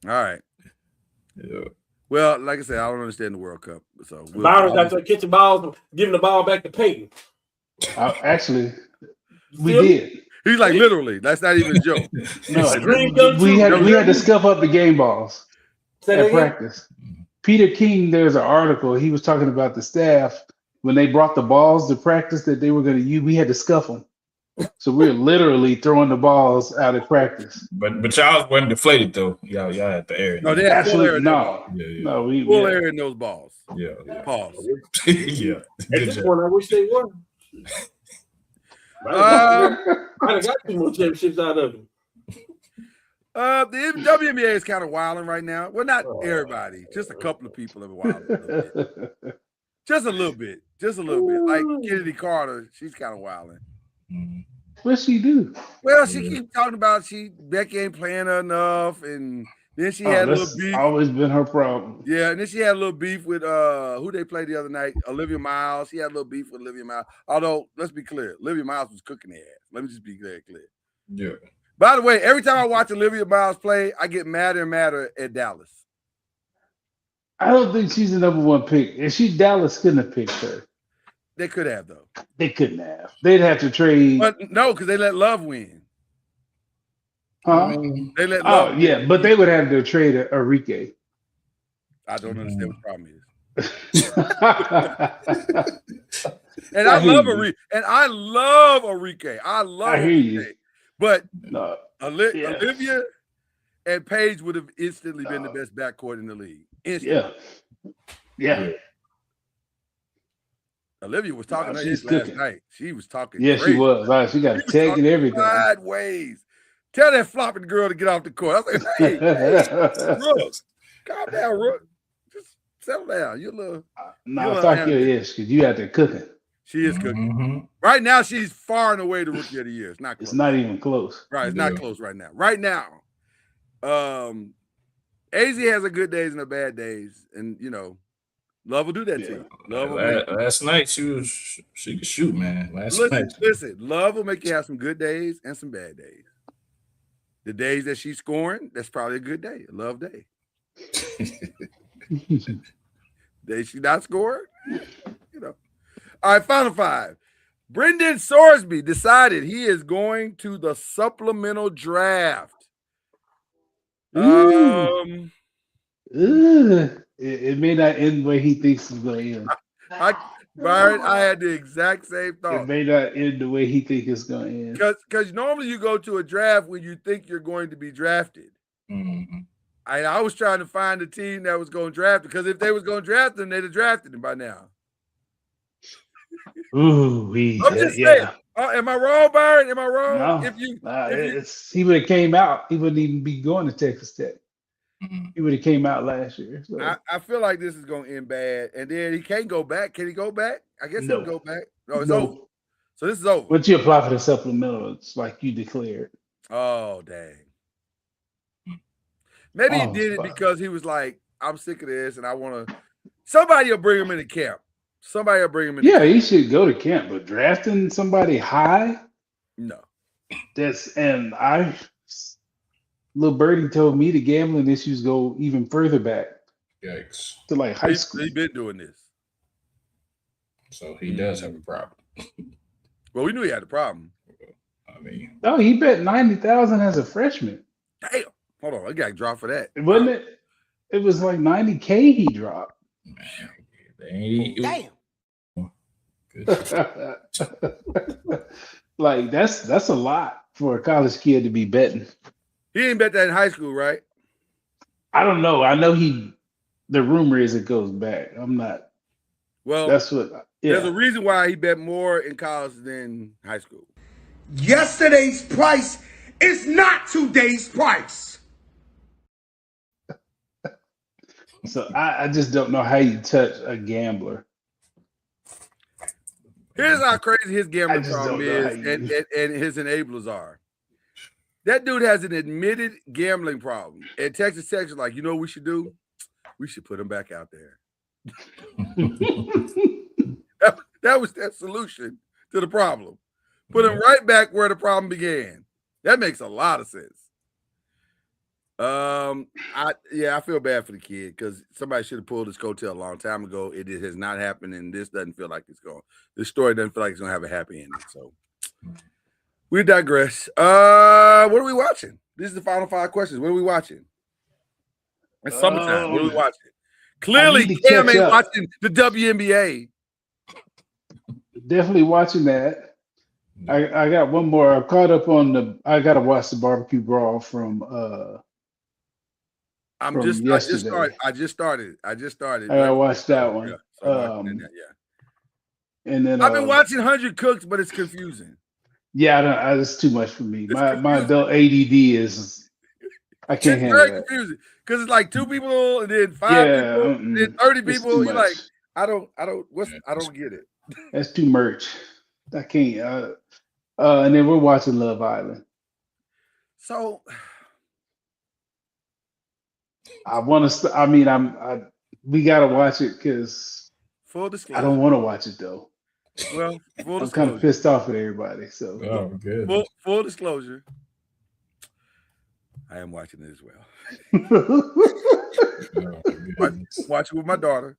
all right. Yeah. Well, like I said, I don't understand the World Cup. So Byron got to catch the ball, giving the ball back to Peyton. Actually, we did. He's like, literally. That's not even a joke. No, we had to scuff up the game balls at practice. Peter King, there's an article. He was talking about the staff when they brought the balls to practice that they were going to use. We had to scuff them. So we're literally throwing the balls out of practice. But y'all wasn't deflated though. Y'all had the air. No, they had full air. No, we full air in those balls. Yeah. Pause. Yeah. At this point, I wish they won. I got 2 more championships out of it. The WNBA is kind of wilding right now. Well, not everybody, just a couple of people have wilding. Just a little bit. Like Kennedy Carter, she's kind of wilding. What's she do? Well, she keeps talking about Becky ain't playing her enough, and then she had a little beef. Always been her problem. Yeah, and then she had a little beef with who they played the other night, Olivia Miles. She had a little beef with Olivia Miles. Although, let's be clear, Olivia Miles was cooking their ass. Let me just be clear. Yeah. By the way, every time I watch Olivia Miles play, I get madder and madder at Dallas. I don't think she's the number 1 pick. If she's Dallas, couldn't have picked her. They could have though. They couldn't have. They'd have to trade. But no, because they let Love win. Huh? I mean, They let Love win. Yeah, but they would have to trade Enrique. I don't understand what the problem is. I And I hear love you. Enrique. And I love Enrique. I love hear you. Enrique. But No, yeah. Olivia and Paige would have instantly been the best backcourt in the league. Instantly. Yeah. Olivia was talking to she's us last cooking. night. She was talking Yeah, crazy. she was. Right, she got a tag and everything. Sideways. Tell that flopping girl to get off the court. I was like, hey, Rook, calm down, Rook. Just settle down. You're a little. No, fuck your ish, because you out there cooking. She is cooking. Right now, she's far and away the rookie of the year. It's not close. It's not even close. Right, it's not close right now. Right now, AZ has a good days and a bad days, and Love will do that to you. Love will last night she could shoot, man. Listen, Love will make you have some good days and some bad days. The days that she's scoring, that's probably a good day, a Love day. Days she not scoring, All right, final five. Brendan Sorsby decided he is going to the supplemental draft. It may not end where he thinks it's going to end. Byron, I had the exact same thought. It may not end the way he thinks it's going to end. Because normally you go to a draft when you think you're going to be drafted. Mm-hmm. I was trying to find a team that was going to draft him, because if they was going to draft him, they'd have drafted him by now. Ooh, I'm just saying. Am I wrong, Byron? Am I wrong? No. He would have came out. He wouldn't even be going to Texas Tech. Mm-hmm. He would have came out last year. So. I feel like this is going to end bad. And then he can't go back. Can he go back? I guess No. he'll go back. No, it's over. So this is over. Once you apply for the supplemental, it's like you declared. Oh, dang. Maybe he did it because he was like, I'm sick of this and I want to. Somebody will bring him into camp. Somebody will bring him in. Yeah, he should go to camp, but drafting somebody high? No. Little Birdie told me the gambling issues go even further back. Yikes. To like high school. He's been doing this. So he does have a problem. Well, we knew he had a problem. I mean. Oh, he bet 90,000 as a freshman. Damn. Hold on. I got to drop for that. Wasn't it? It was like 90K he dropped. Man, damn. Like that's a lot for a college kid to be betting. He didn't bet that in high school, right? I don't know. I know the rumor is it goes back. I'm not. Well, that's what. Yeah. There's a reason why he bet more in college than high school. Yesterday's price is not today's price. So I just don't know how you touch a gambler. Here's how crazy his gambling problem is and his enablers are. That dude has an admitted gambling problem. And Texas Tech is like, you know what we should do? We should put him back out there. that was their solution to the problem. Put him right back where the problem began. That makes a lot of sense. I feel bad for the kid because somebody should have pulled his coattail a long time ago. It has not happened, and this doesn't feel like it's going. This story doesn't feel like it's going to have a happy ending. So we digress. What are we watching? This is the final 5 questions. What are we watching? It's summertime. What are we watching? Clearly, Cam ain't watching the WNBA. Definitely watching that. I got one more. I caught up on I gotta watch the barbecue brawl from I just started. I watched that one. Yeah, so and then I've been watching 100 Cooks, but it's confusing. Yeah, it's too much for me. My adult ADD is I can't handle very that. Confusing because it's like 2 people and then 5 people, and then 30 people. You're like, I don't get it. That's too much. I can't. And then we're watching Love Island. So I want to. We gotta watch it because full disclosure. I don't want to watch it though. Well, I'm kind of pissed off at everybody. So good. Full disclosure. I am watching it as well. Watch it with my daughter.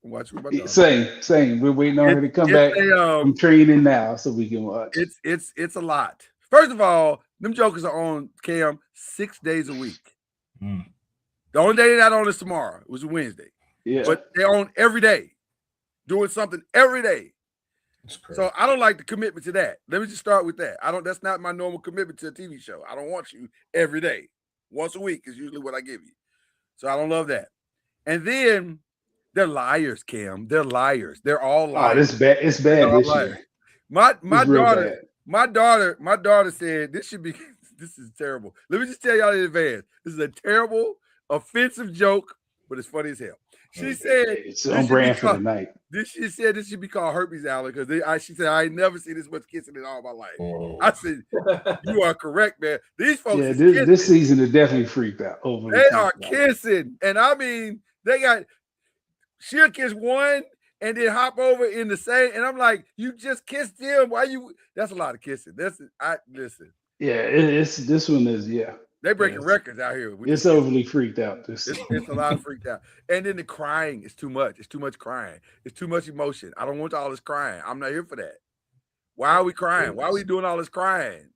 Same. We're waiting on her to come back from training now so we can watch. It's a lot. First of all, them jokers are on Cam 6 days a week. The only day they're not on is tomorrow. It was Wednesday. Yeah. But they're on every day, doing something every day. So I don't like the commitment to that. Let me just start with that. That's not my normal commitment to a TV show. I don't want you every day. Once a week is usually what I give you. So I don't love that. And then they're liars, Cam. They're liars. They're all liars. Oh, it's bad. It's bad this year. My daughter said this is terrible. Let me just tell y'all in advance. This is a terrible, offensive joke, but it's funny as hell. She said it's on brand for tonight. She said this should be called herpes alley because she said I ain't never seen this much kissing in all my life. I said you are correct, man. These folks, this season is definitely freaked out. They are kissing, and I mean she'll kiss one and then hop over in the same, and I'm like, you just kissed him. Why you? That's a lot of kissing. Listen. Yeah, this one is They breaking records out here. It's overly freaked out. It's a lot of freaked out. And then the crying is too much. It's too much crying. It's too much emotion. I don't want all this crying. I'm not here for that. Why are we crying? Why are we doing all this crying?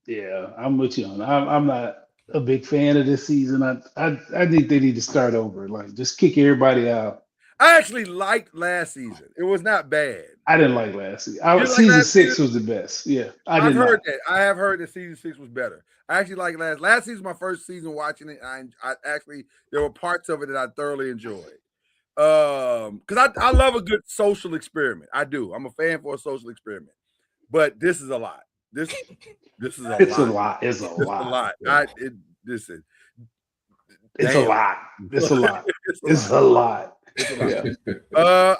Yeah, I'm with you on that. I'm not a big fan of this season. I think they need to start over. Like, just kick everybody out. I actually liked last season. It was not bad. I didn't like last season. Season 6 was the best. Yeah, I've heard that. I have heard that season 6 was better. I actually like last season. My first season watching it. I actually there were parts of it that I thoroughly enjoyed. Because I love a good social experiment. I do. I'm a fan for a social experiment. But this is a lot. This is a lot. It's a lot. It's a lot. It's a lot. It's a lot. It's a lot.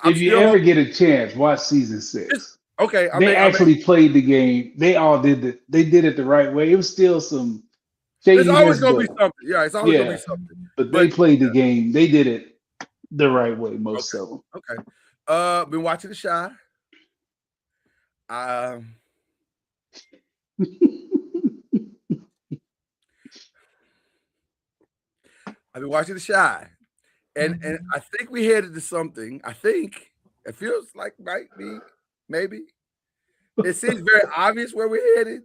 If you ever get a chance, watch season 6. Okay, they actually played the game. They all did it. They did it the right way. It was still some shadiness. It's always gonna be something. Yeah, it's always gonna be something. But they played the game. They did it the right way. Most of them. Okay. Been watching The Shy. I've been watching The Shy, and I think we headed to something. I think it feels like might be. Maybe it seems very obvious where we're headed.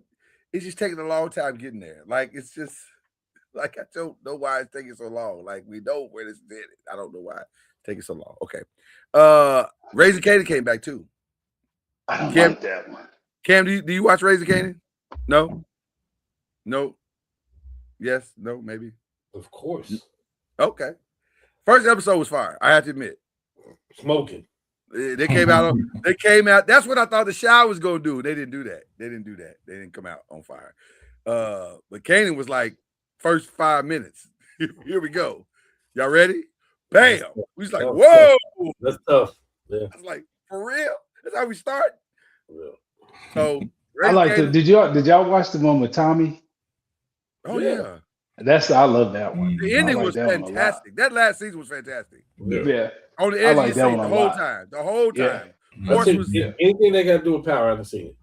It's just taking a long time getting there. Like it's just like I don't know why it's taking so long. Like we know where this is headed. I don't know why it's taking so long. Okay. Raising Kanan came back too. I don't like that one. Cam, do you watch Raising Kanan? No. Yes. No. Maybe. Of course. Okay. First episode was fire. I have to admit. Smoking. They came out. That's what I thought The Shy was gonna do. They didn't do that. They didn't come out on fire. But Kanan was like first 5 minutes. Here we go. Y'all ready? Bam. We was like, whoa. That's tough. Yeah. I was like, for real? That's how we start. Yeah. So I like the. Did y'all watch the one with Tommy? Oh yeah. I love that one. The ending was fantastic. That last season was fantastic. Yeah. On the edge of the seat the whole time. The whole time. Yeah. Anything they got to do with Power, I haven't seen it.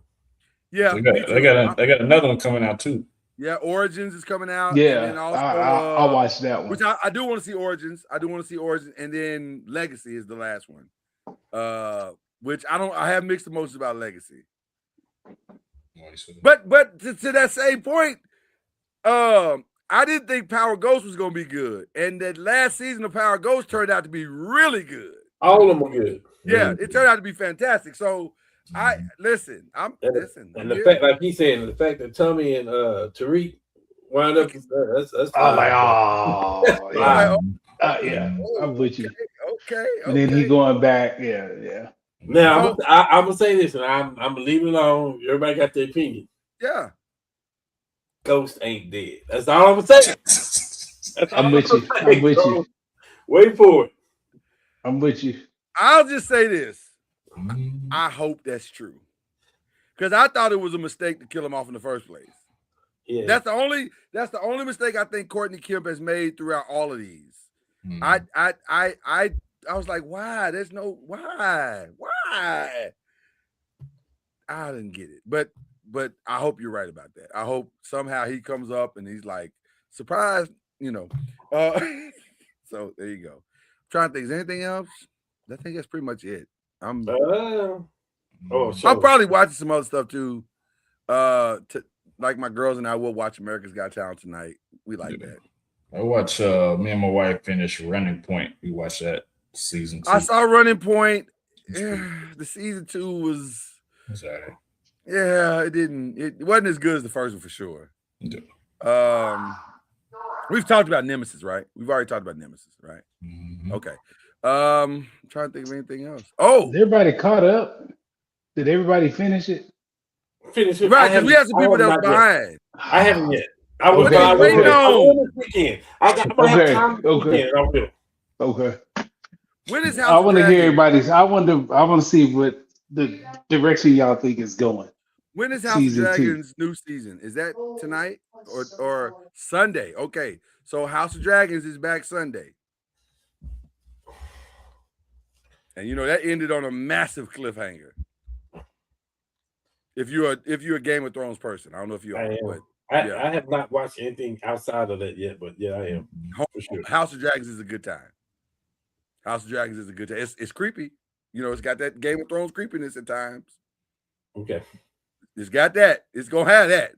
Yeah. They got another one coming out too. Yeah, Origins is coming out. Yeah. And also, I'll watch that one. Which I do want to see Origins. And then Legacy is the last one. Which I have mixed emotions about Legacy. But to that same point, I didn't think Power Ghost was going to be good. And that last season of Power Ghost turned out to be really good. All of them were good. Yeah, it turned out to be fantastic. So, I'm listening. And the fact, like he said, the fact that Tommy and Tariq wound up, that's yeah, I'm with you. Okay. And then he going back. Yeah. Now, I'm going to say this, and I'm going to leave it alone. Everybody got their opinion. Yeah. Ghost ain't dead. That's all I'm gonna say. I'm with you. Wait for it. I'm with you. I'll just say this. I hope that's true. Because I thought it was a mistake to kill him off in the first place. Yeah. That's the only mistake I think Courtney Kemp has made throughout all of these. I was like, why? There's no why? Why? I didn't get it. But I hope you're right about that. I hope somehow he comes up and he's like, surprise, So there you go. Trying to think, is there anything else? I think that's pretty much it. I'm sure. probably watching some other stuff too. Like my girls and I will watch America's Got Talent tonight. We like that. I watch me and my wife finish Running Point. We watch that season 2. I saw Running Point. The season 2 was Sorry. yeah, it wasn't as good as the first one for sure. Yeah. We've talked about Nemesis, right? We've already talked about Nemesis, right? Mm-hmm. Okay. I'm trying to think of anything else. Oh, Is everybody caught up? Did everybody finish it? Finish it. Right, because we have some people that was behind. I haven't yet. I was Okay, wait, I no. will this weekend. I'm gonna have time this weekend. I will. Okay. When is House I of want to Dragons? hear everybody's. I want to see what the direction y'all think is going. When is House Season of 2. Dragons new season? Is that tonight or Sunday? Okay, so House of Dragons is back Sunday, and you know that ended on a massive cliffhanger. If you're a Game of Thrones person, I don't know if you are, but I have not watched anything outside of that yet, but yeah, I am for sure. House of Dragons is a good time. House of Dragons is a good time. It's creepy, you know. It's got that Game of Thrones creepiness at times. Okay, it's got that. It's gonna have that.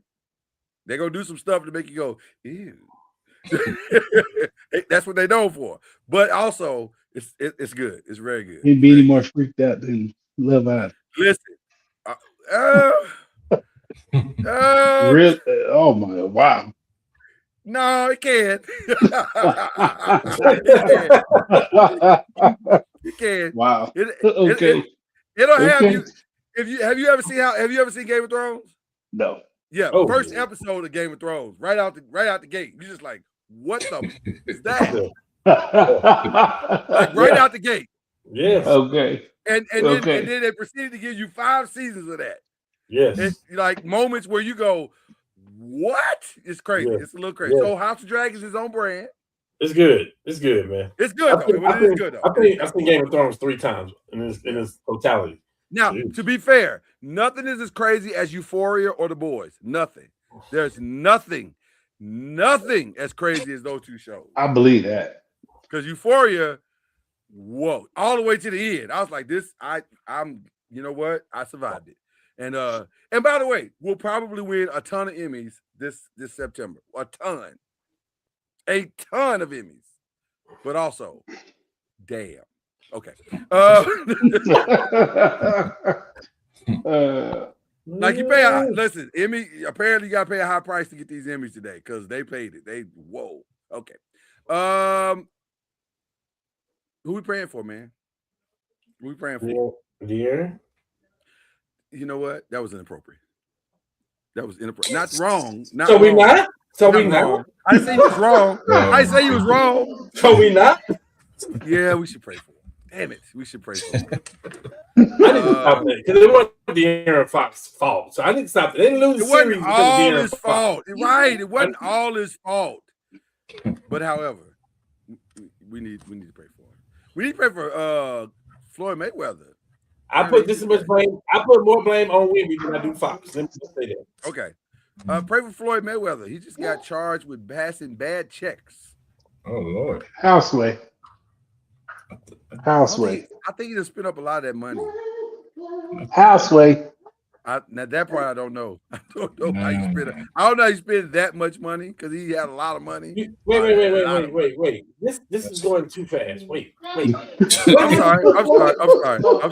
They're gonna do some stuff to make you go, ew. That's what they know for. But also, it's good. It's very good. He'd be any more freaked out than Love Island. Listen. Really? Oh my! Wow. No, it can't. It can. Wow. Okay. It'll have you. Have you ever seen Game of Thrones? No. Yeah. First episode of Game of Thrones, right out the gate. You're just like, what the is that? Like right out the gate. Yes. Okay. And then they proceeded to give you 5 seasons of that. Yes. It's like moments where you go, what? It's crazy. Yes. It's a little crazy. Yes. So House of Dragons is on brand. It's good. It's good, man. It's good though. It is good though. I've seen Game of Thrones 3 times in its totality. Now, to be fair, nothing is as crazy as Euphoria or The Boys. Nothing. There's nothing as crazy as those 2 shows. I believe that. Because Euphoria, whoa, all the way to the end. I was like, I'm you know what? I survived it. And by the way, we'll probably win a ton of Emmys this September. A ton of Emmys. But also, damn. Okay. Like you pay listen, Emmy, apparently you gotta pay a high price to get these Emmys today because they paid it. Whoa. Okay. Who we praying for, man? Who we praying for? Dear. You know what? That was inappropriate. That was inappropriate. Not wrong. Not so wrong. We not? So not we not? wrong. I didn't say he was wrong. I didn't say he was wrong. So we not? Yeah, we should pray for him. Damn it. We should pray for him. I need to stop that because it wasn't De'Aaron Fox's fault. So I need to stop that. They didn't lose the series because of all De'Aaron his Fox. fault. Right. It wasn't all his fault. But however, we need to pray for him. We need to pray for Floyd Mayweather. I put this much blame. I put more blame on Wimby than I do Fox. Let me just say that. Okay. Pray for Floyd Mayweather. He just got charged with passing bad checks. Oh Lord. Houseway. I think he just spent up a lot of that money. Houseway. Now that part I don't know. I don't know how you spent it. I don't know how you spent that much money because he had a lot of money. Wait. This is going too fast. Wait. I'm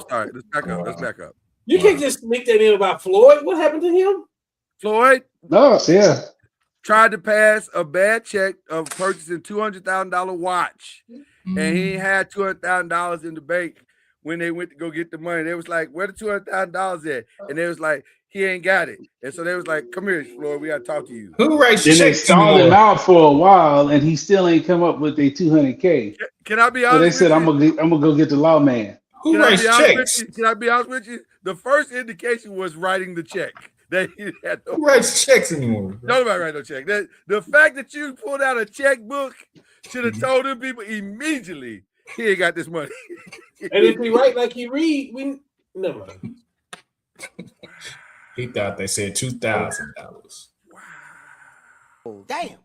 sorry. Let's back up. You can't just sneak that in about Floyd. What happened to him? Floyd? No, yeah. Tried to pass a bad check of purchasing $200,000 watch. And he had $200,000 in the bank when they went to go get the money. They was like, where the $200,000 at? And they was like, he ain't got it. And so they was like, come here, Floyd, we got to talk to you. Who writes checks? Then they stalled him out for a while, and he still ain't come up with their $200K. Can I be honest? So they said, I'm gonna go get the lawman. Who writes checks? Can I be honest with you? The first indication was writing the check. That he had Who writes checks anymore? Nobody write no check. The fact that you pulled out a checkbook should have told them people immediately he ain't got this money. And if he write like he read, we never mind. He thought they said $2,000. Damn.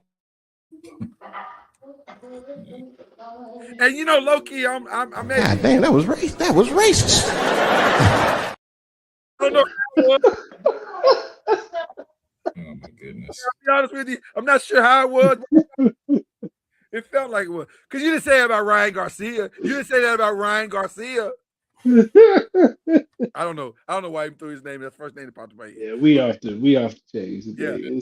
And you know, low key, I'm God damn, that was racist. That was racist. I don't know. Oh my goodness. To be honest with you, I'm not sure how it was. It felt like it was. Because you didn't say that about Ryan Garcia. You didn't say that about Ryan Garcia. I don't know why he threw his name. That's the first name that popped in my head. Yeah, we off the chase today.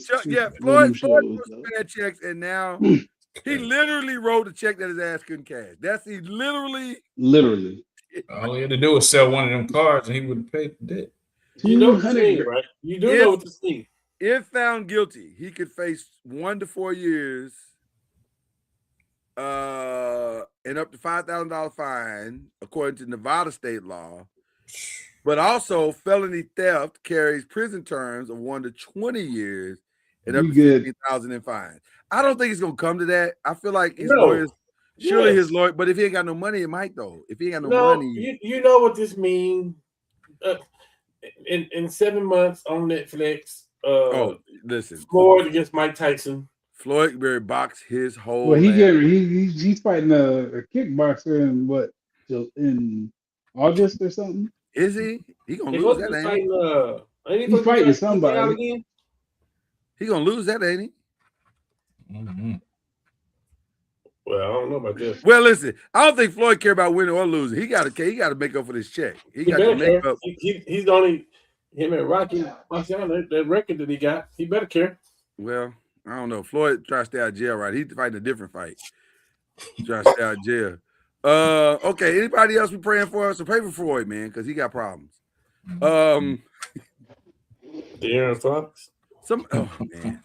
Floyd wrote some bad checks, and now he literally wrote a check that his ass couldn't cash. He literally. All he had to do was sell one of them cards, and he would have paid the debt. You know what the scheme, right? You do know what the scheme. If found guilty, he could face 1 to 4 years, and up to $5,000 fine, according to Nevada state law. But also, felony theft carries prison terms of 1 to 20 years and up to $15,000 in fines. I don't think it's gonna come to that. I feel like his lawyers, his lawyer. But if he ain't got no money, it might though. If he ain't got no money, you know what this means. In 7 months on Netflix. Listen, Floyd against Mike Tyson. Floyd Berry boxed his whole. Well, he's fighting a kickboxer in August or something. Is he? He gonna lose that, ain't he? He's fighting somebody. He gonna lose that, ain't he? Mm-hmm. Well, I don't know about this. Well, listen, I don't think Floyd care about winning or losing. He got to make up for this check. He got to make up. He's the only him and Rocky Marciano, that record that he got. He better care. Well, I don't know. Floyd tries to stay out of jail, right? He's fighting a different fight. Trying to stay out of jail. Okay. Anybody else we praying for? So pray for Floyd, man, because he got problems. De'Aaron Fox. Oh man,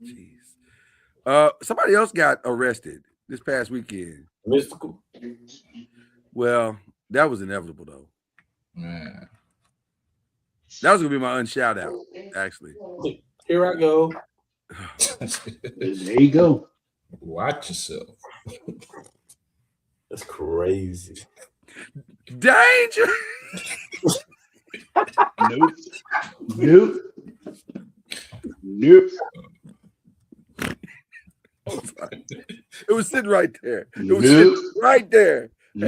jeez. Somebody else got arrested this past weekend. Mystical. Well, that was inevitable though. Man. That was gonna be my unshout out, actually. Here I go. There you go. Watch yourself. That's crazy. Danger. Nope. It was sitting right there. It was sitting right there. I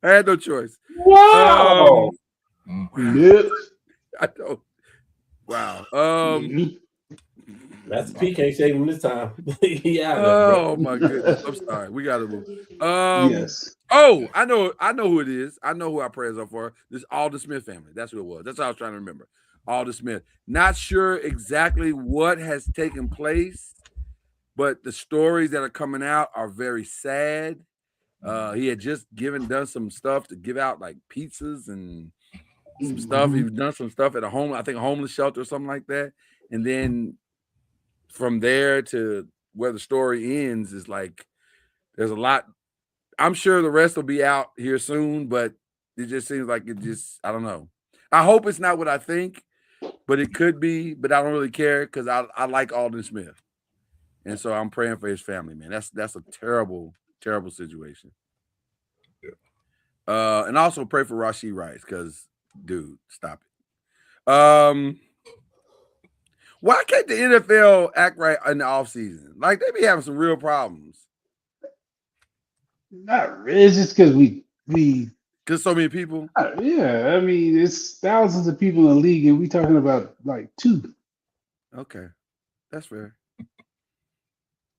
had no choice. Wow. I don't. Wow. That's P can't save him this time. Yeah. Oh my goodness. I'm sorry. We gotta move. Yes. Oh, I know who it is. I know who our prayers are for. This Alden Smith family. That's who it was. That's what I was trying to remember. Alden Smith. Not sure exactly what has taken place, but the stories that are coming out are very sad. He had just done some stuff to give out like pizzas and some stuff. He's done some stuff at a homeless shelter or something like that. And then from there to where the story ends is like there's a lot. I'm sure the rest will be out here soon, but it just seems like I don't know. I hope it's not what I think, but it could be, but I don't really care because I like Alden Smith. And so I'm praying for his family, man. That's a terrible, terrible situation. Yeah. And also pray for Rashee Rice because, dude, stop it. Why can't the NFL act right in the offseason? Like, they be having some real problems. Not really. It's just because we because so many people. Yeah, I mean, it's thousands of people in the league, and we talking about like 2. Okay, that's fair.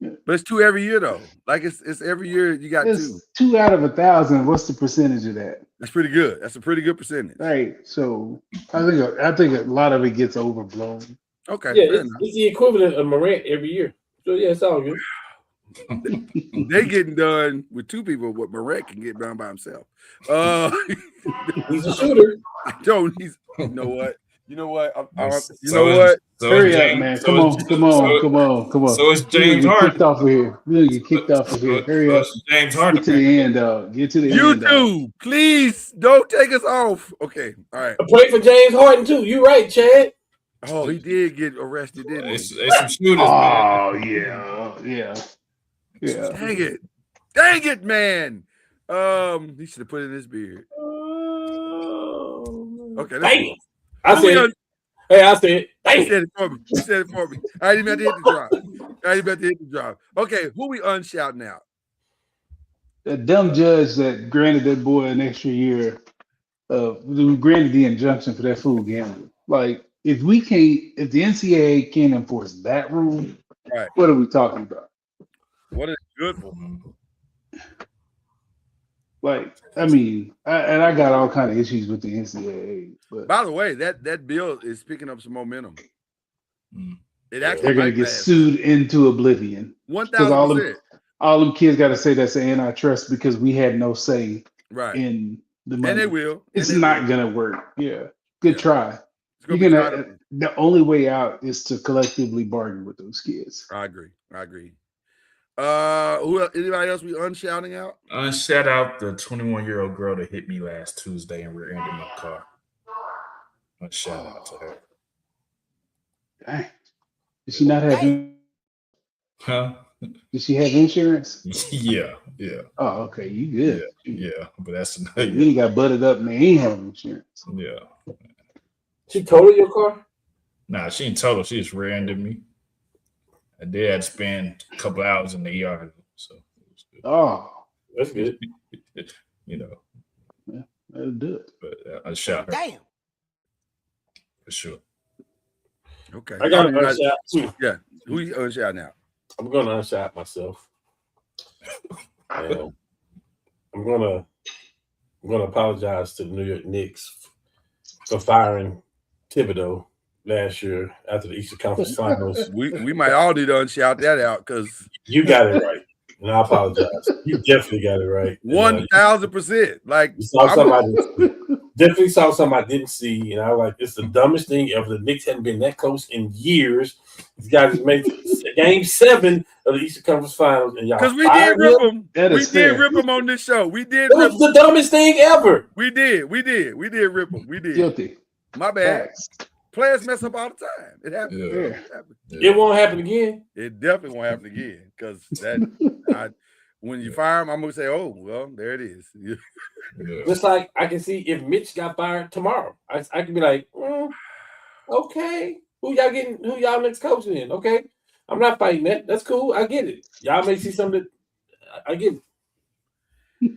Yeah. But it's 2 every year though. Like it's every year you got it's 2. 2 out of 1,000. What's the percentage of that? That's pretty good. That's a pretty good percentage. Right. So I think a lot of it gets overblown. Okay. Yeah, it's the equivalent of Morant every year. So yeah, it's all good. They getting done with 2 people, what Morant can get done by himself. He's a shooter. You know what? You know what? Hurry up, man. Come on. So it's James Harden. Kicked off of here. We'll get kicked off of here. Hurry up. James Harden. Get to the end, dog. Get to the end. YouTube, please don't take us off. Okay. All right. I pray for James Harden too. You right, Chad. Oh, he did get arrested, didn't he? It's some shooters. Oh, yeah. Dang it, man. He should have put it in his beard. Okay. Dang. I said it. Hey, I said it. He said it for me. I didn't even have to hit the drop. You better hit the drop. Okay, who we unshouting out? That dumb judge that granted that boy an extra year, who granted the injunction for that fool gambling. Like, if the NCAA can't enforce that rule, Right. what are we talking about? What is it good for? Like, I mean, I got all kind of issues with the NCAA, but By the way, that bill is picking up some momentum. It actually they're gonna might get pass. sued into oblivion. 1,000%. All them kids got to say that's an antitrust because we had no say Right. in the money. And they will. It's not gonna work. Yeah, good try. It's You're gonna gonna. The only way out is to collectively bargain with those kids. I agree. Anybody else we unshouting out? Shout out the 21-year-old girl that hit me last Tuesday and rear-ended my car. Shout out to her. Dang. Did she not have? Huh? Did she have insurance? Yeah. Oh, okay. You good? Yeah. But that's You got butted up and they ain't have insurance. Yeah. She totaled your car? Nah, she ain't total. She just rear-ended me. I did have to spend a couple hours in the ER, so it was good. Oh, that's good. Yeah, that'll do it. But I shot her. Damn. For sure. Okay. I got an unshot too. Yeah. Who you unshouting out? I'm going to unshot myself. And I'm going to apologize to the New York Knicks for firing Thibodeau last year after the Eastern Conference Finals. We might all need to unshout that out because you got it right, and I apologize. You definitely got it right. 1,000%. Like you saw definitely saw something I didn't see, and I was like, it's the dumbest thing ever. The Knicks hadn't been that close in years. These guys made Game 7 of the Eastern Conference Finals, and y'all because we did rip them. We did rip them on this show. We did. It was the dumbest thing ever. We did rip them. We did. Guilty. My bad. Players mess up all the time. It happens. Yeah. It won't happen again. It definitely won't happen again because when you fire him, I'm gonna say, "Oh, well, there it is." Just like I can see if Mitch got fired tomorrow, I can be like, okay, who y'all next coach in? Okay, I'm not fighting that. That's cool. I get it. Y'all may see something that I get it.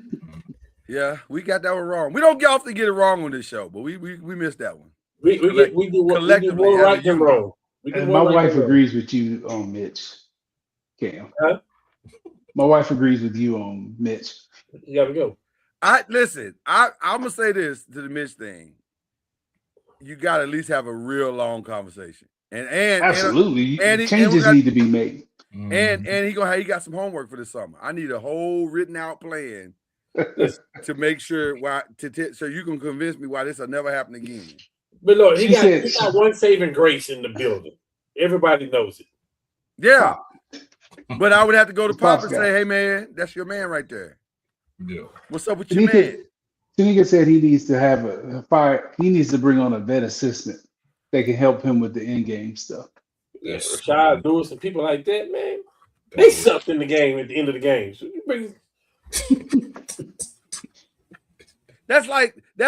Yeah, we got that one wrong. We don't often get it wrong on this show, but we missed that one. We do more right than wrong. And my wife agrees with you on Mitch. Cam. Huh? My wife agrees with you on Mitch. You gotta go. I'm gonna say this to the Mitch thing. You gotta at least have a real long conversation. And absolutely, changes need to be made. And he got some homework for this summer. I need a whole written out plan to make sure so you can convince me why this will never happen again. But look, he got one saving grace in the building. Everybody knows it. Yeah. But I would have to go to Pop and say, hey, man, that's your man right there. Yeah. What's up with your man? Tanika said he needs to have he needs to bring on a vet assistant that can help him with the in-game stuff. Yes, Rashad Lewis and people like that, man. They sucked in the game at the end of the game. So you bring... That's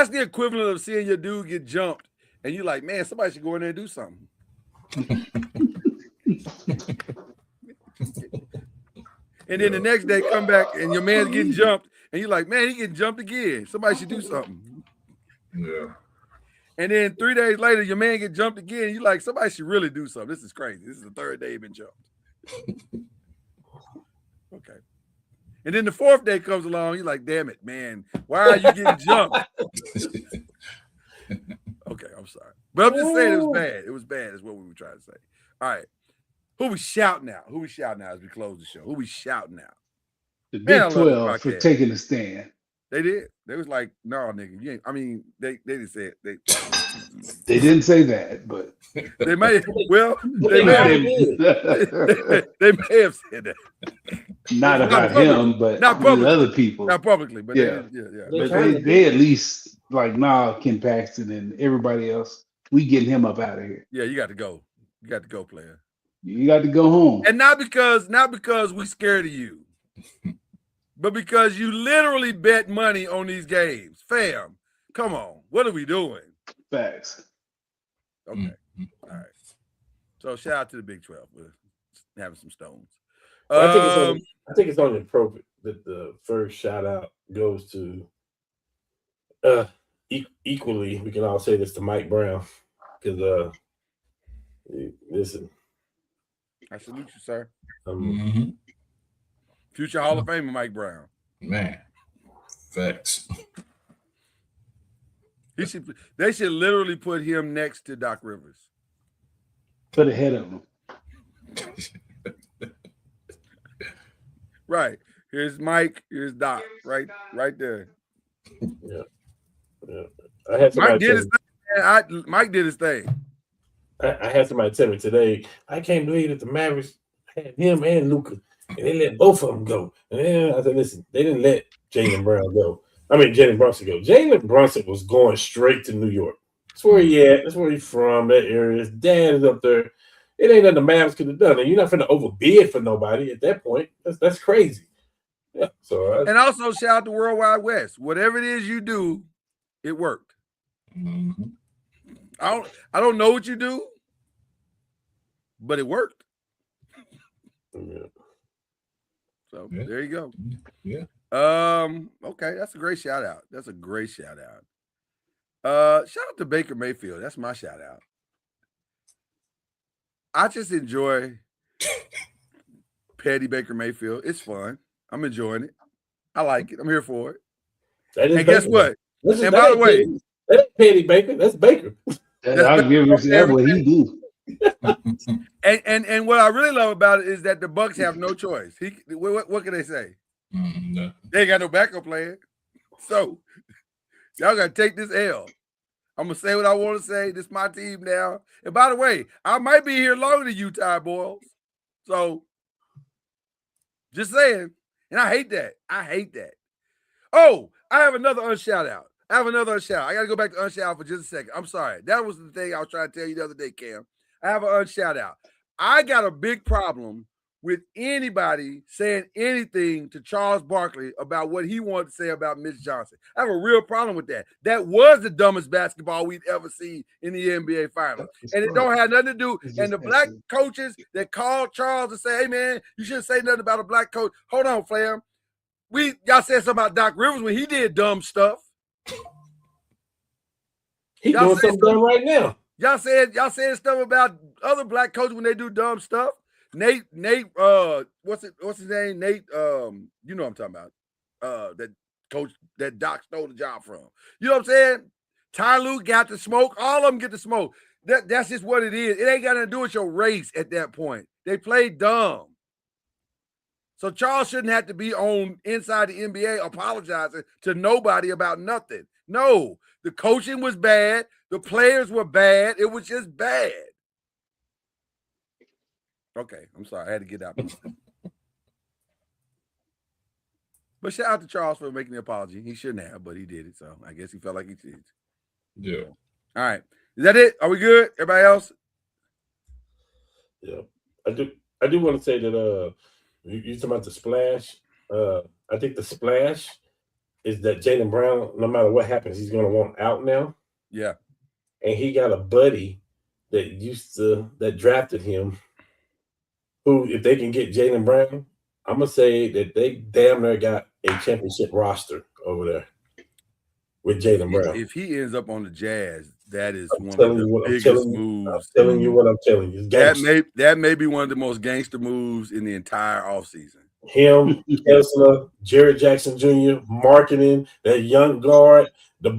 the equivalent of seeing your dude get jumped. And you're like, man, somebody should go in there and do something. And then the next day come back and your man's getting jumped. And you're like, man, he getting jumped again. Somebody should do something. Yeah. And then 3 days later, your man get jumped again. You're like, somebody should really do something. This is crazy. This is the third day he been jumped. Okay. And then the fourth day comes along. You're like, damn it, man. Why are you getting jumped? Okay, I'm sorry. But I'm just saying it was bad. It was bad is what we were trying to say. All right. Who we shouting out? Who we shouting out as we close the show? Who we shouting out? The Big 12 for taking a stand. They did. They was like, no, nigga. You ain't. I mean, they didn't say it. They didn't say that, but they may. Well, they may have said that. Not about him, but not with other people. Not publicly, but yeah. But they at least like, nah, Ken Paxton and everybody else, we getting him up out of here. Yeah, you got to go. You got to go, player. You got to go home. And not because we scared of you, but because you literally bet money on these games. Fam, come on. What are we doing? Facts. Okay. All right. So shout out to the Big 12. having some stones. Well, I think it's only appropriate that the first shout out goes to equally. We can all say this to Mike Brown because listen, I salute you, sir. Mm-hmm. Future Hall of Famer Mike Brown. Man, facts. They should literally put him next to Doc Rivers. Put ahead of him. Right. Here's Mike. Here's Doc. Right there. Yeah. I had Mike did his thing. Mike did his thing. I had somebody tell me today, I can't believe that the Mavericks had him and Luka, and they let both of them go. And I said, listen, they didn't let Jalen Brunson go. Jalen Brunson was going straight to New York. That's where he at. That's where he's from, that area. His dad is up there. It ain't nothing the Mavs could have done. And you're not finna overbid for nobody at that point. That's crazy. Yeah. So and also shout out to World Wide West. Whatever it is you do, it worked. Mm-hmm. I don't know what you do, but it worked. Yeah. So there you go. Yeah. Okay, that's a great shout out. Shout out to Baker Mayfield. That's my shout out. I just enjoy Petty Baker Mayfield. It's fun. I'm enjoying it. I like it. I'm here for it. And guess what? And by the way, that's Petty Baker. That's Baker. I'll give him that what he do. and what I really love about it is that the Bucks have no choice. What can they say? No. They ain't got no backup plan. So y'all gotta take this L. I'm gonna say what I want to say. This is my team now. And by the way, I might be here longer than you, Ty Boyles. So just saying. And I hate that. Oh, I have another unshout out. I got to go back to unshout out for just a second. I'm sorry. That was the thing I was trying to tell you the other day, Cam. I have an unshout out. I got a big problem with anybody saying anything to Charles Barkley about what he wanted to say about Mitch Johnson. I have a real problem with that. That was the dumbest basketball we've ever seen in the NBA Finals. And it don't have nothing to do. And the black coaches that called Charles and say, hey, man, you shouldn't say nothing about a black coach. Hold on, fam. Y'all said something about Doc Rivers when he did dumb stuff. He's doing something dumb right now. Y'all said stuff about other black coaches when they do dumb stuff. Nate, what's his name? Nate, you know what I'm talking about. That coach that Doc stole the job from. You know what I'm saying? Ty Lue got the smoke. All of them get the smoke. That's just what it is. It ain't got nothing to do with your race at that point. They played dumb. So Charles shouldn't have to be on inside the NBA apologizing to nobody about nothing. No, the coaching was bad. The players were bad. It was just bad. Okay, I'm sorry. I had to get out. But shout out to Charles for making the apology. He shouldn't have, but he did it. So I guess he felt like he did. Yeah. All right. Is that it? Are we good? Everybody else? Yeah. I do want to say that you talking about the splash. I think the splash is that Jaylen Brown, no matter what happens, he's going to want out now. Yeah. And he got a buddy that drafted him who, if they can get Jaylen Brown, I'm going to say that they damn near got a championship roster over there with Jaylen Brown. If he ends up on the Jazz, that is one of the biggest moves. I'm telling you what I'm telling you. That may be one of the most gangster moves in the entire offseason. Him, Kessler, Jared Jackson Jr., marketing, that young guard, the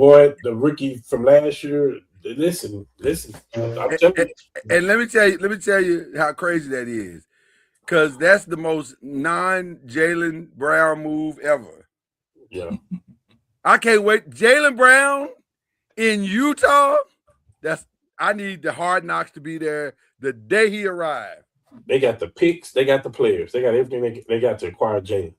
rookie from last year. Listen. I'm telling you. And let me tell you how crazy that is. Because that's the most non-Jaylen Brown move ever. Yeah. I can't wait. Jaylen Brown in Utah, I need the Hard Knocks to be there the day he arrived. They got the picks. They got the players. They got everything they got to acquire Jaylen.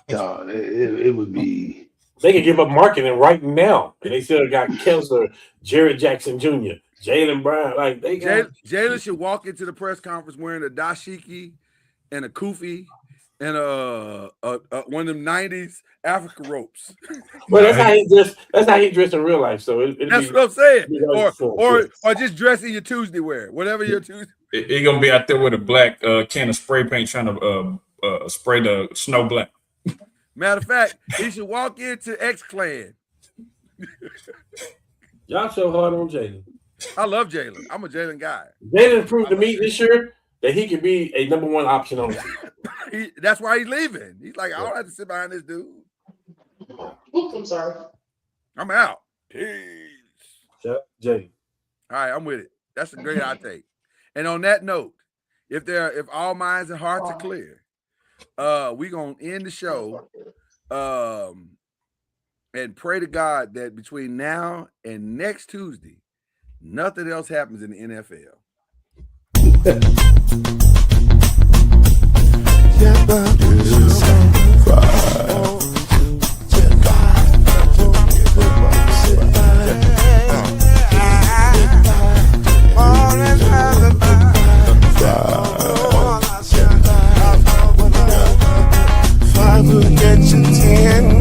It would be. They can give up marketing right now. And they still got Kessler, Jared Jackson Jr., Jaylen Brown. Like they got Jaylen should walk into the press conference wearing a dashiki and a kufi and one of them 90s Africa ropes. Well, that's how he dressed. That's how he dressed in real life. So that's what I'm saying. Or just dress in your Tuesday wear, whatever your Tuesday. He gonna be out there with a black can of spray paint trying to spray the snow black. Matter of fact, he should walk into X-Clan. Y'all so hard on Jalen. I love Jalen. I'm a Jalen guy. Jalen proved to me this year that he can be a number one option on the team. That's why he's leaving. He's like, I don't have to sit behind this dude. Oops, I'm sorry. I'm out. Peace. Shout out to Jalen. All right, I'm with it. That's a great outtake. And on that note, if all minds and hearts are clear, we're gonna end the show and pray to God that between now and next Tuesday, nothing else happens in the NFL. Get your 10